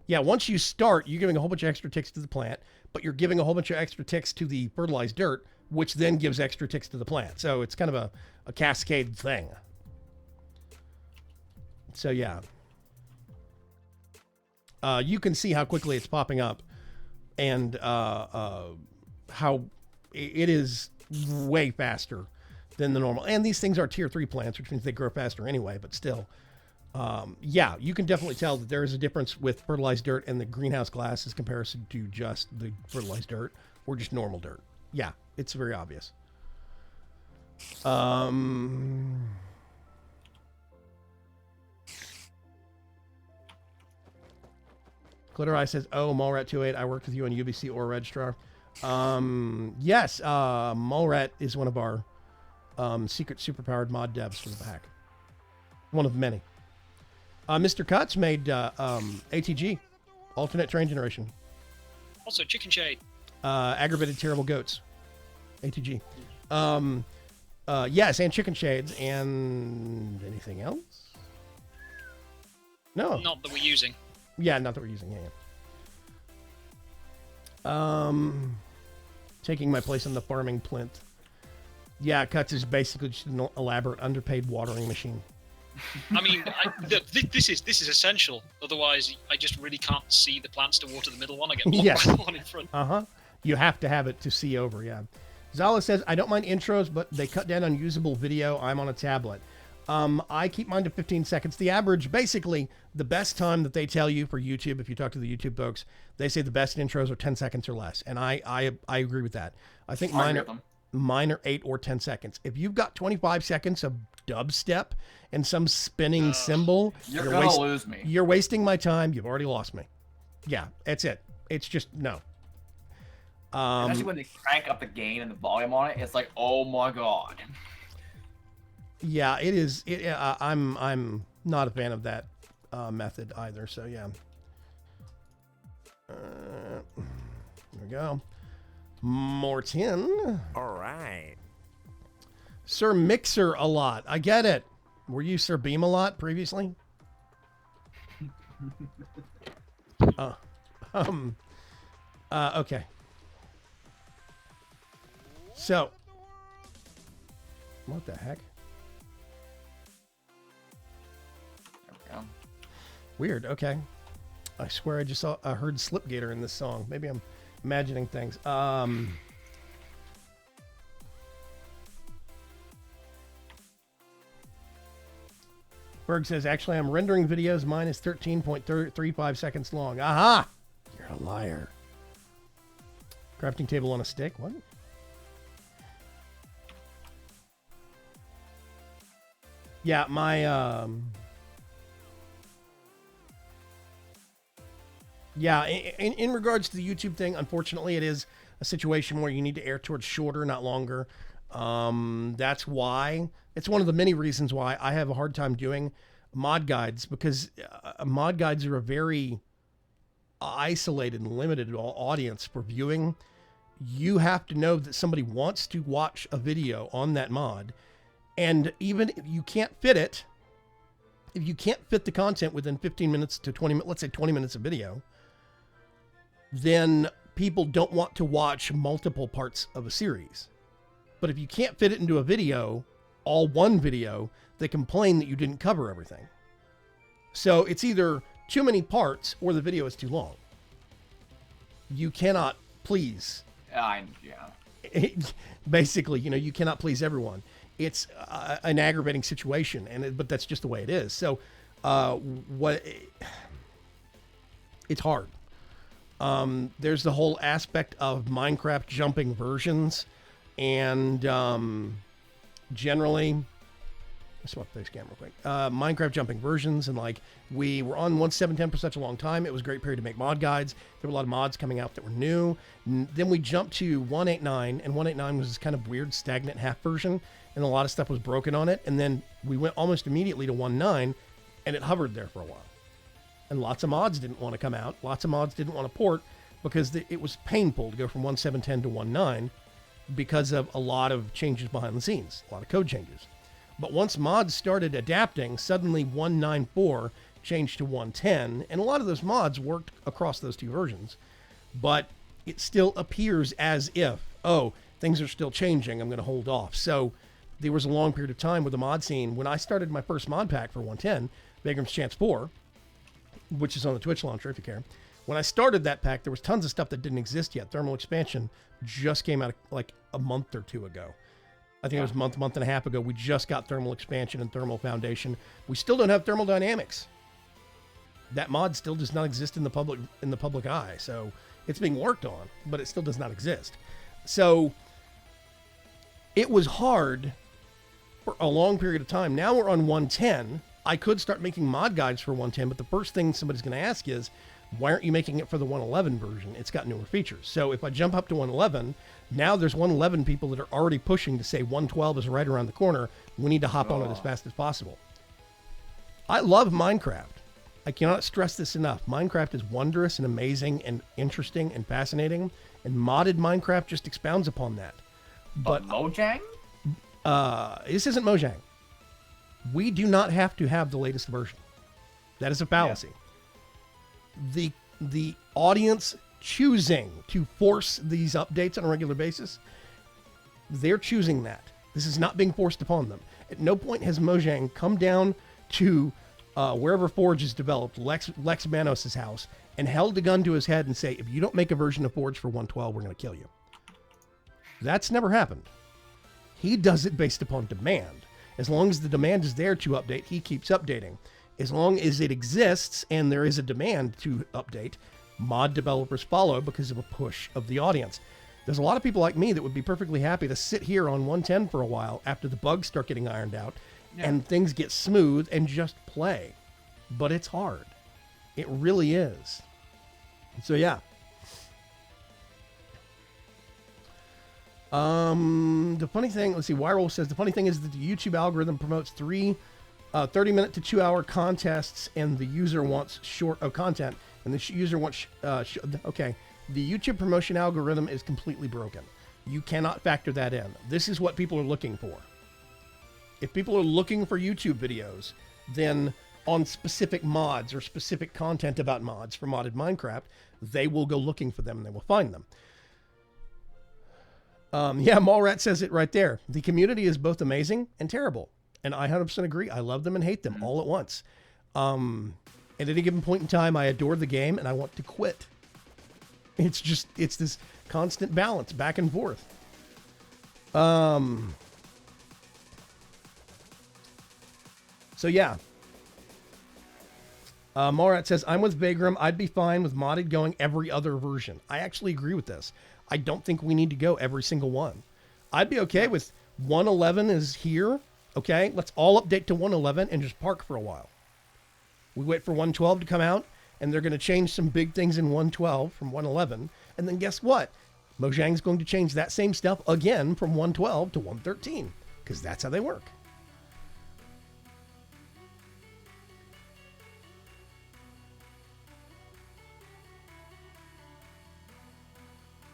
[SPEAKER 1] Yeah, once you start, you're giving a whole bunch of extra ticks to the plant, but you're giving a whole bunch of extra ticks to the fertilized dirt, which then gives extra ticks to the plant. So it's kind of a cascade thing. So yeah. You can see how quickly it's popping up and how it is way faster than the normal. And these things are tier 3 plants, which means they grow faster anyway, but still. Yeah, you can definitely tell that there is a difference with fertilized dirt and the greenhouse glass as comparison to just the fertilized dirt or just normal dirt. Yeah, it's very obvious. Clitoris says, oh, Mallrat28, I worked with you on UBC or Registrar. Yes, Mallrat is one of our secret superpowered mod devs for the pack. One of many. Mr. Cuts made ATG, alternate train generation.
[SPEAKER 3] Also, Chicken Shade.
[SPEAKER 1] Aggravated terrible goats, ATG. Yes, and chicken shades, and anything else? No.
[SPEAKER 3] Not that we're using.
[SPEAKER 1] Yeah, not that we're using. Yeah. Taking my place on the farming plinth. Yeah, Cuts is basically just an elaborate underpaid watering machine.
[SPEAKER 3] I mean, this is essential. Otherwise, I just really can't see the plants to water the middle one. I get blocked by the one in front.
[SPEAKER 1] You have to have it to see over, yeah. Zala says, I don't mind intros, but they cut down on usable video. I'm on a tablet. I keep mine to 15 seconds. The average, basically, the best time that they tell you for YouTube, if you talk to the YouTube folks, they say the best intros are 10 seconds or less. And I agree with that. I think mine are 8 or 10 seconds. If you've got 25 seconds of dubstep and some spinning cymbal,
[SPEAKER 2] you're gonna lose me.
[SPEAKER 1] You're wasting my time. You've already lost me. Yeah, that's it. It's just, no.
[SPEAKER 2] Especially when they crank up the gain and the volume on it, it's like, oh my god.
[SPEAKER 1] Yeah, it is. I'm not a fan of that method either. So yeah. Here we go. Morton.
[SPEAKER 4] All right.
[SPEAKER 1] Sir Mixer a lot. I get it. Were you Sir Beam a lot previously? Okay. So, what the heck?
[SPEAKER 2] There we go.
[SPEAKER 1] Weird. Okay. I swear I just heard Slipgator in this song. Maybe I'm imagining things. Berg says, actually, I'm rendering videos. Mine is 13.35 seconds long. Aha! You're a liar. Crafting table on a stick? What? Yeah, my, yeah, in regards to the YouTube thing, unfortunately, it is a situation where you need to err towards shorter, not longer. That's why, it's one of the many reasons why I have a hard time doing mod guides, because mod guides are a very isolated and limited audience for viewing. You have to know that somebody wants to watch a video on that mod. And even if you can't fit it, if you can't fit the content within 15 minutes to 20 minutes, let's say 20 minutes of video, then people don't want to watch multiple parts of a series. But if you can't fit it into a video, all one video, they complain that you didn't cover everything. So it's either too many parts or the video is too long. You cannot please.
[SPEAKER 2] Yeah.
[SPEAKER 1] Basically, you cannot please everyone. It's an aggravating situation, but that's just the way it is. So, it's hard. There's the whole aspect of Minecraft jumping versions, and generally, let's swap face cam real quick. Minecraft jumping versions, and we were on 1.7.10 for such a long time. It was a great period to make mod guides. There were a lot of mods coming out that were new. Then we jumped to 1.8.9, and 1.8.9 was this kind of weird stagnant half version, and a lot of stuff was broken on it. And then we went almost immediately to 1.9, and it hovered there for a while. And lots of mods didn't want to come out. Lots of mods didn't want to port because it was painful to go from 1.7.10 to 1.9 because of a lot of changes behind the scenes, a lot of code changes. But once mods started adapting, suddenly 1.9.4 changed to 1.10, and a lot of those mods worked across those two versions. But it still appears as if, oh, things are still changing, I'm going to hold off. So there was a long period of time with the mod scene. When I started my first mod pack for 1.10, Vagrant's Chance 4, which is on the Twitch launcher if you care, when I started that pack, there was tons of stuff that didn't exist yet. Thermal expansion just came out like a month or two ago. I think it was a month and a half ago. We just got thermal expansion and thermal foundation. We still don't have thermal dynamics. That mod still does not exist in the public eye. So it's being worked on, but it still does not exist. So it was hard for a long period of time. Now we're on 1.10. I could start making mod guides for 1.10, but the first thing somebody's going to ask is, why aren't you making it for the 1.11 version? It's got newer features. So if I jump up to 1.11, now there's 1.11 people that are already pushing to say 1.12 is right around the corner. We need to hop on it as fast as possible. I love Minecraft. I cannot stress this enough. Minecraft is wondrous and amazing and interesting and fascinating, and modded Minecraft just expounds upon that.
[SPEAKER 2] But Mojang?
[SPEAKER 1] This isn't Mojang. We do not have to have the latest version. That is a fallacy. Yeah. The audience choosing to force these updates on a regular basis, they're choosing that. This is not being forced upon them. At no point has Mojang come down to wherever Forge is developed, Lex Manos' house, and held a gun to his head and say, if you don't make a version of Forge for 1.12, we're going to kill you. That's never happened. He does it based upon demand. As long as the demand is there to update, he keeps updating. As long as it exists and there is a demand to update, mod developers follow because of a push of the audience. There's a lot of people like me that would be perfectly happy to sit here on 1.10 for a while after the bugs start getting ironed out and things get smooth and just play. But it's hard. It really is. So yeah. The funny thing, let's see, Wyroll says, the funny thing is that the YouTube algorithm promotes 30-minute to 2-hour contests, and the user wants short content, and the user wants, okay, the YouTube promotion algorithm is completely broken. You cannot factor that in. This is what people are looking for. If people are looking for YouTube videos, then on specific mods or specific content about mods for modded Minecraft, they will go looking for them and they will find them. Yeah, Mallrat says it right there. The community is both amazing and terrible. And I 100% agree. I love them and hate them all at once. At any given point in time, I adore the game and I want to quit. It's this constant balance back and forth. So yeah. Mallrat says, I'm with Vagram. I'd be fine with modded going every other version. I actually agree with this. I don't think we need to go every single one. I'd be okay with 1.11 is here. Okay, let's all update to 1.11 and just park for a while. We wait for 1.12 to come out, and they're going to change some big things in 1.12 from 1.11. And then guess what? Mojang's going to change that same stuff again from 1.12 to 1.13, because that's how they work.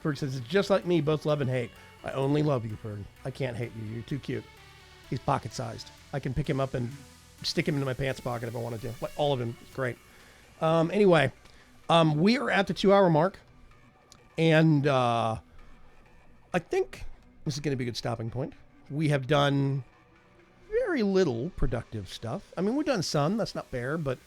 [SPEAKER 1] Ferg says, it's just like me, both love and hate. I only love you, Ferg. I can't hate you. You're too cute. He's pocket-sized. I can pick him up and stick him into my pants pocket if I wanted to. Like, all of him. It's great. Anyway, we are at the 2-hour mark. And I think this is going to be a good stopping point. We have done very little productive stuff. I mean, we've done some. That's not fair, but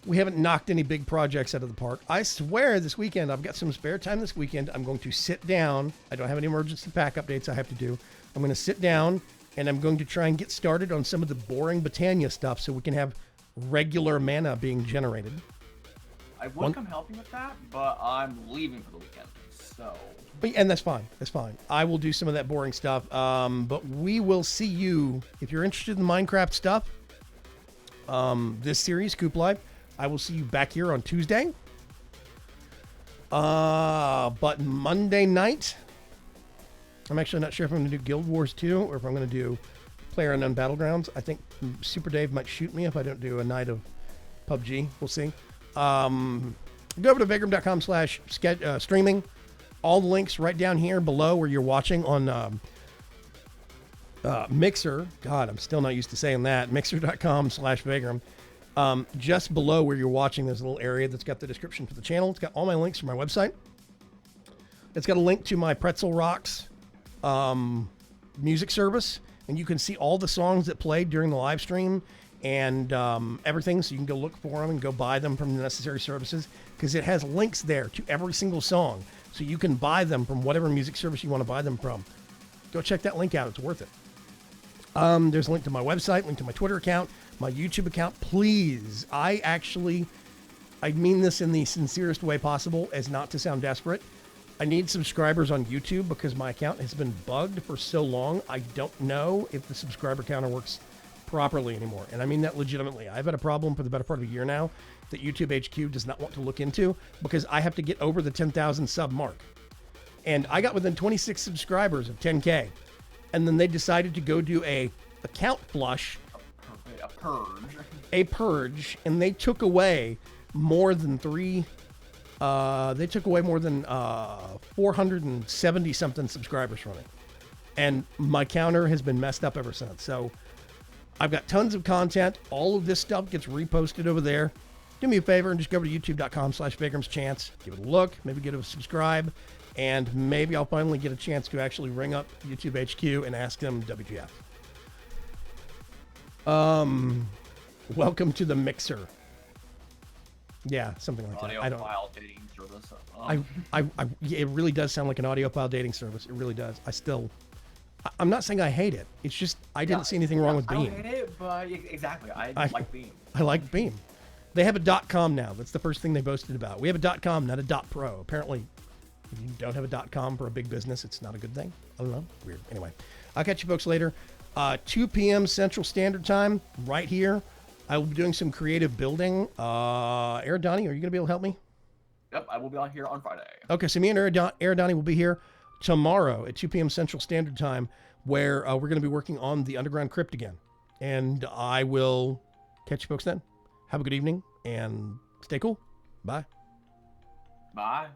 [SPEAKER 1] we haven't knocked any big projects out of the park. I swear this weekend, I've got some spare time this weekend. I'm going to sit down. I don't have any emergency pack updates I have to do. I'm going to sit down and I'm going to try and get started on some of the boring Britannia stuff so we can have regular mana being generated.
[SPEAKER 2] I would come help you with that, but I'm leaving for the weekend, so...
[SPEAKER 1] And that's fine. That's fine. I will do some of that boring stuff. But we will see you, if you're interested in Minecraft stuff, this series, Coop Life, I will see you back here on Tuesday. But Monday night, I'm actually not sure if I'm going to do Guild Wars 2 or if I'm going to do PlayerUnknown Battlegrounds. I think Super Dave might shoot me if I don't do a night of PUBG. We'll see. Go over to vagram.com/streaming. All the links right down here below where you're watching on Mixer. God, I'm still not used to saying that. Mixer.com/vagram. Just below where you're watching, there's a little area that's got the description for the channel. It's got all my links from my website. It's got a link to my Pretzel Rocks music service, and you can see all the songs that played during the live stream and everything, so you can go look for them and go buy them from the necessary services, because it has links there to every single song, so you can buy them from whatever music service you want to buy them from. Go check that link out. It's worth it. There's a link to my website, link to my Twitter account, my YouTube account. Please, I mean this in the sincerest way possible, as not to sound desperate. I need subscribers on YouTube because my account has been bugged for so long. I don't know if the subscriber counter works properly anymore. And I mean that legitimately. I've had a problem for the better part of a year now that YouTube HQ does not want to look into, because I have to get over the 10,000 sub mark. And I got within 26 subscribers of 10K. And then they decided to go do a account flush. A purge. And they took away more than 470 something subscribers from it. And my counter has been messed up ever since. So I've got tons of content. All of this stuff gets reposted over there. Do me a favor and just go over to youtube.com/VagramsChance. Give it a look. Maybe get a subscribe. And maybe I'll finally get a chance to actually ring up YouTube HQ and ask them WTF. Welcome to the Mixer. Yeah, something like
[SPEAKER 2] Audio
[SPEAKER 1] that. I don't.
[SPEAKER 2] file dating service.
[SPEAKER 1] Yeah, it really does sound like an audiophile dating service. It really does. I'm not saying I hate it. It's just I didn't see anything wrong with Beam.
[SPEAKER 2] I don't hate it, but exactly, I like Beam.
[SPEAKER 1] I like Beam. They have a .com now. That's the first thing they boasted about. We have a .com, not a .pro. Apparently, if you don't have a .com for a big business, it's not a good thing. I don't know. Weird. Anyway, I'll catch you folks later. 2 p.m. Central Standard Time, right here. I will be doing some creative building. Aradani, are you going to be able to help me?
[SPEAKER 2] Yep, I will be on here on Friday.
[SPEAKER 1] Okay, so me and Aradani will be here tomorrow at 2 p.m. Central Standard Time, where we're going to be working on the Underground Crypt again. And I will catch you folks then. Have a good evening, and stay cool. Bye.
[SPEAKER 2] Bye.